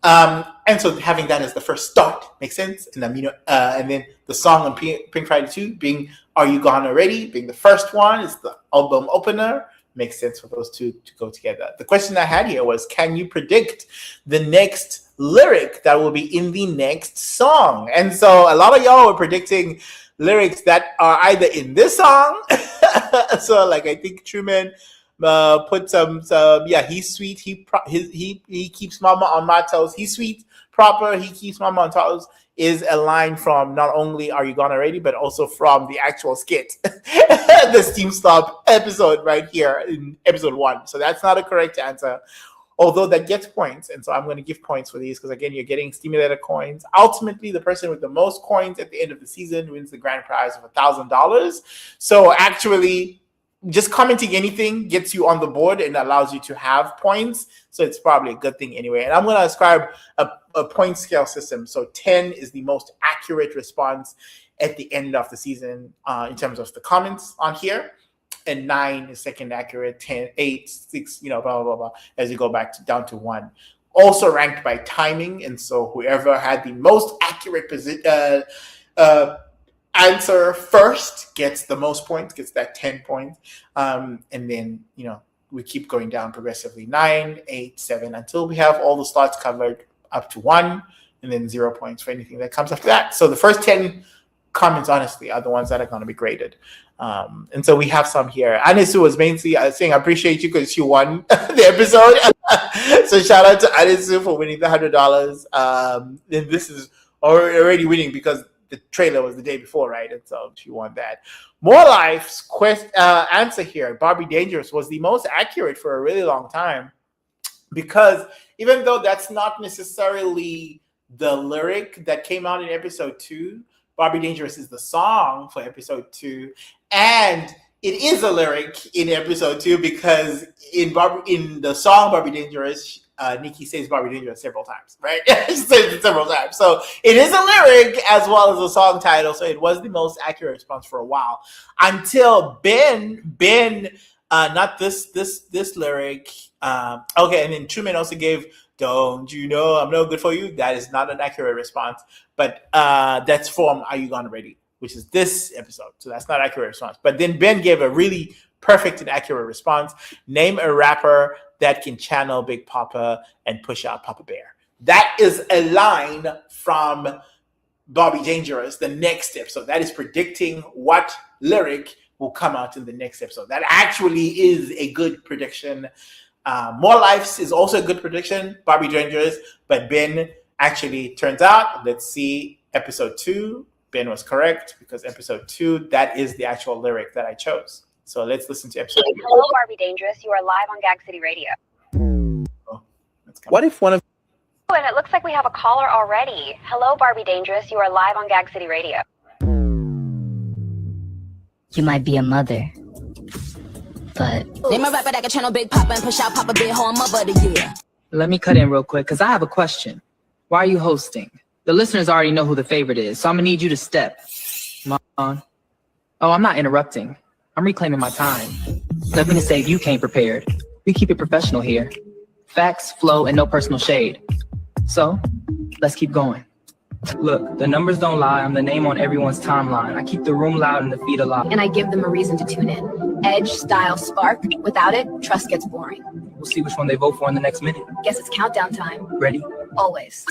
And so having that as the first start makes sense. And and then the song on Pink Friday 2 being Are You Gone Already, being the first one, is the album opener. Makes sense for those two to go together. The question I had here was, can you predict the next lyric that will be in the next song? And so a lot of y'all were predicting lyrics that are either in this song. So like I think Truman put some. Yeah, he's sweet. He keeps mama on my toes. He's sweet, proper. He keeps mama on toes is a line from not only Are You Gone Already, but also from the actual skit, the Steam Stop episode right here in episode 1. So that's not a correct answer, although that gets points. And so I'm going to give points for these because, again, you're getting stimulator coins. Ultimately, the person with the most coins at the end of the season wins the grand prize of $1,000. So actually, just commenting anything gets you on the board and allows you to have points. So it's probably a good thing anyway. And I'm going to ascribe a point scale system. So 10 is the most accurate response at the end of the season in terms of the comments on here. And 9 is second accurate, 10, 8, 6, blah, blah, blah, blah, as you go back down to 1. Also ranked by timing. And so whoever had the most accurate answer first gets the most points, gets that 10 points. And then, we keep going down progressively, 9, 8, 7, until we have all the slots covered up to 1, and then 0 points for anything that comes after that. So the first 10 comments, honestly, are the ones that are going to be graded. And so we have some here. Anisu was mainly saying, I appreciate you because she won the episode. So shout out to Anisu for winning the $100. And this is already winning because the trailer was the day before, right? And so she won that. More Life's answer here, Barbie Dangerous, was the most accurate for a really long time, because even though that's not necessarily the lyric that came out in episode 2, Barbie Dangerous is the song for episode 2, and it is a lyric in episode 2 because in the song Barbie Dangerous, Nikki says Barbie Dangerous several times, right? She says it several times. So it is a lyric as well as a song title. So it was the most accurate response for a while until Ben, not this lyric. Okay, and then Truman also gave, Don't You Know I'm No Good For You? That is not an accurate response, but that's from Are You Gone Already, which is this episode. So that's not an accurate response. But then Ben gave a really perfect and accurate response. Name a rapper that can channel Big Papa and push out Papa Bear. That is a line from Barbie Dangerous, the next episode. That is predicting what lyric will come out in the next episode. That actually is a good prediction. More Lives is also a good prediction, Barbie Dangerous, but Ben actually turns out, let's see, episode 2, Ben was correct because episode 2, that is the actual lyric that I chose. So let's listen to episode 2. Hello, Barbie Dangerous. You are live on Gag City Radio. What if one of... Oh, and it looks like we have a caller already. Hello, Barbie Dangerous. You are live on Gag City Radio. You might be a mother, but... Name a rapper that can channel Big Papa and push out Papa Bear home my buddy, yeah. Let me cut in real quick, because I have a question. Why are you hosting? The listeners already know who the favorite is, so I'm going to need you to step. Come on. Oh, I'm not interrupting. I'm reclaiming my time. Nothing to say if you came prepared. We keep it professional here. Facts, flow, and no personal shade. So, let's keep going. Look, the numbers don't lie. I'm the name on everyone's timeline. I keep the room loud and the feet alive. And I give them a reason to tune in. Edge, style, spark. Without it, trust gets boring. We'll see which one they vote for in the next minute. Guess it's countdown time. Ready? Always.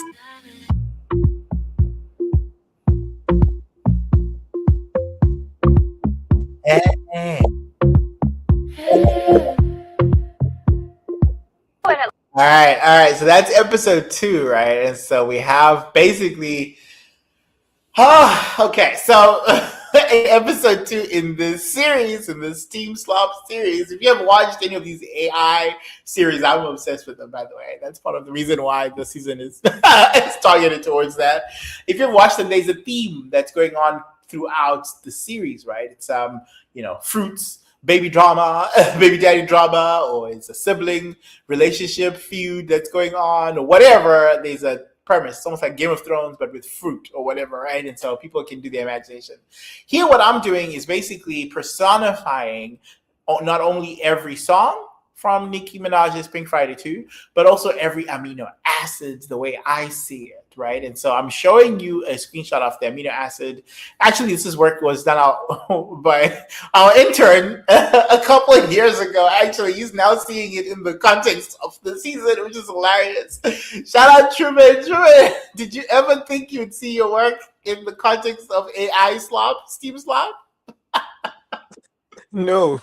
All right. So that's episode 2, right? And so we have basically, okay. So episode 2 in this series, in this Steam Slop series. If you haven't watched any of these AI series, I'm obsessed with them, by the way. That's part of the reason why the season is it's targeted towards that. If you've watched them, there's a theme that's going on throughout the series, right? It's fruits, baby drama, baby daddy drama, or it's a sibling relationship feud that's going on, or whatever. There's a premise. It's almost like Game of Thrones, but with fruit or whatever, right? And so people can do their imagination. Here, what I'm doing is basically personifying not only every song from Nicki Minaj's Pink Friday 2, but also every amino acid, the way I see it, right? And so I'm showing you a screenshot of the amino acid. Actually, this work was done out by our intern a couple of years ago. Actually, he's now seeing it in the context of the season, which is hilarious. Shout out Truman. Truman, did you ever think you'd see your work in the context of AI slop, Steam slop? No.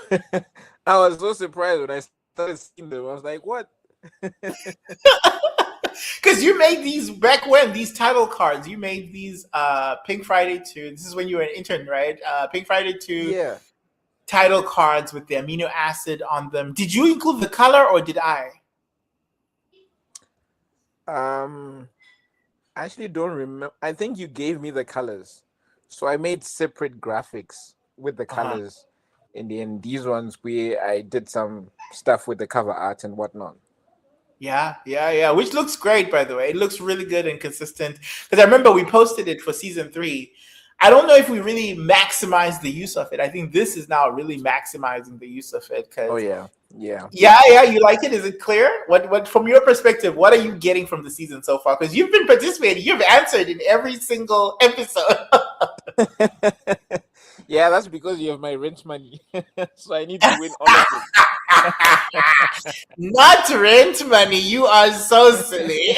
I was so surprised when I started seeing them. I was like, what? Because you made these back when, these title cards. You made these Pink Friday 2. This is when you were an intern, right? Pink Friday 2 Yeah. title cards with the amino acid on them. Did you include the color or did I? I actually don't remember. I think you gave me the colors. So I made separate graphics with the colors. And then these ones where I did some stuff with the cover art and whatnot. Yeah. Which looks great, by the way. It looks really good and consistent. Because I remember we posted it for season 3. I don't know if we really maximized the use of it. I think this is now really maximizing the use of it. Oh yeah. Yeah. Yeah. You like it? Is it clear? What from your perspective? What are you getting from the season so far? Because you've been participating. You've answered in every single episode. Yeah, that's because you have my rent money. So I need to win all of it. Not rent money. You are so silly.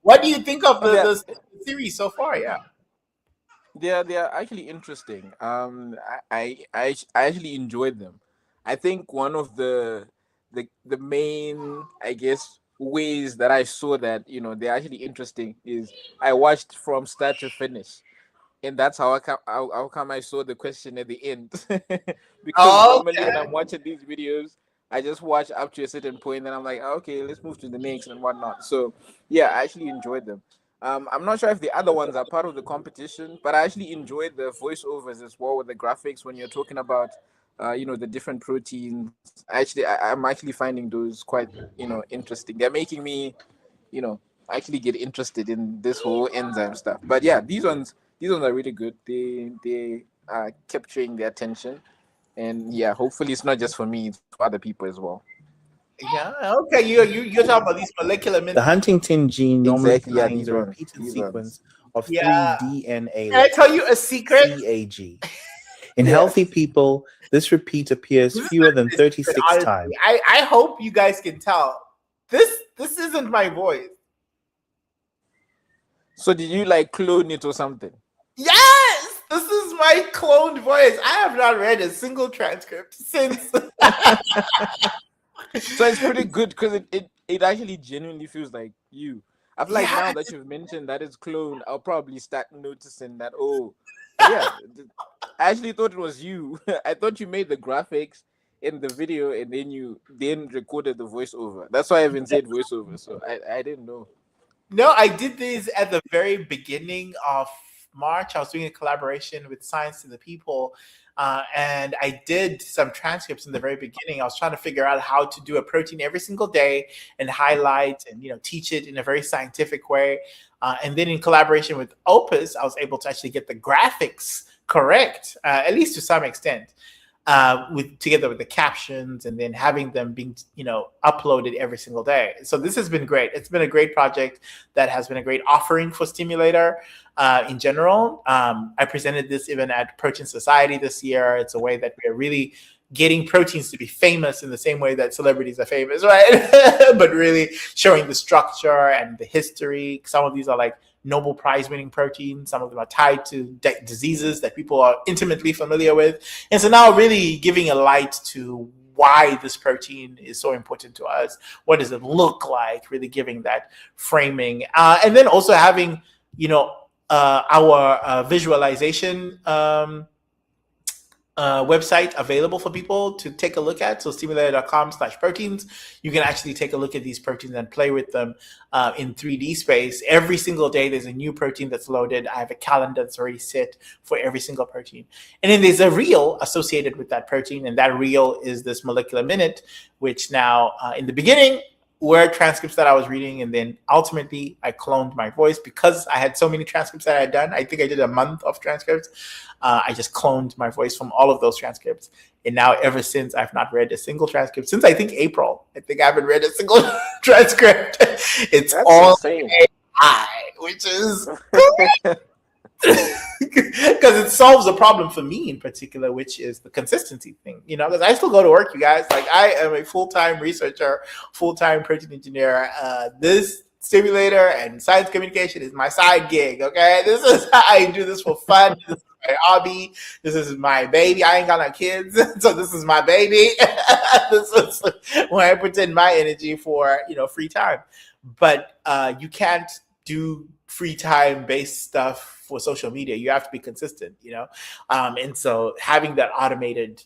What do you think of the series so far? Yeah. They are actually interesting. I actually enjoyed them. I think one of the main, I guess, ways that I saw that they're actually interesting is I watched from start to finish, and that's how I saw the question at the end. Because normally when I'm watching these videos, I just watch up to a certain point, and I'm like, okay, let's move to the next and whatnot. So yeah, I actually enjoyed them. I'm not sure if the other ones are part of the competition, but I actually enjoyed the voiceovers as well with the graphics when you're talking about, the different proteins. I'm actually finding those quite, interesting. They're making me, actually get interested in this whole enzyme stuff. But yeah, these ones are really good. They are capturing the attention, and yeah, hopefully it's not just for me, it's for other people as well. Yeah. Okay. You're talking about these molecular The Huntington gene normally Exactly, yeah, contains these a ones, repeated these sequence of Yeah. 3 DNA Can I tell you a secret? CAG. In healthy people, this repeat appears fewer than 36 Honestly, times. I hope you guys can tell. This isn't my voice. So did you like clone it or something? Yes, this is my cloned voice. I have not read a single transcript since. So it's pretty good because it actually genuinely feels like you. I feel like now that you've mentioned that it's cloned, I'll probably start noticing that. Oh, yeah. I actually thought it was you. I thought you made the graphics in the video and then you recorded the voiceover. That's why I even said voiceover. So I didn't know. No, I did this at the very beginning of March. I was doing a collaboration with Science to the People. And I did some transcripts in the very beginning. I was trying to figure out how to do a protein every single day and highlight and teach it in a very scientific way. And then in collaboration with Opus, I was able to actually get the graphics correct, at least to some extent, together with the captions and then having them being uploaded every single day. So this has been great. It's been a great project that has been a great offering for Stimulator in general. I presented this even at Protein Society this year. It's a way that we're really getting proteins to be famous in the same way that celebrities are famous, right? But really showing the structure and the history. Some of these are like Nobel Prize winning proteins. Some of them are tied to diseases that people are intimately familiar with. And so now really giving a light to why this protein is so important to us. What does it look like? Really giving that framing. And then also having, our visualization website available for people to take a look at. So stimulator.com/proteins. You can actually take a look at these proteins and play with them in 3D space. Every single day, there's a new protein that's loaded. I have a calendar that's already set for every single protein. And then there's a reel associated with that protein. And that reel is this molecular minute, which now in the beginning, were transcripts that I was reading, and then ultimately I cloned my voice because I had so many transcripts that I had done. I think I did a month of transcripts. I just cloned my voice from all of those transcripts. And now ever since, I've not read a single transcript since I think April. I think I haven't read a single transcript. It's That's all insane. AI, which is because it solves a problem for me in particular, which is the consistency thing. Because I still go to work, you guys. Like, I am a full-time researcher, full-time protein engineer. This Stimulator and science communication is my side gig. Okay, this is how I do this for fun. This is my hobby. This is my baby. I ain't got no kids, so this is my baby. This is when I put in my energy for free time. But you can't do free time based stuff for social media. You have to be consistent, and so having that automated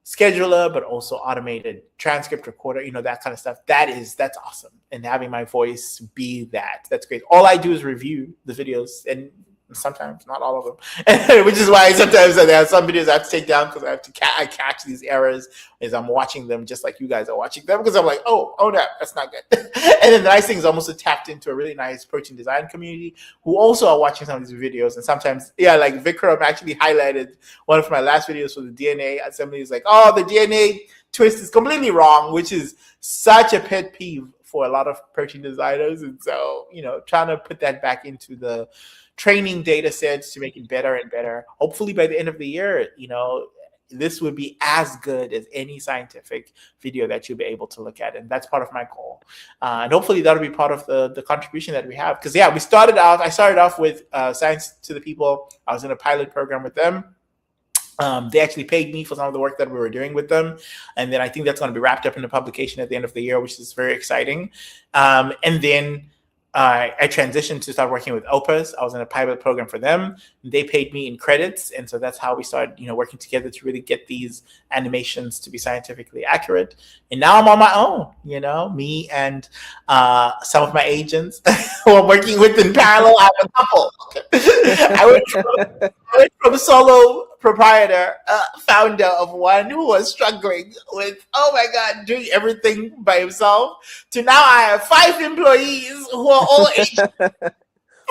scheduler, but also automated transcript recorder, that kind of stuff, that's awesome. And having my voice be that's great. All I do is review the videos, and sometimes, not all of them, which is why sometimes there are some videos I have to take down because I have to catch these errors as I'm watching them, just like you guys are watching them, because I'm like, oh no, that's not good. And then the nice thing is almost tapped into a really nice protein design community who also are watching some of these videos. And sometimes, like Vikram actually highlighted one of my last videos for the DNA assembly. Is like, oh, the DNA twist is completely wrong, which is such a pet peeve for a lot of protein designers. And so, trying to put that back into the training data sets to make it better and better. Hopefully by the end of the year, this would be as good as any scientific video that you'll be able to look at. And that's part of my goal. And hopefully that'll be part of the contribution that we have. Because I started off with Science to the People. I was in a pilot program with them. They actually paid me for some of the work that we were doing with them. And then I think that's going to be wrapped up in a publication at the end of the year, which is very exciting. And then I transitioned to start working with Opus. I was in a pilot program for them. They paid me in credits. And so that's how we started, working together to really get these animations to be scientifically accurate. And now I'm on my own, me and some of my agents who I'm working with in parallel. I have a couple. I went from solo proprietor, founder of one who was struggling with, oh my God, doing everything by himself, to now I have 5 employees who are all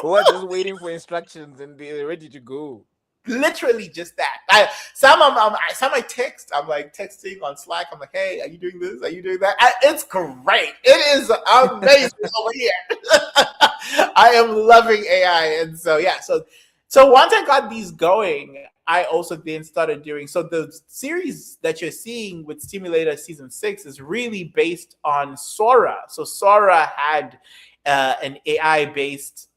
who are just waiting for instructions and they're ready to go. Literally just that. Some I text. I'm like texting on Slack. I'm like, hey, are you doing this? Are you doing that? It's great. It is amazing over here. I am loving AI, and so So once I got these going, I also then started doing, so the series that you're seeing with Stimulator Season 6 is really based on Sora. So Sora had an AI-based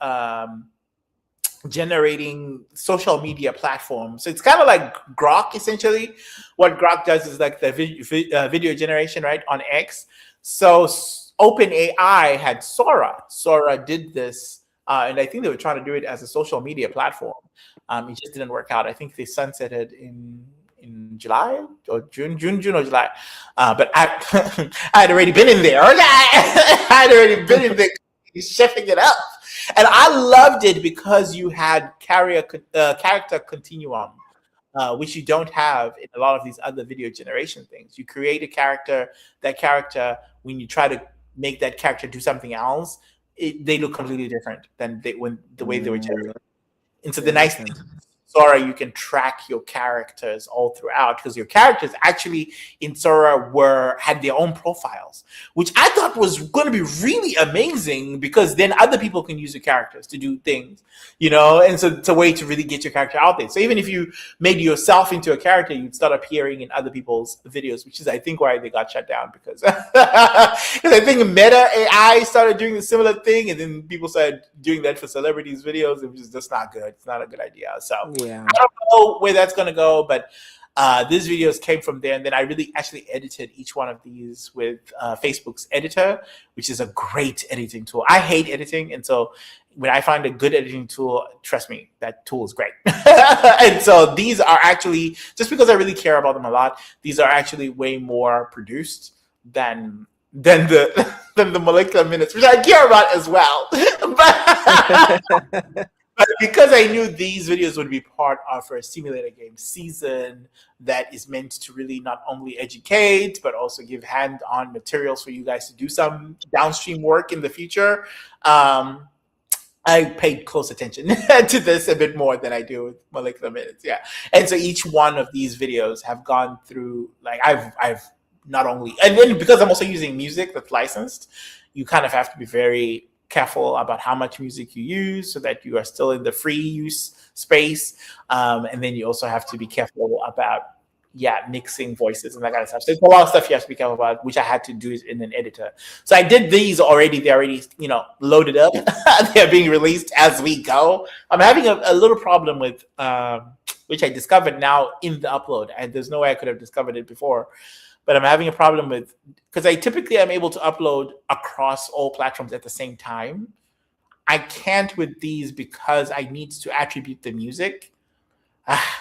generating social media platform. So it's kind of like Grok, essentially. What Grok does is like the video generation, right, on X. So OpenAI had Sora. Sora did this. And I think they were trying to do it as a social media platform. It just didn't work out. I think they sunsetted in July or June or July. But I had already been in there. I had already been in there chefing it up. And I loved it because you had character continuum, which you don't have in a lot of these other video generation things. You create a character, that character, when you try to make that character do something else, they look completely different than the way they were generated. And so the nice thing, Sora, you can track your characters all throughout, because your characters actually in Sora had their own profiles, which I thought was going to be really amazing, because then other people can use your characters to do things, and so it's a way to really get your character out there. So even if you made yourself into a character, you'd start appearing in other people's videos, which is, I think, why they got shut down, because I think Meta AI started doing a similar thing, and then people started doing that for celebrities' videos, which is just not good. It's not a good idea. So I don't know where that's going to go, but these videos came from there. And then I really actually edited each one of these with Facebook's editor, which is a great editing tool. I hate editing. And so when I find a good editing tool, trust me, that tool is great. And so these are actually, just because I really care about them a lot, these are actually way more produced than the molecular minutes, which I care about as well. But because I knew these videos would be part of a simulator game season that is meant to really not only educate, but also give hand-on materials for you guys to do some downstream work in the future, I paid close attention to this a bit more than I do with molecular minutes. Yeah. And so each one of these videos have gone through, like, I've not only, and then because I'm also using music that's licensed, you kind of have to be very careful about how much music you use so that you are still in the free use space. And then you also have to be careful about, mixing voices and that kind of stuff. So there's a lot of stuff you have to be careful about, which I had to do in an editor. So I did these already. They're already, loaded up. They're being released as we go. I'm having a little problem with, which I discovered now in the upload. And there's no way I could have discovered it before. But I'm having a problem with, because I typically am able to upload across all platforms at the same time. I can't with these because I need to attribute the music,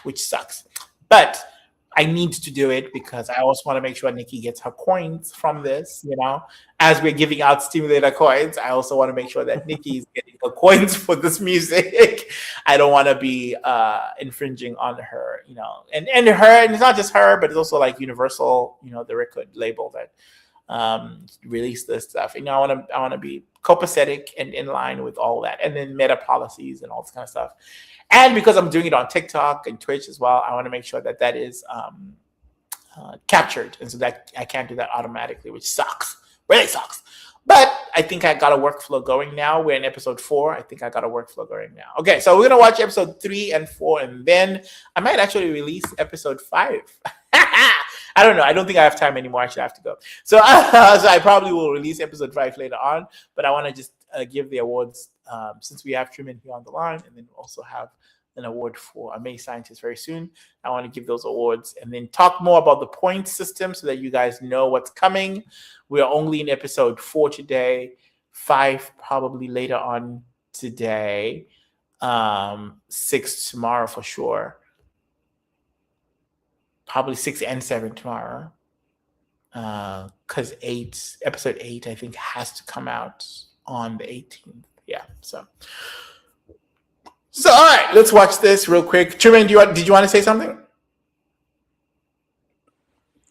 which sucks. But I need to do it because I also want to make sure Nikki gets her coins from this, As we're giving out stimulator coins, I also want to make sure that Nikki is getting her coins for this music. I don't want to be infringing on her, and her, and it's not just her, but it's also like Universal, the record label that released this stuff. I want to be copacetic and in line with all that, and then meta policies and all this kind of stuff. And because I'm doing it on TikTok and Twitch as well, I want to make sure that is captured, and so that I can't do that automatically, which sucks, really sucks. But I think I got a workflow going now. We're in episode 4. I think I got a workflow going now. Okay, so we're gonna watch episode 3 and 4, and then I might actually release episode 5. I don't know. I don't think I have time anymore. I should have to go. So I probably will release episode 5 later on. But I want to just give the awards since we have Truman here on the line, and then also have an award for Amazing Scientist very soon. I want to give those awards and then talk more about the point system so that you guys know what's coming. We are only in episode 4 today, 5 probably later on today, 6 tomorrow for sure. Probably 6 and 7 tomorrow. Because episode 8, I think, has to come out on the 18th. Yeah, so all right, let's watch this real quick. Truman, did you want to say something?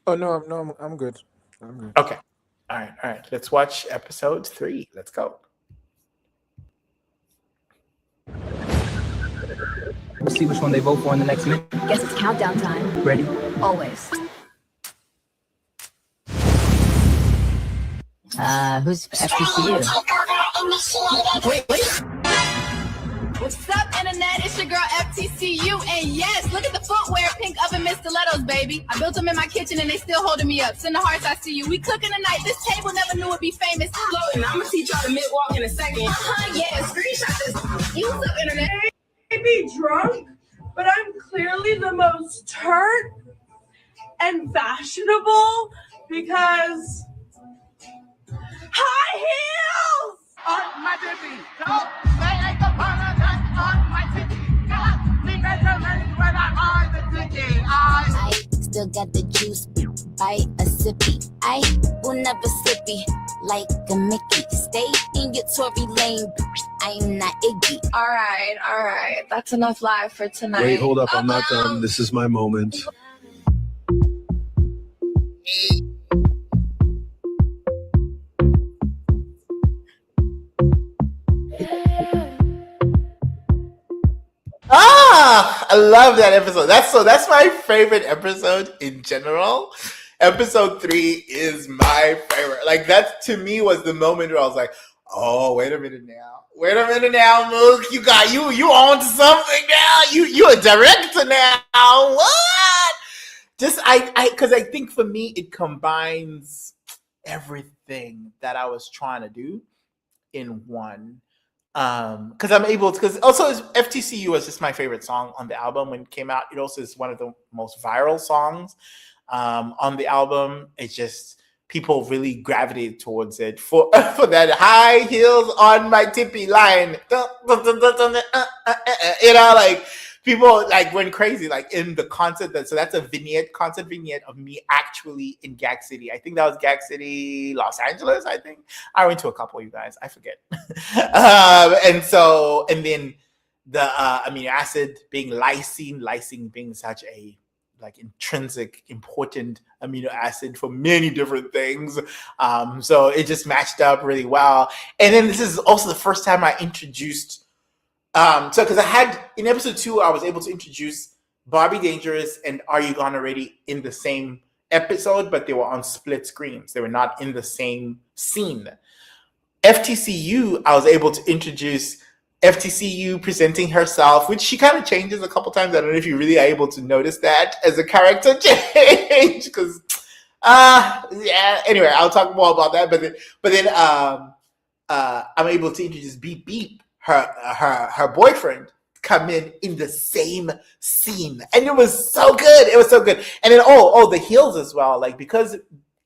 Oh no, I'm good. I'm good. Okay. All right. Let's watch episode 3. Let's go. We'll see which one they vote for in the next minute. Guess it's countdown time. Ready? Always. Who's FTCU? Wait. What's up, internet? It's your girl FTCU, and yes, look at the footwear, pink oven mist stilettos, baby. I built them in my kitchen, and they still holding me up. Send the hearts, I see you. We cooking tonight. This table never knew it'd be famous. Floating. I'ma teach y'all the mid walk in a second. Yeah, screenshot this. You what's up, internet? I may be drunk, but I'm clearly the most turnt and fashionable because high heels on my baby. Don't say the politics on my titty. Got me measurements when I the titty. I still got the juice, bite a sippy. I will never slippy like a Mickey. Stay in your Tory lane. I'm not Iggy. All right. That's enough live for tonight. Wait, hold up. I'm not done. This is my moment. I love that episode. That's my favorite episode in general. Episode 3 is my favorite. Like, that to me was the moment where I was like, oh, wait a minute now, Mook. You on to something now. You a director now. What? Because I think for me it combines everything that I was trying to do in one. Because I'm able to, because also FTCU was just my favorite song on the album when it came out. It also is one of the most viral songs on the album. It's just people really gravitated towards it for that high heels on my tippy line. Like people like went crazy like in the concert. So that's a concert vignette of me actually in Gag City. I think that was Gag City, Los Angeles. I think I went to a couple, you guys. I forget. And then the amino acid being lysine being such a like intrinsic important amino acid for many different things. So it just matched up really well. And then this is also the first time I introduced because I had in episode 2, I was able to introduce Barbie Dangerous and Are You Gone Already in the same episode, but they were on split screens. They were not in the same scene. FTCU, I was able to introduce FTCU presenting herself, which she kind of changes a couple times. I don't know if you really are able to notice that as a character change, because yeah. Anyway, I'll talk more about that. But then I'm able to introduce Beep Beep, her boyfriend, come in the same scene, and it was so good. It was so good. And then the heels as well, like because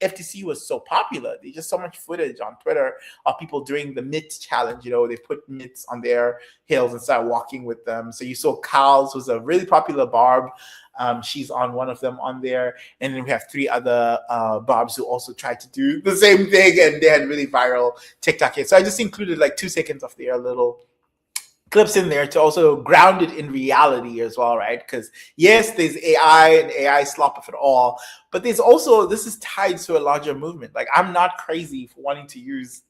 FTC was so popular, there's just so much footage on Twitter of people doing the mitt challenge. You know, they put mitts on their heels and start walking with them. So you saw Kyle's was a really popular Barb. She's on one of them on there, and then we have 3 other Barbs who also tried to do the same thing, and they had really viral TikTok hits. So I just included like 2 seconds of their little clips in there to also ground it in reality as well, right? Because yes, there's AI and AI slop of it all, but there's also, this is tied to a larger movement. Like, I'm not crazy for wanting to use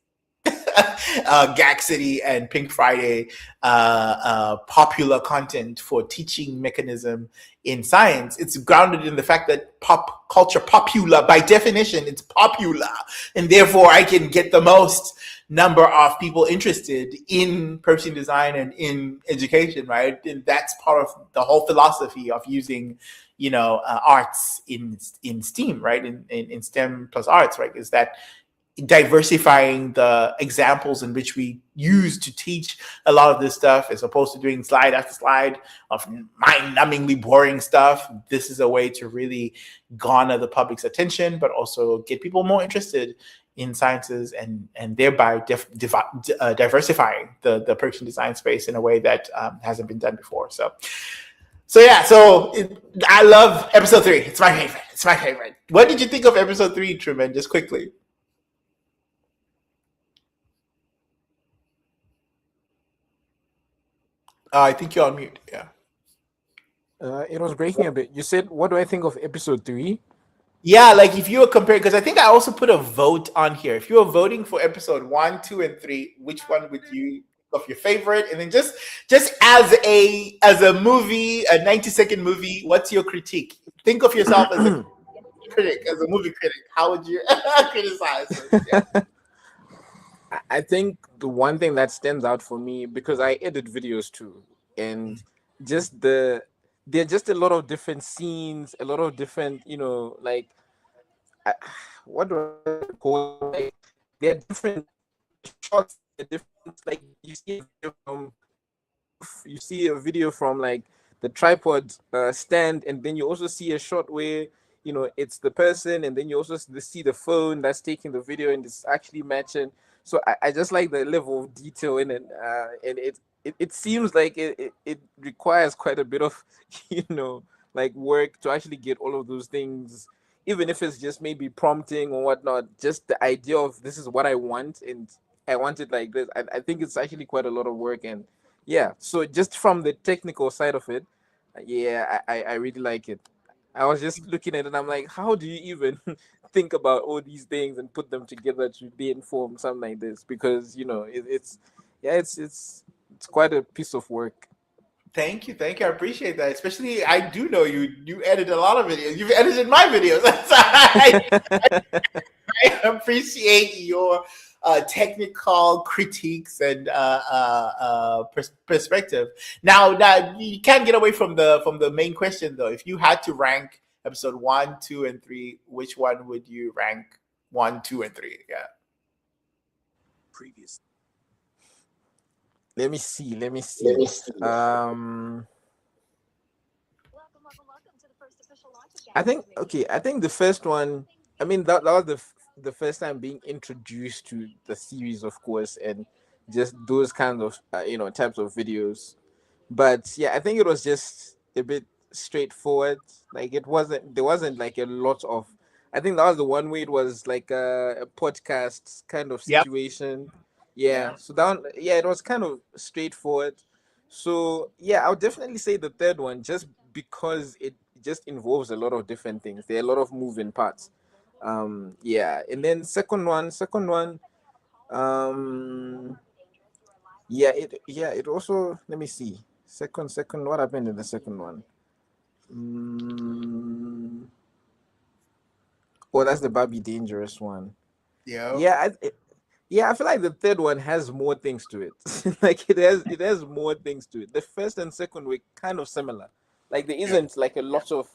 Gag City and Pink Friday popular content for teaching mechanism in science. It's grounded in the fact that pop culture, popular by definition, it's popular, and therefore I can get the most number of people interested in purchasing design and in education, right? And that's part of the whole philosophy of using, arts in STEAM, right? In STEM plus arts, right? Is that diversifying the examples in which we use to teach a lot of this stuff, as opposed to doing slide after slide of mind-numbingly boring stuff. This is a way to really garner the public's attention, but also get people more interested in sciences, and thereby diversifying the purchasing design space in a way that hasn't been done before. So I love episode 3. It's my favorite. What did you think of episode 3, Truman? Just quickly. I think you're on mute. Yeah. It was breaking a bit. You said, what do I think of episode 3? Yeah, like if you were comparing, because I think I also put a vote on here. If you were voting for episode 1, 2, and 3, which one would you of your favorite? And then just as a movie, a 90-second movie, what's your critique? Think of yourself as a critic, as a movie critic. How would you criticize it? Yeah. I think the one thing that stands out for me, because I edit videos too, and just there are just a lot of different scenes, a lot of different, what do I call it? Like, there are different shots, different, like you see a video from like the tripod stand, and then you also see a shot where it's the person, and then you also see the phone that's taking the video, and it's actually matching. So I just like the level of detail in it, and it seems like it requires quite a bit of like work to actually get all of those things, even if it's just maybe prompting or whatnot. Just the idea of this is what I want, and I want it like this. I think it's actually quite a lot of work, and yeah. So just from the technical side of it, yeah, I really like it. I was just looking at it and I'm like, how do you even think about all these things and put them together to be informed, something like this? Because it's quite a piece of work. Thank you. I appreciate that. Especially, I do know you edit a lot of videos. You've edited my videos. I appreciate your technical critiques and perspective. Now you can't get away from the main question though. If you had to rank episode 1, 2, and 3, which one would you rank 1, 2, and 3? Yeah. Previous. Let me see. I think the first one. I mean, that was the first time being introduced to the series, of course, and just those kinds of types of videos. But yeah, I think it was just a bit straightforward. Like there wasn't like a lot of. I think that was the one where it was like a podcast kind of situation. Yeah. So that one, it was kind of straightforward. So yeah, I would definitely say the third one, just because it just involves a lot of different things. There are a lot of moving parts. And then second one, it also, let me see, second, what happened in the second one? Oh, that's the Barbie Dangerous one. Yeah, Yeah, I feel like the third one has more things to it. Like it has more things to it. The first and second were kind of similar. Like there isn't like a lot of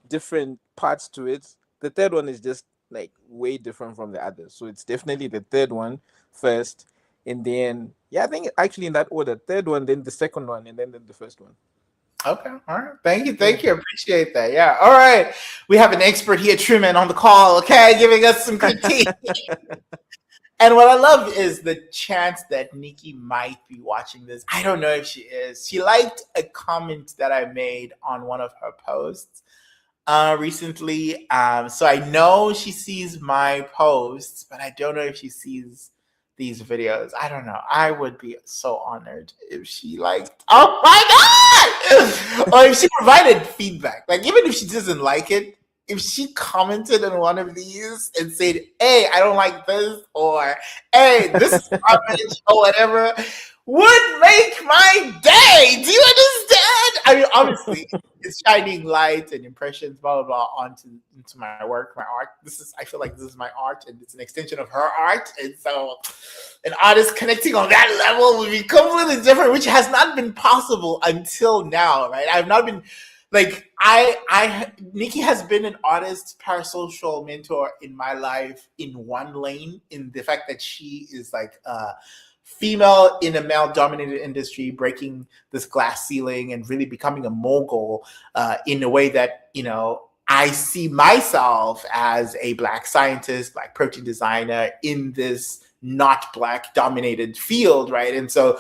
different parts to it. The third one is just like way different from the others. So it's definitely the third one first, and then yeah, I think actually in that order: third one, then the second one, and then the first one. Okay, all right. Thank you. Appreciate that. Yeah. All right. We have an expert here, Truman, on the call. Okay, giving us some critique. And what I love is the chance that Nikki might be watching this. I don't know if she is. She liked a comment that I made on one of her posts recently. So I know she sees my posts, but I don't know if she sees these videos. I don't know. I would be so honored if she liked. Oh my God! Or if she provided feedback. Like even if she doesn't like it, if she commented on one of these and said, "Hey, I don't like this," or "Hey, this is garbage," or whatever, would make my day. Do you understand? I mean, obviously, it's shining light and impressions, blah blah blah, into my work, my art. I feel like this is my art, and it's an extension of her art, and so an artist connecting on that level would be completely different, which has not been possible until now, right? I've not been. Like Nikki has been an artist, parasocial mentor in my life in one lane, in the fact that she is like a female in a male-dominated industry, breaking this glass ceiling and really becoming a mogul in a way that, I see myself as a Black scientist, Black protein designer in this not Black dominated field, right? And so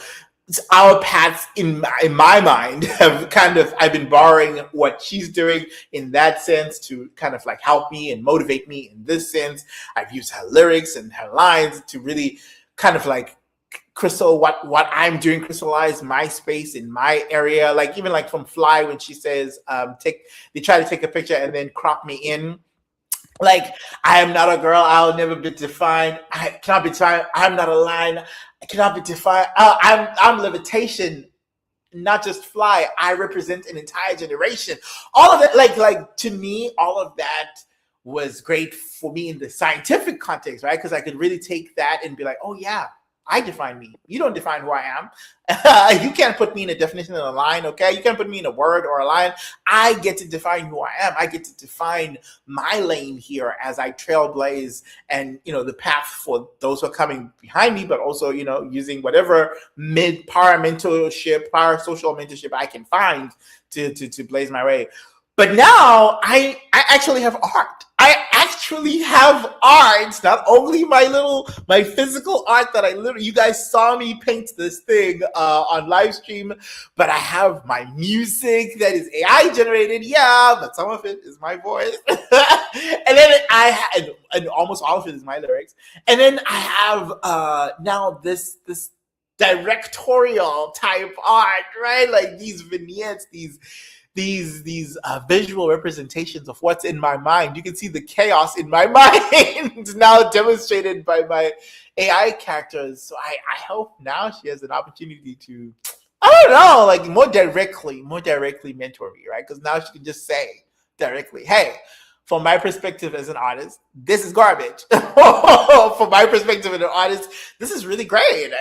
our paths in my mind I've been borrowing what she's doing in that sense to kind of like help me and motivate me in this sense. I've used her lyrics and her lines to really kind of like what I'm doing, crystallize my space in my area. Like even like from Fly, when she says they try to take a picture and then crop me in. Like, I am not a girl, I'll never be defined. I cannot be defined. I'm not a line, I cannot be defined. I'm levitation, not just Fly. I represent an entire generation. All of that, like to me, all of that was great for me in the scientific context, right? Because I could really take that and be like, oh yeah, I define me. You don't define who I am. You can't put me in a definition in a line, okay? You can't put me in a word or a line. I get to define who I am. I get to define my lane here as I trailblaze and, the path for those who are coming behind me, but also, using whatever parasocial mentorship I can find to blaze my way. But now I actually have art. I actually have art, not only my physical art that you guys saw me paint this thing on live stream, but I have my music that is AI generated, yeah, but some of it is my voice. And then and almost all of it is my lyrics. And then I have now this directorial type art, right? Like these vignettes, these visual representations of what's in my mind. You can see the chaos in my mind now demonstrated by my AI characters. So I hope now she has an opportunity to, I don't know, like more directly mentor me, right? Because now she can just say directly, hey, from my perspective as an artist, this is garbage. From my perspective as an artist, this is really great.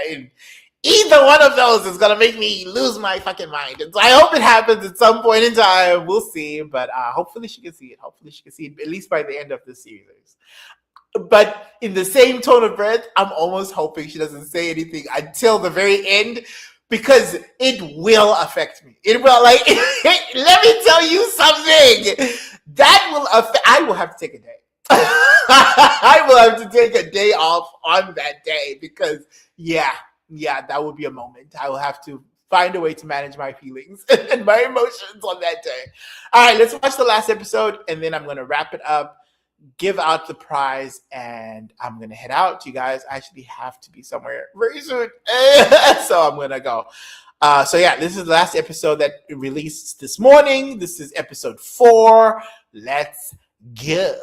Either one of those is going to make me lose my fucking mind. And so I hope it happens at some point in time. We'll see. But hopefully she can see it. At least by the end of the series. But in the same tone of breath, I'm almost hoping she doesn't say anything until the very end, because it will affect me. It will, like, let me tell you something. That will affect, I will have to take a day. I will have to take a day off on that day because, yeah, that would be a moment. I will have to find a way to manage my feelings and my emotions on that day. All right, let's watch the last episode, and then I'm going to wrap it up, give out the prize, and I'm going to head out. You guys actually have to be somewhere very soon, so I'm going to go. So yeah, this is the last episode that released this morning. This is episode 4. Let's go.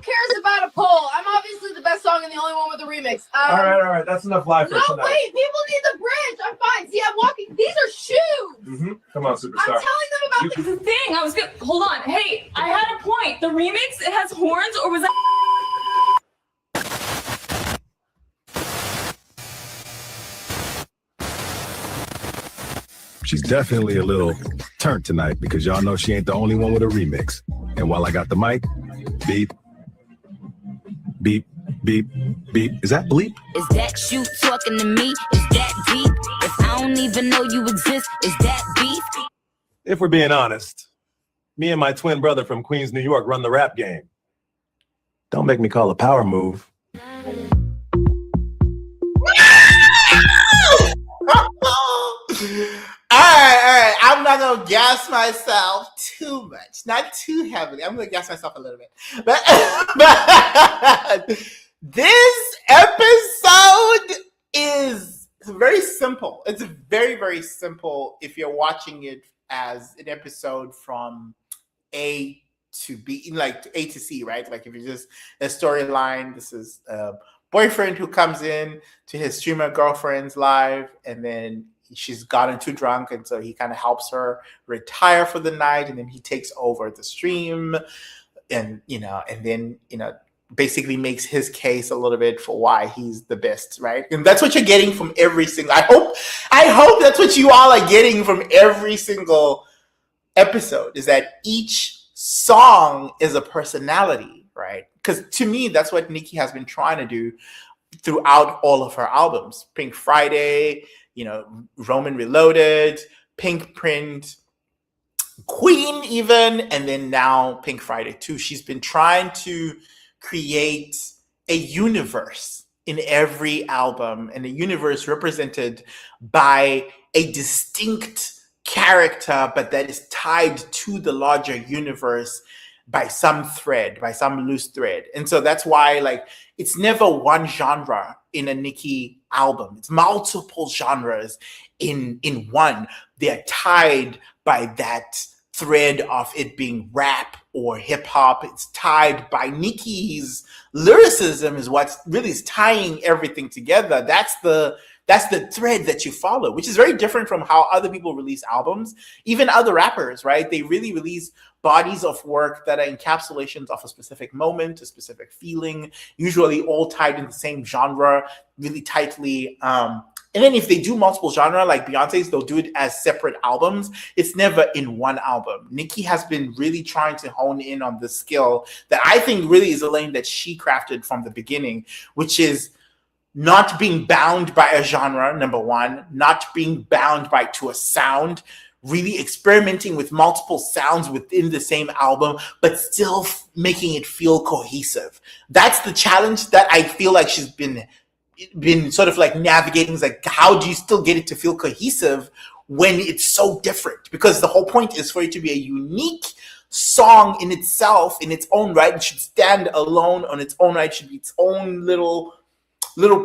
Cares about a poll? I'm obviously the best song and the only one with the remix. All right. That's enough live for no, tonight. wait. People need the bridge. I'm fine. See, I'm walking. These are shoes. Come on, superstar. I'm telling them about This is the thing. I was good. Hold on. Hey, I had a point. The remix, it has horns, or was that? she's definitely a little turned tonight because y'all know she ain't the only one with a remix. And while I got the mic, beep, beep, beep, beep. Is that bleep? Is that you talking to me? Is that deep? If I don't even know you exist, is that beef? If we're being honest, me and my twin brother from Queens, New York run the rap game. Don't make me call a power move. All right. I'm not gonna gas myself too much, not too heavily. I'm gonna gas myself a little bit, but this episode is very simple. It's very, very simple if you're watching it as an episode from A to B, like A to C, right? Like if you're just a storyline, this is a boyfriend who comes in to his streamer girlfriend's live, and then she's gotten too drunk, and so he kind of helps her retire for the night, and then he takes over the stream, and then basically makes his case a little bit for why he's the best, right? And that's what you're getting from every single. I hope that's what you all are getting from every single episode, is that each song is a personality, right? Because to me, that's what Nicki has been trying to do throughout all of her albums. Pink Friday, Roman Reloaded, Pink Print, Queen even, and then now Pink Friday 2. She's been trying to create a universe in every album, and a universe represented by a distinct character, but that is tied to the larger universe by some thread, by some loose thread. And so that's why, like, it's never one genre in a Nicki album. It's multiple genres in one. They're tied by that thread of it being rap or hip hop. It's tied by Nicki's lyricism is what really is tying everything together. That's the thread that you follow, which is very different from how other people release albums. Even other rappers, right? They really release bodies of work that are encapsulations of a specific moment, a specific feeling, usually all tied in the same genre really tightly. And then if they do multiple genre, like Beyonce's, they'll do it as separate albums. It's never in one album. Nicki has been really trying to hone in on this skill that I think really is a lane that she crafted from the beginning, which is not being bound by a genre, number one, not being bound to a sound, really experimenting with multiple sounds within the same album, but still making it feel cohesive. That's the challenge that I feel like she's been sort of like navigating. Is like, how do you still get it to feel cohesive when it's so different? Because the whole point is for it to be a unique song in itself, in its own right. It should stand alone on its own right. It should be its own little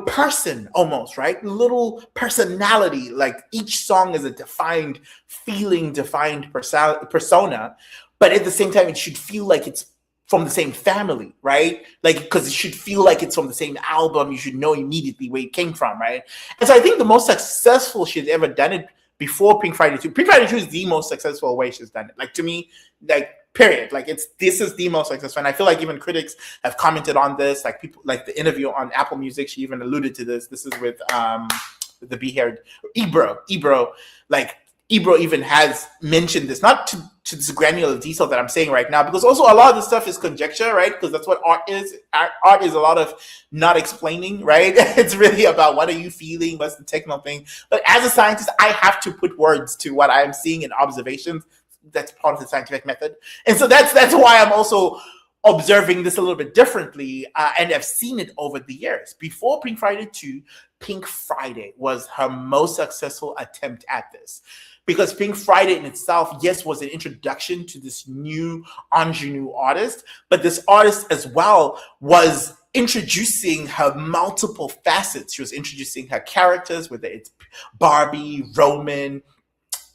person almost, right? Little personality. Like each song is a defined feeling, defined persona, but at the same time, it should feel like it's from the same family, right? Like, because it should feel like it's from the same album. You should know immediately where it came from, right? And so I think the most successful she's ever done it before Pink Friday 2. Pink Friday 2 is the most successful way she's done it. Like, to me, like, period. Like, this is the most successful. And I feel like even critics have commented on this. Like, people, like the interview on Apple Music, she even alluded to this. This is with the B-haired Ebro. Like, Ebro even has mentioned this, not to this granular detail that I'm saying right now, because also a lot of this stuff is conjecture, right? Because that's what art is. Art is a lot of not explaining, right? It's really about what are you feeling, what's the technical thing. But as a scientist, I have to put words to what I'm seeing in observations. That's part of the scientific method. And so that's why I'm also observing this a little bit differently, and I've seen it over the years. Before Pink Friday 2, Pink Friday was her most successful attempt at this. Because Pink Friday in itself, yes, was an introduction to this new ingenue artist, but this artist as well was introducing her multiple facets. She was introducing her characters, whether it's Barbie, Roman.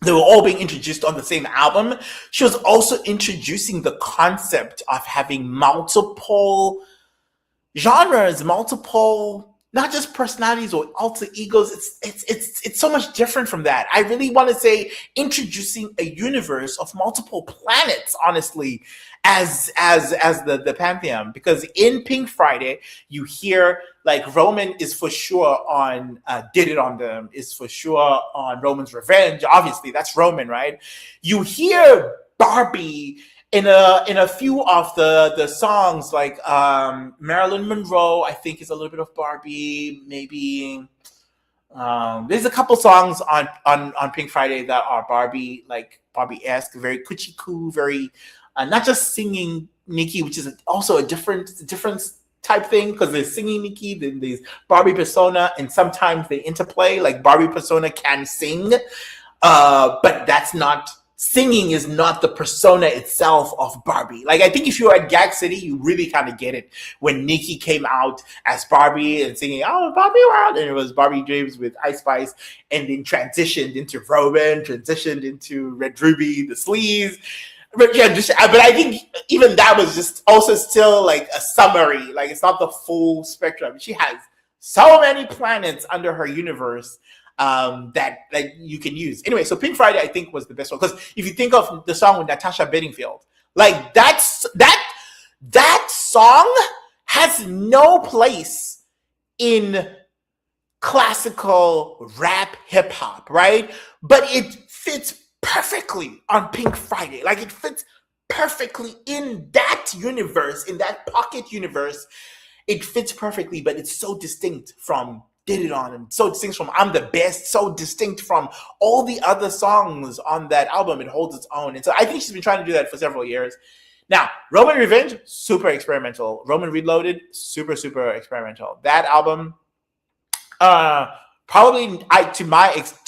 They were all being introduced on the same album. She was also introducing the concept of having multiple genres, multiple not just personalities or alter egos. It's so much different from that. I really want to say introducing a universe of multiple planets, honestly, as the pantheon. Because in Pink Friday, you hear like Roman is for sure on Did It On Them, is for sure on Roman's Revenge. Obviously, that's Roman, right? You hear Barbie in a few of the songs, like Marilyn Monroe, I think is a little bit of Barbie. Maybe there's a couple songs on Pink Friday that are Barbie, like Barbie-esque, very coochie coo, very not just singing Nikki, which is also a different type thing, because there's singing Nikki, then there's Barbie persona, and sometimes they interplay. Like Barbie persona can sing, but that's not. Singing is not the persona itself of Barbie. Like, I think if you're at Gag City, you really kind of get it when Nikki came out as Barbie and singing, "Oh, Barbie World," and it was Barbie Dreams with Ice Spice, and then transitioned into Roman, transitioned into Red Ruby, the sleaze. But yeah, but I think even that was just also still like a summary. Like, it's not the full spectrum. She has so many planets under her universe that you can use. Anyway, so Pink Friday I think was the best one, because if you think of the song with Natasha Bedingfield, like that song has no place in classical rap hip hop, right? But it fits perfectly on Pink Friday. Like, it fits perfectly in that universe, in that pocket universe. It fits perfectly, but it's so distinct from Did It On, and so distinct from I'm the Best, so distinct from all the other songs on that album. It holds its own. And so I think she's been trying to do that for several years. Now, Roman Revenge, super experimental. Roman Reloaded, super, super experimental. That album, probably to my opinion,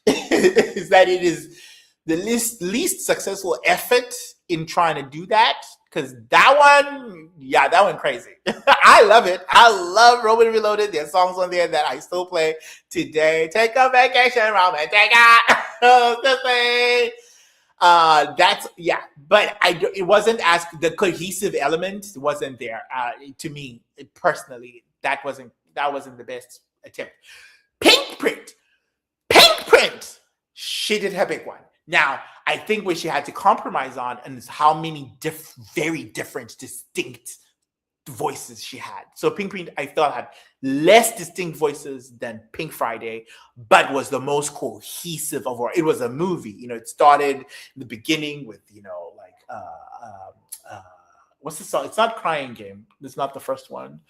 is that it is the least successful effort in trying to do that. Because that one crazy. I love it. I love Roman Reloaded. There's songs on there that I still play today. Take a vacation, Roman. Take a but it wasn't as the cohesive element wasn't there. To me personally, that wasn't the best attempt. Pink Print, she did her big one. Now, I think what she had to compromise on is how many very different, distinct voices she had. So Pink Print, I thought, had less distinct voices than Pink Friday, but was the most cohesive overall. It was a movie. It started in the beginning with, what's the song? It's not Crying Game. It's not the first one.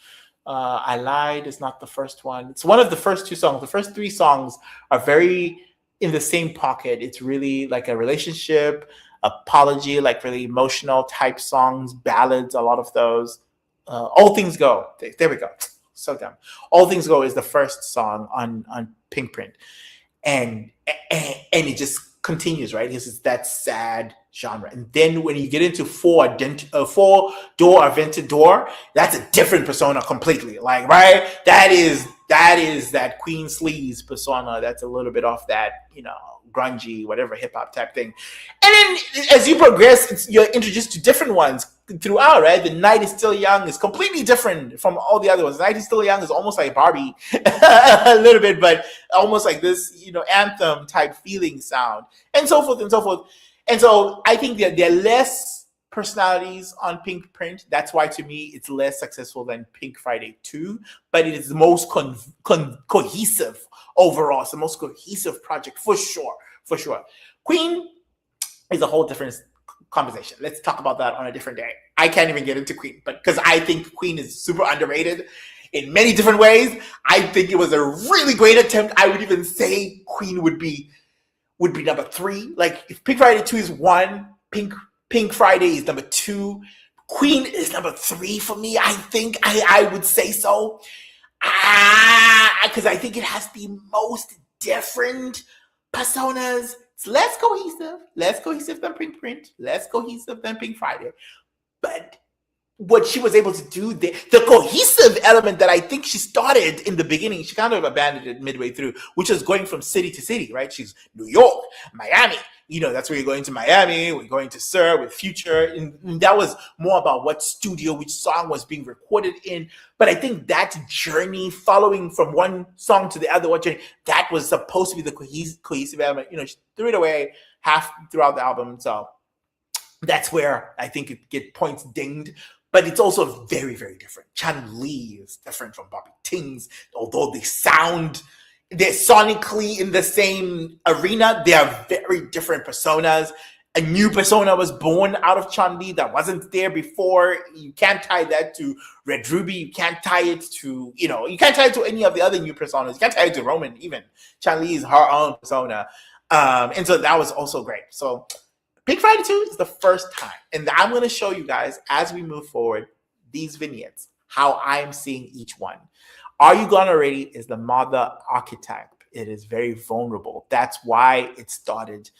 I Lied is not the first one. It's one of the first two songs. The first three songs are very in the same pocket. It's really like a relationship, apology, like really emotional type songs, ballads, a lot of those. All Things Go. There we go. So dumb. All Things Go is the first song on Pink Print. And it just continues, right? This is that sad genre. And then when you get into Four Door Aventador, that's a different persona completely. Like, right? That is that Queen Sleaze persona. That's a little bit off that, grungy, whatever hip hop type thing. And then as you progress, you're introduced to different ones throughout, right? The Night Is Still Young is completely different from all the other ones. The Night Is Still Young is almost like Barbie a little bit, but almost like this, anthem type feeling sound, and so forth and so forth. And so I think that there are less personalities on Pink Print. That's why, to me, it's less successful than Pink Friday 2, but it is the most cohesive overall. It's the most cohesive project for sure. Queen is a whole different conversation. Let's talk about that on a different day. I can't even get into Queen, but because I think Queen is super underrated in many different ways. I think it was a really great attempt. I would even say Queen would be number 3. Like, if Pink Friday 2 is 1, Pink Friday is number 2. Queen is number 3 for me. I think I would say so. Because I think it has the most different personas. It's less cohesive than Pink Print, less cohesive than Pink Friday. But what she was able to do, the cohesive element that I think she started in the beginning, she kind of abandoned it midway through, which is going from city to city, right? She's New York, Miami, that's where you're going to Miami, we're going to Sir with Future. And that was more about what studio, which song was being recorded in. But I think that journey, following from one song to the other, that was supposed to be the cohesive element. She threw it away half throughout the album. So that's where I think it get points dinged. But it's also very, very different. Chun-Li is different from Bobby Tings, although they're sonically in the same arena. They are very different personas. A new persona was born out of Chun-Li that wasn't there before. You can't tie that to Red Ruby. You can't tie it to, you can't tie it to any of the other new personas. You can't tie it to Roman even. Chun-Li is her own persona. And so that was also great. So Pink Friday 2 is the first time. And I'm going to show you guys, as we move forward, these vignettes, how I'm seeing each one. Are You Gone Already is the mother archetype. It is very vulnerable. That's why it started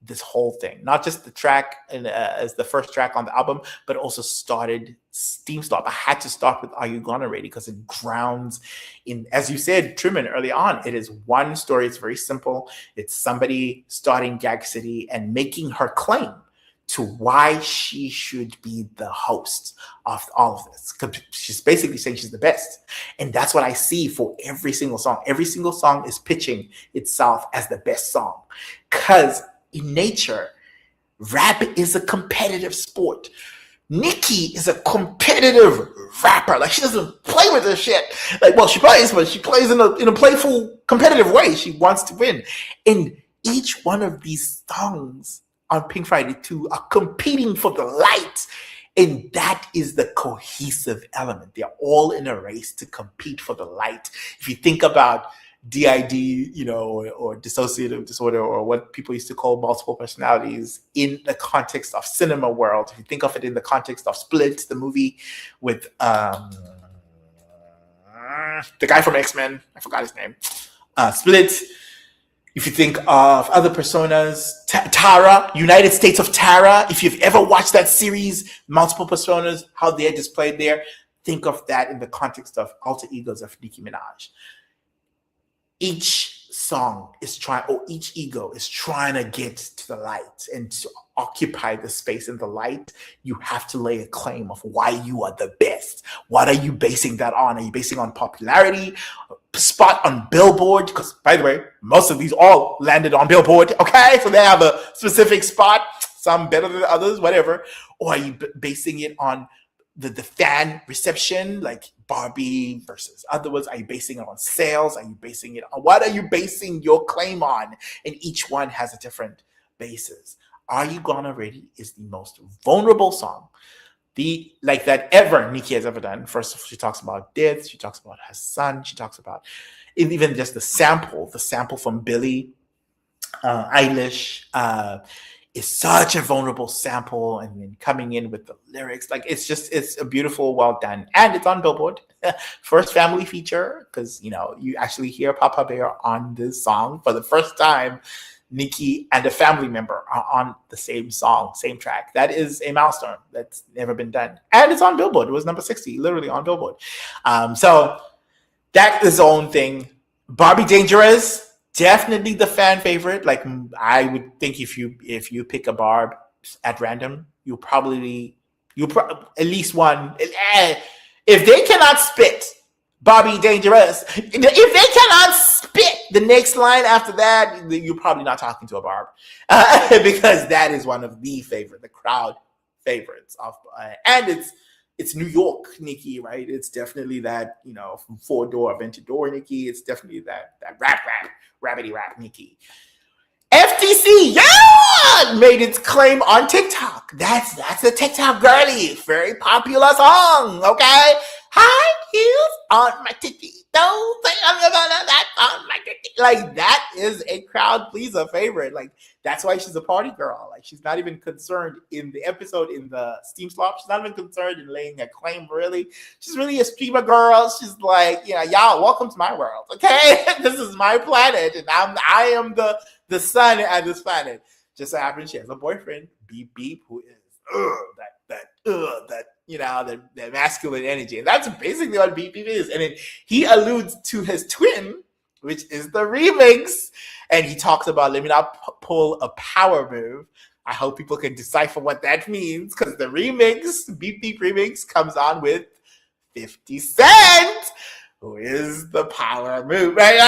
this whole thing. Not just the track as the first track on the album, but also started Steam Slop. I had to start with Are You Gone Already because it grounds in, as you said, Truman, early on, it is one story. It's very simple. It's somebody starting Gag City and making her claim to why she should be the host of all of this. Because she's basically saying she's the best. And that's what I see for every single song. Every single song is pitching itself as the best song. Because in nature, rap is a competitive sport. Nicki is a competitive rapper. Like, she doesn't play with her shit. Like, well, she plays, but she plays in a playful, competitive way. She wants to win. And each one of these songs on Pink Friday 2 are competing for the light. And that is the cohesive element. They're all in a race to compete for the light. If you think about DID, or dissociative disorder, or what people used to call multiple personalities in the context of cinema world. If you think of it in the context of Split, the movie with the guy from X-Men, I forgot his name. Split. If you think of other personas, Tara, United States of Tara. If you've ever watched that series, multiple personas, how they're displayed there, think of that in the context of alter egos of Nicki Minaj. Each song is each ego is trying to get to the light, and to occupy the space in the light, you have to lay a claim of why you are the best. What are you basing that on? Are you basing on popularity, spot on Billboard? Because, by the way, most of these all landed on Billboard, okay? So they have a specific spot, some better than others, whatever. Or are you basing it on the fan reception, like Barbie versus others? Are you basing it on sales? Are you basing it on, what are you basing your claim on? And each one has a different basis. Are You Gone Already is the most vulnerable song that ever Nicki has ever done. First, she talks about death. She talks about her son. She talks about even just the sample from Billie Eilish, is such a vulnerable sample, and then coming in with the lyrics, it's a beautiful, well done, and it's on Billboard. First family feature, because you actually hear Papa Bear on this song for the first time. Nicki and a family member are on the same song, same track. That is a milestone that's never been done, and it's on Billboard. It was number 60, literally on Billboard. So that is its own thing. Barbie Dangerous. Definitely the fan favorite. Like, I would think if you pick a Barb at random, you probably at least one. If they cannot spit Barbie Dangerous, if they cannot spit the next line after that, you're probably not talking to a Barb, because that is one of the crowd favorites of, and it's New York Nicki, right? It's definitely that, from Four Door, Venture Door Nicki. It's definitely that rabbity rap Nicki. FTC, made its claim on TikTok. That's a TikTok girly. Very popular song, okay? High heels on my titty. Don't think I'm gonna that on my titty. Like, that is a crowd pleaser favorite. Like, that's why she's a party girl. Like, she's not even concerned in the episode in the Steam Slop. She's not even concerned in laying a claim, really. She's really a streamer girl. She's like, y'all, welcome to my world, okay? This is my planet, and I am the sun at this planet. Just so happens she has a boyfriend, Beep Beep, who is that the masculine energy. And that's basically what Beep Beep is. And then he alludes to his twin, which is the remix. And he talks about, let me not pull a power move. I hope people can decipher what that means, because the remix, Beep Beep remix, comes on with 50 Cent, who is the power move, right?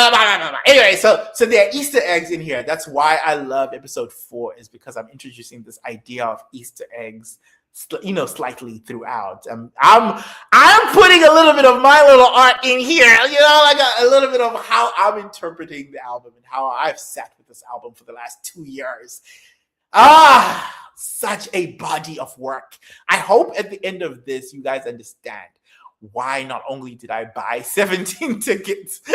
Anyway, so there are Easter eggs in here. That's why I love episode 4, is because I'm introducing this idea of Easter eggs, slightly throughout. I'm putting a little bit of my little art in here, like a little bit of how I'm interpreting the album and how I've sat with this album for the last 2 years. Such a body of work. I hope at the end of this, you guys understand why not only did I buy 17 tickets to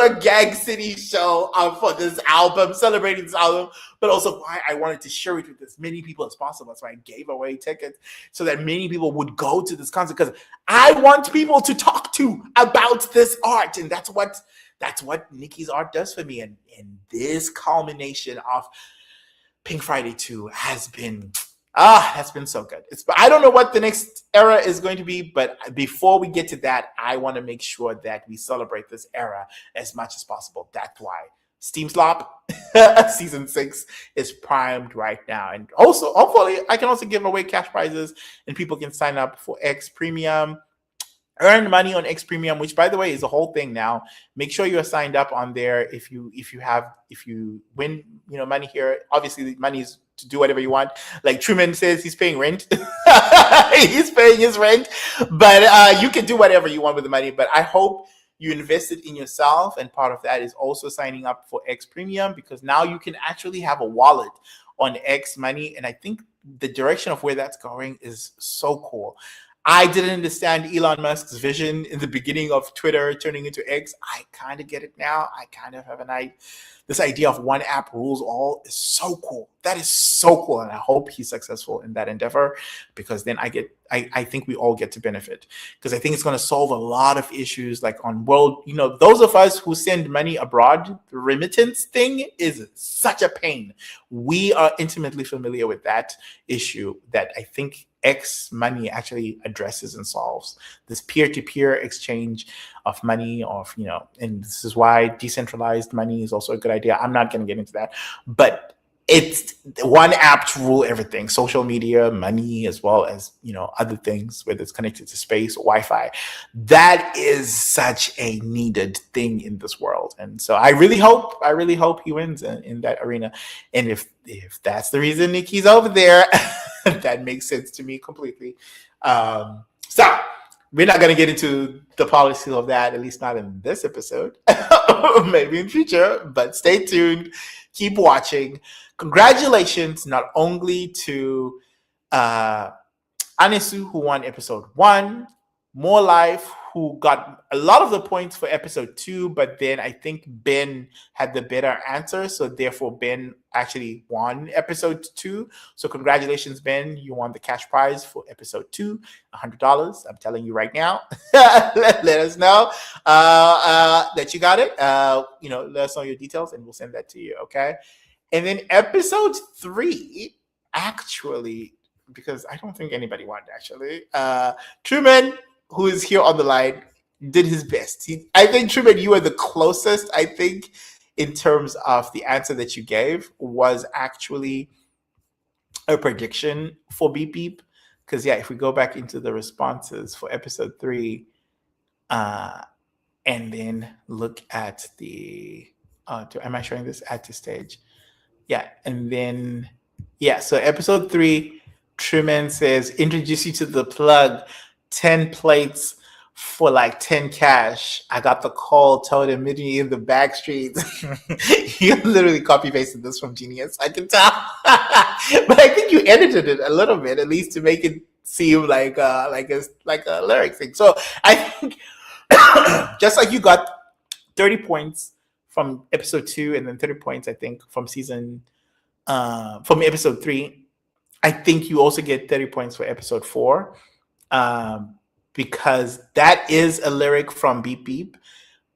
a Gag City show for this album, celebrating this album, but also why I wanted to share it with as many people as possible. That's why I gave away tickets, so that many people would go to this concert, because I want people to talk to about this art. And that's what Nikki's art does for me. And this culmination of Pink Friday 2 has been so good. I don't know what the next era is going to be, but before we get to that, I want to make sure that we celebrate this era as much as possible. That's why Steam Slop season 6 is primed right now. And also, hopefully, I can also give away cash prizes, and people can sign up for X Premium, earn money on X Premium, which, by the way, is a whole thing now. Make sure you're signed up on there. If you win, money here. Obviously, the money is to do whatever you want. Like Truman says, he's paying rent. He's paying his rent, but you can do whatever you want with the money. But I hope you invest it in yourself, and part of that is also signing up for X Premium, because now you can actually have a wallet on X Money, and I think the direction of where that's going is so cool. I didn't understand Elon Musk's vision in the beginning of Twitter turning into X. I kind of get it now. I kind of have an idea. This idea of one app rules all is so cool. That is so cool. And I hope he's successful in that endeavor, because then I think we all get to benefit, because I think it's going to solve a lot of issues, like on world, those of us who send money abroad, the remittance thing is such a pain. We are intimately familiar with that issue that I think X Money actually addresses and solves. This peer-to-peer exchange of money, and this is why decentralized money is also a good idea. I'm not going to get into that, but it's one app to rule everything: social media, money, as well as other things, whether it's connected to space or Wi-Fi. That is such a needed thing in this world, and so I really hope he wins in that arena. And if that's the reason Nikki's over there, that makes sense to me completely. So we're not going to get into the policy of that, at least not in this episode, maybe in future, but stay tuned. Keep watching. Congratulations not only to Anisu, who won episode 1, More Life, who got a lot of the points for episode 2, but then I think Ben had the better answer, so therefore Ben actually won episode 2. So congratulations, Ben. You won the cash prize for episode 2, $100. I'm telling you right now. let us know that you got it. Let us know your details, and we'll send that to you, okay? And then episode 3, actually, because I don't think anybody won, actually. Truman, who is here on the line, did his best. I think, Truman, you were the closest, I think, in terms of the answer that you gave was actually a prediction for Beep Beep. Because, if we go back into the responses for episode 3, and then look at the, am I showing this at the stage? Yeah, and then, so episode 3, Truman says, introduce you to the plug, 10 plates for like 10 cash. I got the call, told him, meet me in the back streets. You literally copy pasted this from Genius, I can tell. But I think you edited it a little bit, at least to make it seem like a lyric thing. So I think just like you got 30 points from episode 2 and then 30 points, I think, from from episode 3, I think you also get 30 points for episode 4. Because that is a lyric from Beep Beep,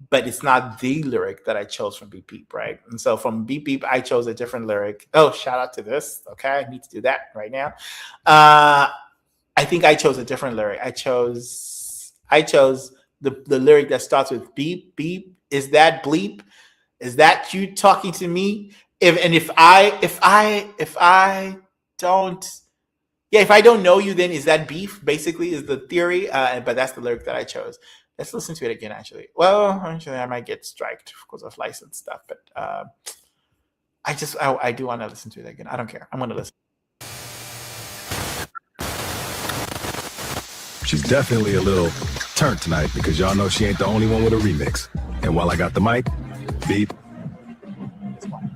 but it's not the lyric that I chose from Beep Beep, right? And so from Beep Beep, I chose a different lyric. Oh, shout out to this. Okay, I need to do that right now. I think I chose a different lyric. I chose the lyric that starts with beep beep. Is that bleep? Is that you talking to me? If I don't know you, then is that beef? Basically, is the theory. But that's the lyric that I chose. Let's listen to it again. Actually, well, actually, I might get striked because of license stuff. But I do want to listen to it again. I don't care. I'm going to listen. She's definitely a little turned tonight because y'all know she ain't the only one with a remix. And while I got the mic, beep,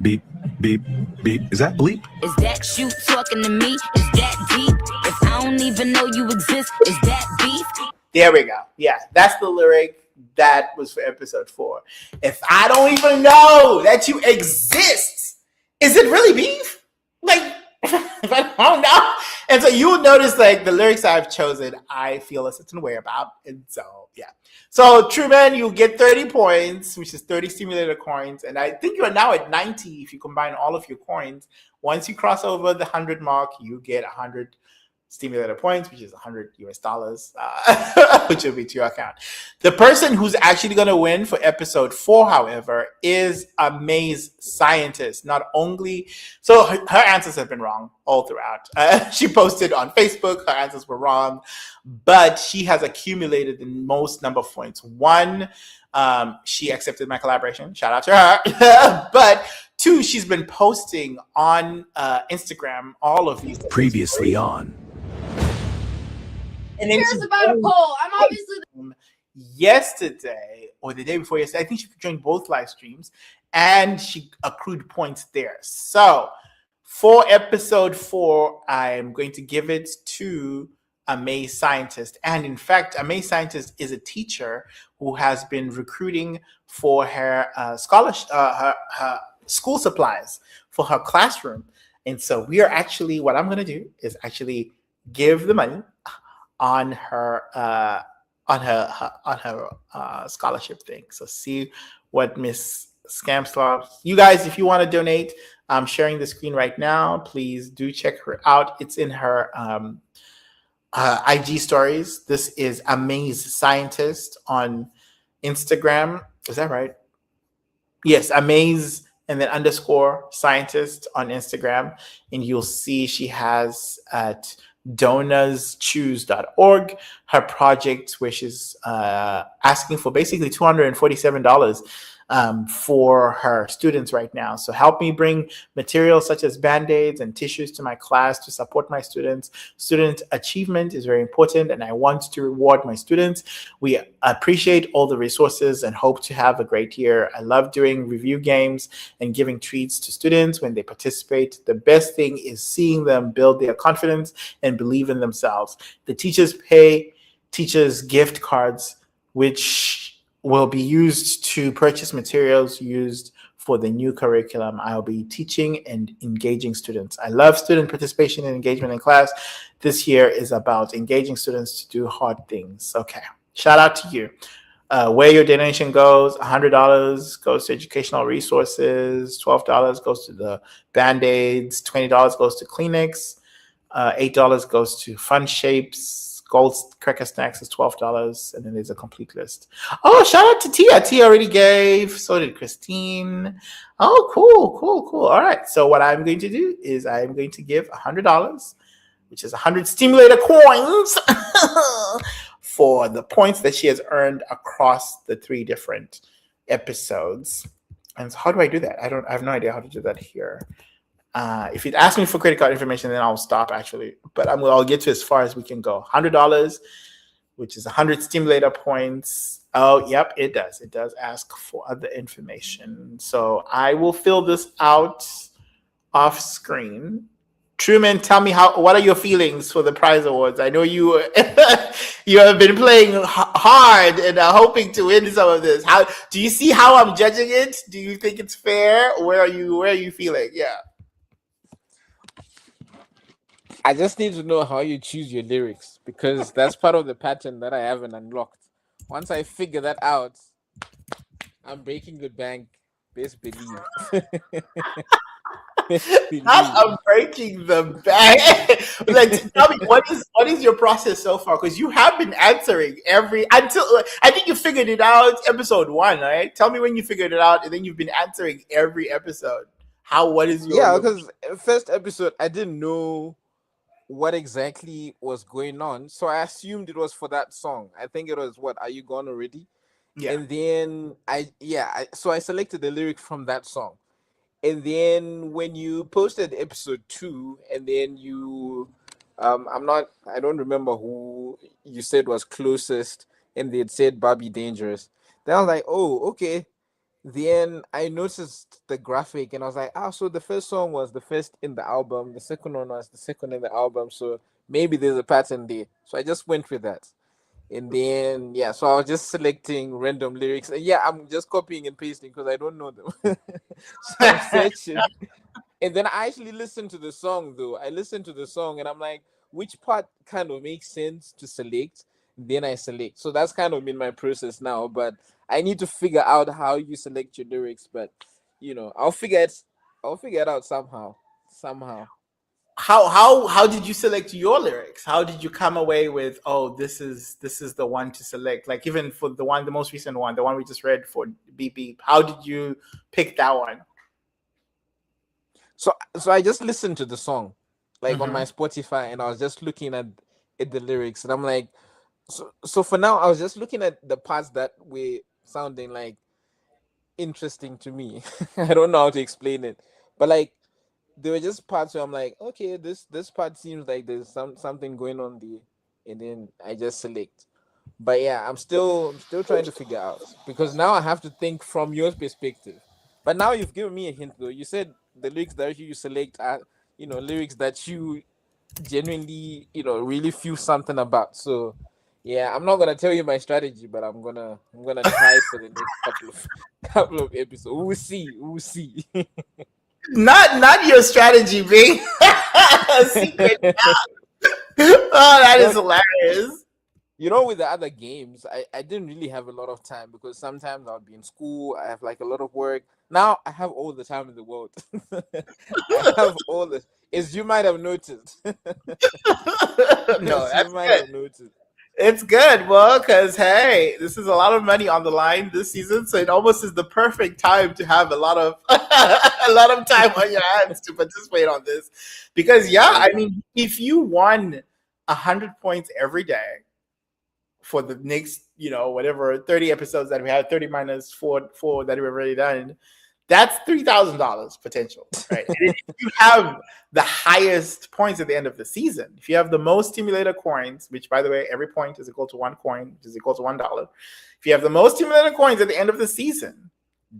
beep, beep, beep. Is that bleep? Is that you talking to me? Is that deep? If I don't even know you exist, is that beef? There we go. Yeah, that's the lyric that was for episode 4. If I don't even know that you exist, is it really beef? Like, if I don't know. And so you'll notice, like, the lyrics I've chosen, I feel a certain way about. And so, yeah. So, Truman, you get 30 points, which is 30 stimulator coins. And I think you are now at 90 if you combine all of your coins. Once you cross over the 100 mark, you get 100 stimulator points, which is $100 US, which will be to your account. The person who's actually going to win for episode 4, however, is Amaze Scientist. Not only, so her answers have been wrong all throughout. She posted on Facebook, her answers were wrong, but she has accumulated the most number of points. 1, she accepted my collaboration. Shout out to her. But 2, she's been posting on Instagram all of these. Previously on. And then Here's about a poll. I'm obviously yesterday or the day before yesterday, I think she joined both live streams and she accrued points there. So for episode 4, I'm going to give it to Amaze Scientist. And in fact, Amaze Scientist is a teacher who has been recruiting for her scholarship, her school supplies for her classroom. And so we are actually, what I'm going to do is actually give the money on her scholarship thing. So see what Miss Scamslaw. You guys, if you want to donate, I'm sharing the screen right now. Please do check her out. It's in her IG stories. This is Amaze Scientist on Instagram. Is that right? Yes, Amaze and then _ scientist on Instagram. And you'll see she has at donorschoose.org her project, where she's asking for basically $247 for her students right now. So help me bring materials such as Band-Aids and tissues to my class to support my students. Student achievement is very important, and I want to reward my students. We appreciate all the resources and hope to have a great year. I love doing review games and giving treats to students when they participate. The best thing is seeing them build their confidence and believe in themselves. The teachers pay teachers gift cards, which will be used to purchase materials used for the new curriculum. I'll be teaching and engaging students. I love student participation and engagement in class. This year is about engaging students to do hard things. Okay, shout out to you. Where your donation goes, $100 goes to educational resources, $12 goes to the Band-Aids, $20 goes to Kleenex, $8 goes to Fun Shapes, Gold Cracker Snacks is $12, and then there's a complete list. Oh, shout out to Tia. Tia already gave. So did Christine. Oh, cool. All right. So what I'm going to do is I'm going to give $100, which is 100 stimulator coins, for the points that she has earned across the 3 different episodes. And so how do I do that? I have no idea how to do that here. If it asks me for credit card information, then I'll stop actually. But I'll get to as far as we can go. $100, which is 100 stimulator points. Oh, yep, it does. It does ask for other information. So I will fill this out off screen. Truman, tell me what are your feelings for the prize awards? I know you you have been playing hard and hoping to win some of this. How do you see how I'm judging it? Do you think it's fair? Where are you feeling? Yeah. I just need to know how you choose your lyrics, because that's part of the pattern that I haven't unlocked. Once I figure that out, I'm breaking the bank. Best believe. Not I'm breaking the bank. Like, tell me what is your process so far? Because you have been answering until I think you figured it out episode 1, right? Tell me when you figured it out, and then you've been answering every episode. What is your Yeah, because first episode I didn't know what exactly was going on, so I assumed it was for that song. I think it was what Are You Gone Already? Yeah. And then so I selected the lyric from that song. And then when you posted episode 2, and then you I don't remember who you said was closest, and they had said Bobby Dangerous. Then I was like, oh, okay. Then I noticed the graphic, and I was like, so the first song was the first in the album, the second one was the second in the album, so maybe there's a pattern there. So I just went with that. And then so I was just selecting random lyrics, and I'm just copying and pasting because I don't know them. So I'm searching, and then I actually listened to the song. Though I listened to the song, and I'm like, which part kind of makes sense to select? Then I select. So that's kind of been my process now. But I need to figure out how you select your lyrics. But I'll figure it out somehow. How did you select your lyrics? How did you come away with, this is the one to select? Like, even for the most recent one, the one we just read for Beep Beep, how did you pick that one? So I just listened to the song, like on my Spotify, and I was just looking at the lyrics, and I'm like, so for now I was just looking at the parts that were sounding like interesting to me. I don't know how to explain it, but like, there were just parts where I'm like, okay, this part seems like there's something going on there, and then I just select. But I'm still trying to figure out, because now I have to think from your perspective. But now you've given me a hint, though. You said the lyrics that you select are, lyrics that you genuinely, really feel something about. So I'm not gonna tell you my strategy, but I'm gonna try it for the next couple of episodes. We'll see. Not your strategy, B. Secret. That is hilarious. With the other games, I didn't really have a lot of time, because sometimes I'll be in school. I have like a lot of work. Now I have all the time in the world. I have all this, as you might have noticed. No, that's good. It's good, well, because hey, this is a lot of money on the line this season, so it almost is the perfect time to have a lot of time on your hands to participate on this. Because I mean, if you won 100 points every day for the next, whatever 30 episodes that we have, 30 minus 4 that we've already done, that's $3,000 potential, right? And if you have the highest points at the end of the season, if you have the most stimulator coins, which, by the way, every point is equal to 1 coin, which is equal to $1. If you have the most stimulator coins at the end of the season,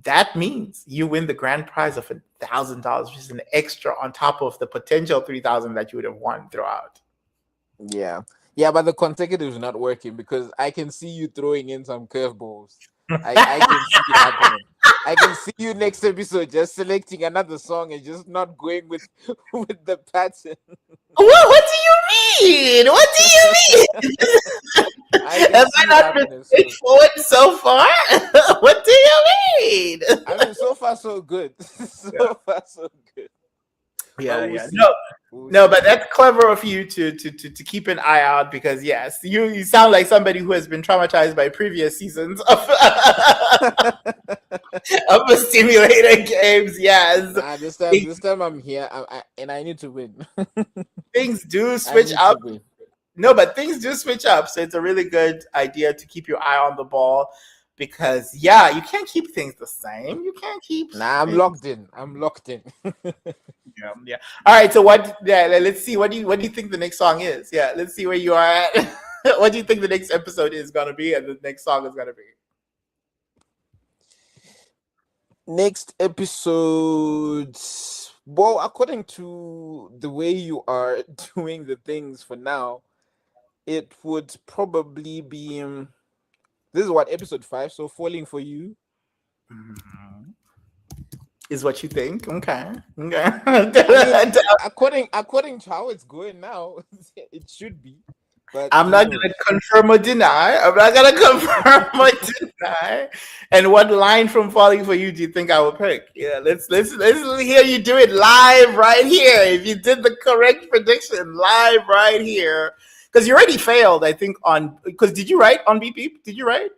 that means you win the grand prize of $1,000, which is an extra on top of the potential $3,000 that you would have won throughout. Yeah, but the consecutive is not working, because I can see you throwing in some curveballs. I can see it happening. I can see you next episode just selecting another song and just not going with the pattern. What do you mean? What do you mean? Have I not been straightforward so far? What do you mean? I mean, so far so good. Far so good. Yeah. No, but that's clever of you to keep an eye out, because yes, you sound like somebody who has been traumatized by previous seasons of of the stimulator games. Yes. This time I'm here, and I need to win. Things do switch up. No, but things do switch up, so it's a really good idea to keep your eye on the ball. Because you can't keep things the same. You can't keep. I'm locked in. Yeah. All right. So what? Yeah. Let's see. What do you think the next song is? Yeah. Let's see where you are at. What do you think the next episode is gonna be, and the next song is gonna be? Next episode. Well, according to the way you are doing the things for now, it would probably be. This is what, episode 5, so Falling for You. Is what you think? Okay. I mean, according to how it's going now, it should be. But I'm who not knows? gonna confirm or deny. I'm not gonna confirm or deny. And what line from Falling for You do you think I will pick? Yeah, let's hear you do it live right here. If you did the correct prediction live right here, because you already failed, I think. Because did you write on Beep Beep? Did you write?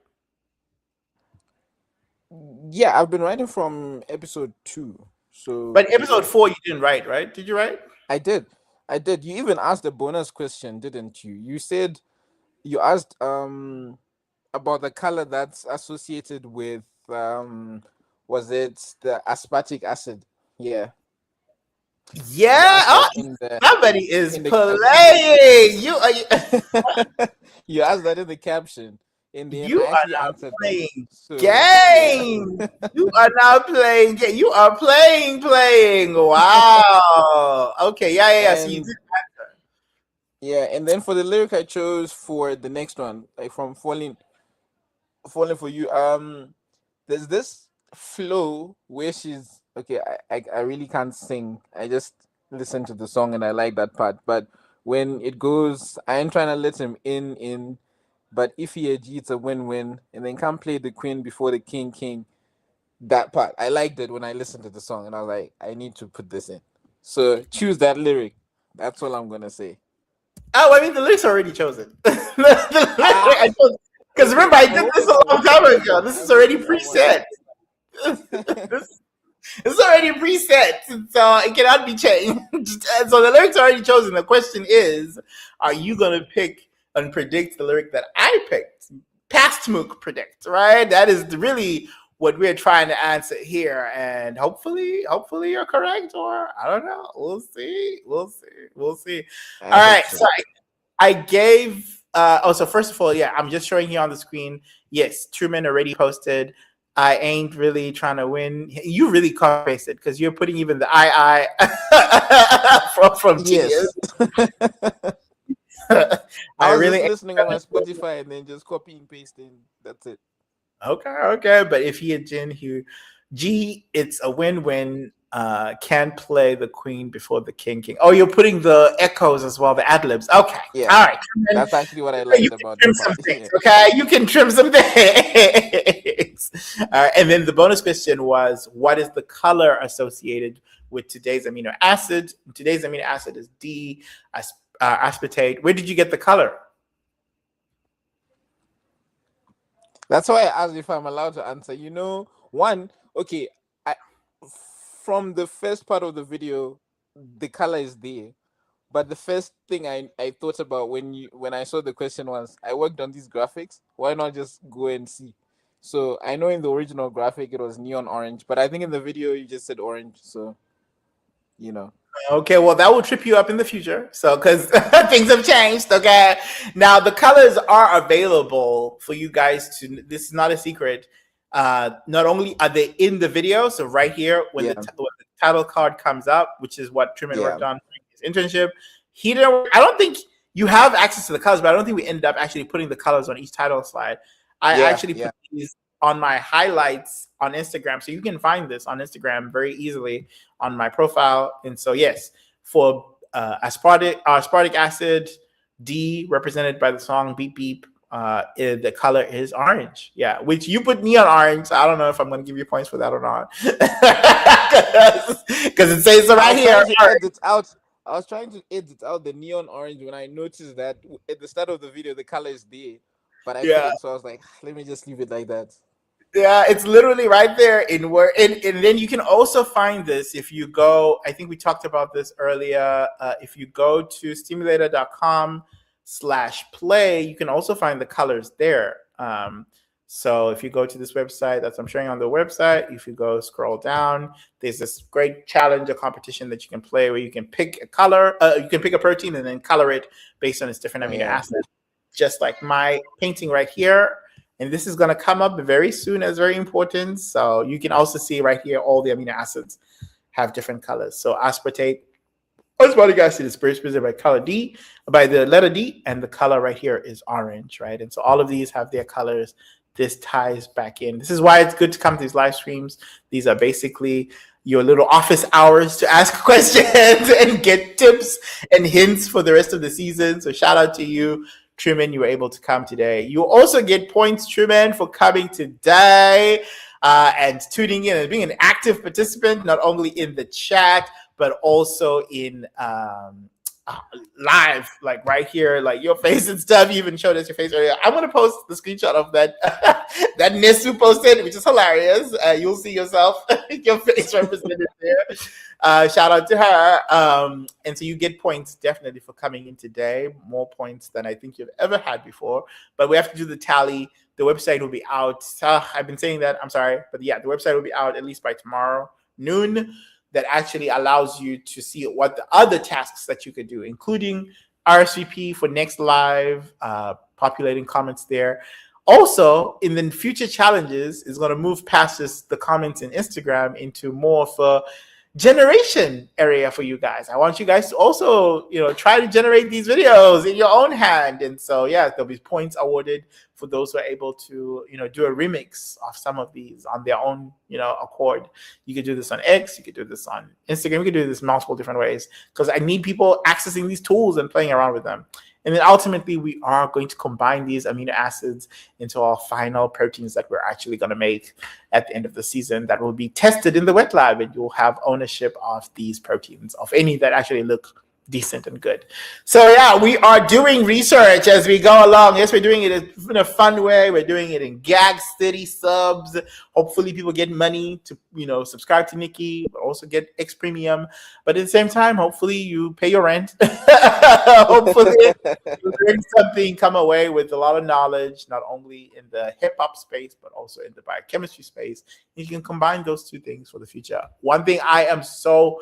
Yeah, I've been writing from episode 2. So But episode 4 you didn't write, right? Did you write? I did. You even asked a bonus question, didn't you? You said you asked about the color that's associated with was it the aspartic acid? Yeah. Yeah. Oh, somebody is playing. You are. You asked that in the caption. You are not playing So, games. You are not playing. You are playing. Wow. Okay. Yeah. So you And- did. Yeah, and then for the lyric I chose for the next one, like from falling for you. There's this flow where she's okay. I really can't sing. I just listen to the song and I like that part. But when it goes, I ain't trying to let him in. But if he a G, it's a win-win. And then can't play the queen before the king. That part I liked it when I listened to the song, and I was like, I need to put this in. So choose that lyric. That's all I'm gonna say. Oh, I mean, the lyrics are already chosen. Because remember, I did this a long time ago. This is already preset. This is already preset, so it cannot be changed. So the lyrics are already chosen. The question is, are you going to pick and predict the lyric that I picked? Past Mook predict, right? That is really what we're trying to answer here, and hopefully you're correct, or I don't know. We'll see. All right, so I gave. So first of all, yeah, I'm just showing here on the screen. Yes, Truman already posted. I ain't really trying to win. You really copy pasted because you're putting even the I from Yes. I was really just listening on my Spotify and then just copy and pasting. That's it. Okay. But if he had G, it's a win-win. Can't play the queen before the king. Oh, you're putting the echoes as well, the ad-libs. Okay. Yeah. All right. That's actually what I liked about the Trim some part. things, okay? You can trim some things. All right. And then the bonus question was, what is the color associated with today's amino acid? Today's amino acid is D, aspartate. Where did you get the color? That's why I asked if I'm allowed to answer. Okay, from the first part of the video, the color is there. But the first thing I thought about when I saw the question was, I worked on these graphics. Why not just go and see? So I know in the original graphic it was neon orange, but I think in the video you just said orange. So, Okay, well, that will trip you up in the future. So, because things have changed. Okay, now the colors are available for you guys to. This is not a secret. Not only are they in the video, so right here when the title card comes up, which is what Truman worked on during his internship. He didn't. I don't think you have access to the colors, but I don't think we ended up actually putting the colors on each title slide. I actually put these on my highlights on Instagram, so you can find this on Instagram very easily on my profile. And so, yes, for aspartic acid, D, represented by the song Beep Beep, the color is orange. Yeah, which you put neon orange. I don't know if I'm going to give you points for that or not, because it says so right here. I was trying to edit out the neon orange when I noticed that at the start of the video the color is there, but I couldn't, so I was like, let me just leave it like that. Yeah, it's literally right there in where, and then you can also find this if you go. I think we talked about this earlier. If you go to stimulator.com/play, you can also find the colors there. So if you go to this website, that's I'm showing on the website. If you go scroll down, there's this great challenge or competition that you can play where you can pick a color. You can pick a protein and then color it based on its different amino acids, just like my painting right here. And this is going to come up very soon as very important. So you can also see right here, all the amino acids have different colors. So aspartic acid is represented by the letter D, and the color right here is orange, right? And so all of these have their colors. This ties back in. This is why it's good to come to these live streams. These are basically your little office hours to ask questions and get tips and hints for the rest of the season. So shout out to you, Truman, you were able to come today. You also get points, Truman, for coming today and tuning in and being an active participant, not only in the chat, but also in live, like right here, like your face and stuff. You even showed us your face earlier. I'm gonna post the screenshot of that that Nesu posted, which is hilarious. You'll see yourself, your face represented there. Shout out to her. And so you get points definitely for coming in today, more points than I think you've ever had before. But we have to do the tally. The website will be out. I've been saying that. I'm sorry, but yeah, the website will be out at least by tomorrow noon. That actually allows you to see what the other tasks that you could do, including RSVP for next live, populating comments there. Also, in the future challenges, is going to move past just the comments in Instagram into more of a generation area for you guys. I want you guys to also, try to generate these videos in your own hand. And so, yeah, there'll be points awarded for those who are able to, do a remix of some of these on their own, accord. You could do this on X, you could do this on Instagram, you could do this multiple different ways, because I need people accessing these tools and playing around with them. And then ultimately, we are going to combine these amino acids into our final proteins that we're actually going to make at the end of the season that will be tested in the wet lab, and you'll have ownership of these proteins, of any that actually look decent and good. So yeah, we are doing research as we go along. Yes, we're doing it in a fun way. We're doing it in Gag City subs. Hopefully people get money to, subscribe to Nikki, but also get X Premium. But at the same time, hopefully you pay your rent. Hopefully you learn something, come away with a lot of knowledge, not only in the hip hop space, but also in the biochemistry space. You can combine those two things for the future. One thing I am so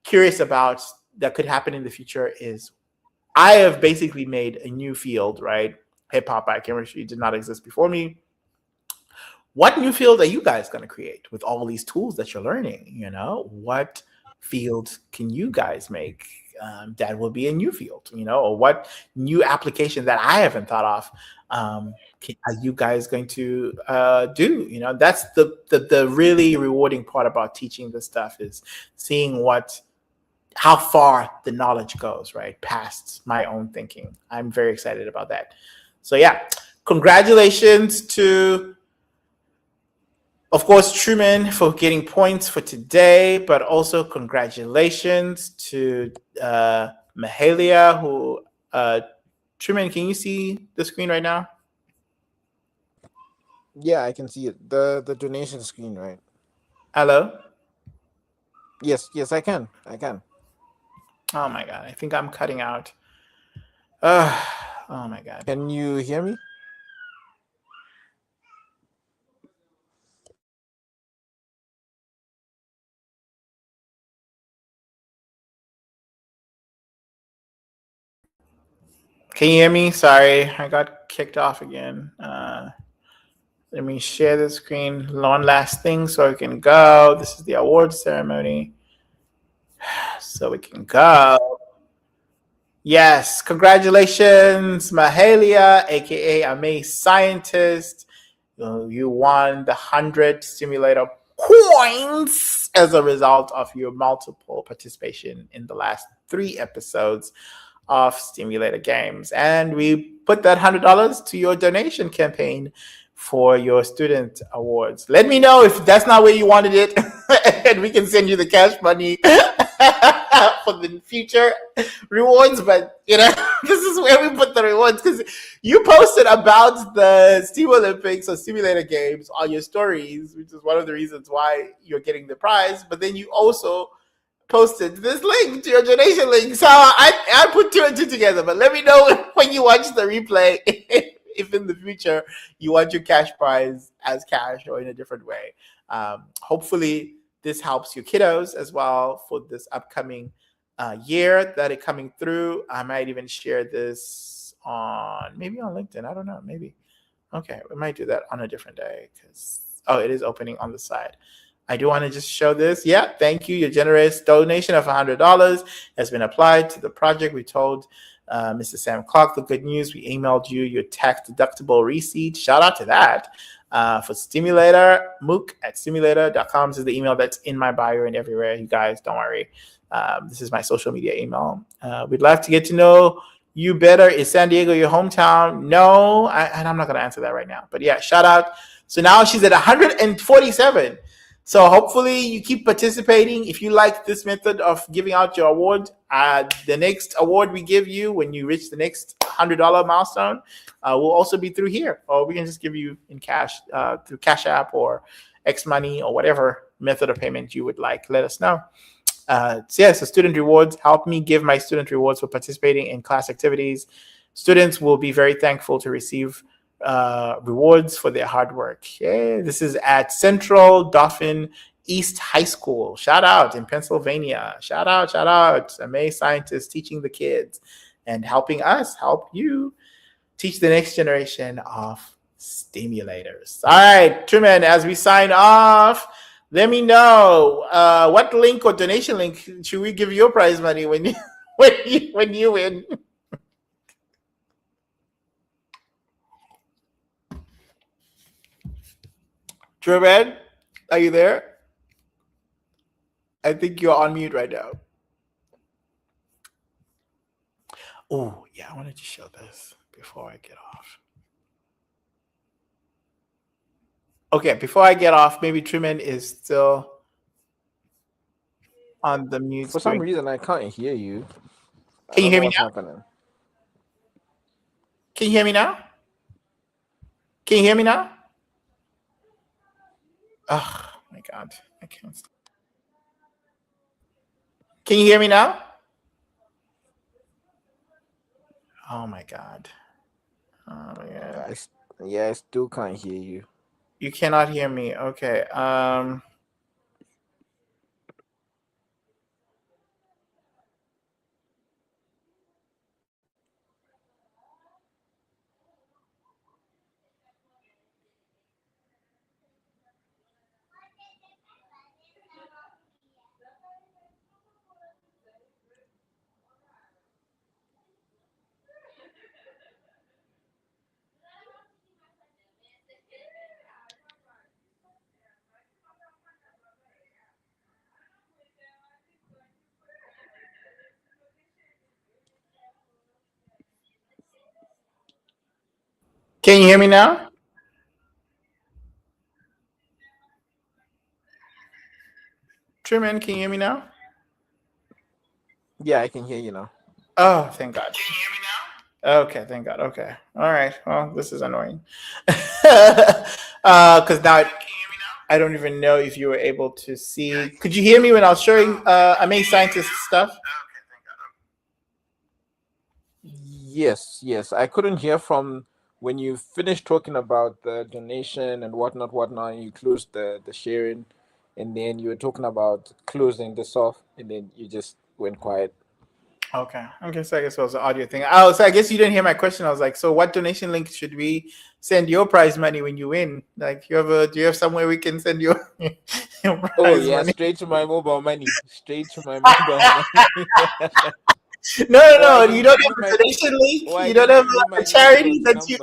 curious about that could happen in the future is I have basically made a new field, right? Hip hop biochemistry did not exist before me. What new field are you guys going to create with all these tools that you're learning? What field can you guys make that will be a new field? Or what new application that I haven't thought of are you guys going to do? That's the really rewarding part about teaching this stuff, is seeing how far the knowledge goes, right? Past my own thinking. I'm very excited about that. So yeah, congratulations to, of course, Truman for getting points for today, but also congratulations to Mahalia, who, Truman, can you see the screen right now? Yeah, I can see it. The donation screen, right? Hello? Yes, I can. Oh my God, I think I'm cutting out. Oh my God. Can you hear me? Can you hear me? Sorry, I got kicked off again. Let me share the screen. One last thing so I can go. This is the awards ceremony. So we can go. Yes, congratulations, Mahalia, aka Amazing Scientist. You won the 100 simulator coins as a result of your multiple participation in the last 3 episodes of Stimulator Games. And we put that $100 to your donation campaign for your student awards. Let me know if that's not where you wanted it, and we can send you the cash money for the future rewards. But this is where we put the rewards, because you posted about the Steam Olympics or Simulator Games on your stories, which is one of the reasons why you're getting the prize. But then you also posted this link to your donation link, so I put 2 and 2 together. But let me know when you watch the replay if in the future you want your cash prize as cash or in a different way. Hopefully this helps your kiddos as well for this upcoming year that are coming through. I might even share this maybe on LinkedIn. I don't know, maybe. Okay, we might do that on a different day, because it is opening on the side. I do want to just show this. Yeah, thank you. Your generous donation of $100 has been applied to the project. We told Mr. Sam Clark the good news. We emailed you your tax-deductible receipt. Shout out to that. For Stimulator, mook@stimulator.com. This is the email that's in my bio and everywhere. You guys, don't worry. This is my social media email. We'd love to get to know You better. Is San Diego your hometown? No, and I'm not going to answer that right now. But yeah, shout out. So now she's at 147. So hopefully you keep participating. If you like this method of giving out your award, the next award we give you when you reach the next $100 milestone will also be through here. Or we can just give you in cash through Cash App or X Money or whatever method of payment you would like. Let us know. So student rewards. Help me give my student rewards for participating in class activities. Students will be very thankful to receive rewards for their hard work. Yeah, this is at Central Dauphin East High School. Shout out in Pennsylvania. Shout out. Amazing scientists teaching the kids and helping us help you teach the next generation of stimulators. All right, Truman, as we sign off, let me know what link or donation link should we give your prize money when you when you win. Truman, are you there? I think you're on mute right now. Oh, yeah, I wanted to show this before I get off. Okay, before I get off, maybe Truman is still on the mute For screen. some reason, I can't hear you. Can you hear me now? Happening. Can you hear me now? Can you hear me now? Oh my God, I can't. Can you hear me now? Oh my God. Oh my God. I still can't hear you. You cannot hear me. Okay. Can you hear me now? Truman, can you hear me now? Yeah, I can hear you now. Oh, thank God. Can you hear me now? Okay, thank God. Okay. All right. Well, this is annoying. Because now I don't even know if you were able to see. Could you hear me when I was showing Amazing Scientist stuff? Yes. I couldn't hear from when you finished talking about the donation and whatnot, and you closed the sharing, and then you were talking about closing this off, and then you just went quiet. Okay. So I guess it was an audio thing. Oh, so I guess you didn't hear my question. I was like, so what donation link should we send your prize money when you win? Like, do you have somewhere we can send your prize money? Straight to my mobile money. No, you don't have a donation link. You don't have a charity that you.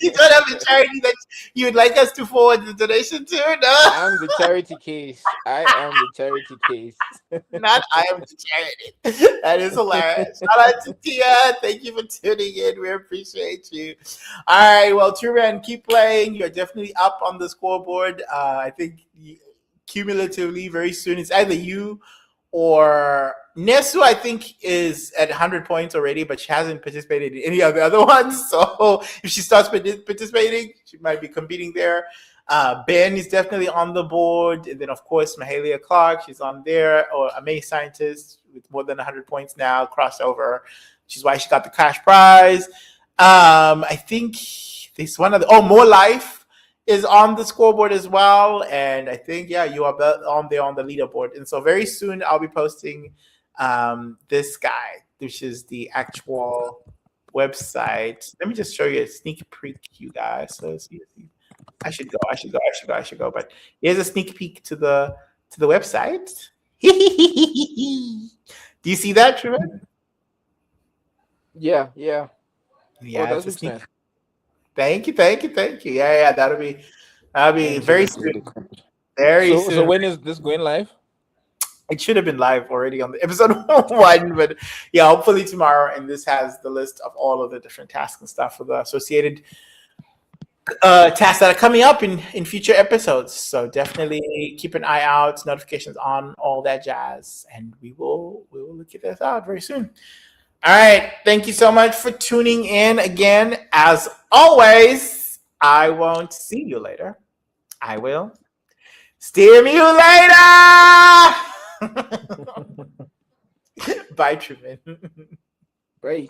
You don't have a charity that you would like us to forward the donation to. No, I'm the charity case. I am the charity case. Not I am the charity. That is hilarious. Shout out to Tia. Thank you for tuning in. We appreciate you. All right, well, Truman, keep playing. You're definitely up on the scoreboard. I think cumulatively, very soon, it's either you or Nesu, I think, is at 100 points already, but she hasn't participated in any of the other ones. So if she starts participating, she might be competing there. Ben is definitely on the board. And then, of course, Mahalia Clark, she's on there. Or Amazing Scientist with more than 100 points now, crossover, which is why she got the cash prize. I think there's one other. More Life is on the scoreboard as well. And I think, you are on there on the leaderboard. And so very soon I'll be posting this guy, which is the actual website. Let me just show you a sneak peek, you guys. So I should go. But here's a sneak peek to the website. Do you see that, Truman? Yeah. That's a sneak. Thank you. Yeah, that'll be very soon. Very soon. So when is this going live? It should have been live already on the episode 1, but yeah, hopefully tomorrow. And this has the list of all of the different tasks and stuff for the associated tasks that are coming up in future episodes. So definitely keep an eye out, notifications on, all that jazz, and we will look at this out very soon. All right, thank you so much for tuning in again. As always, I won't see you later. I will steam you later. Bye, Truman. Bye.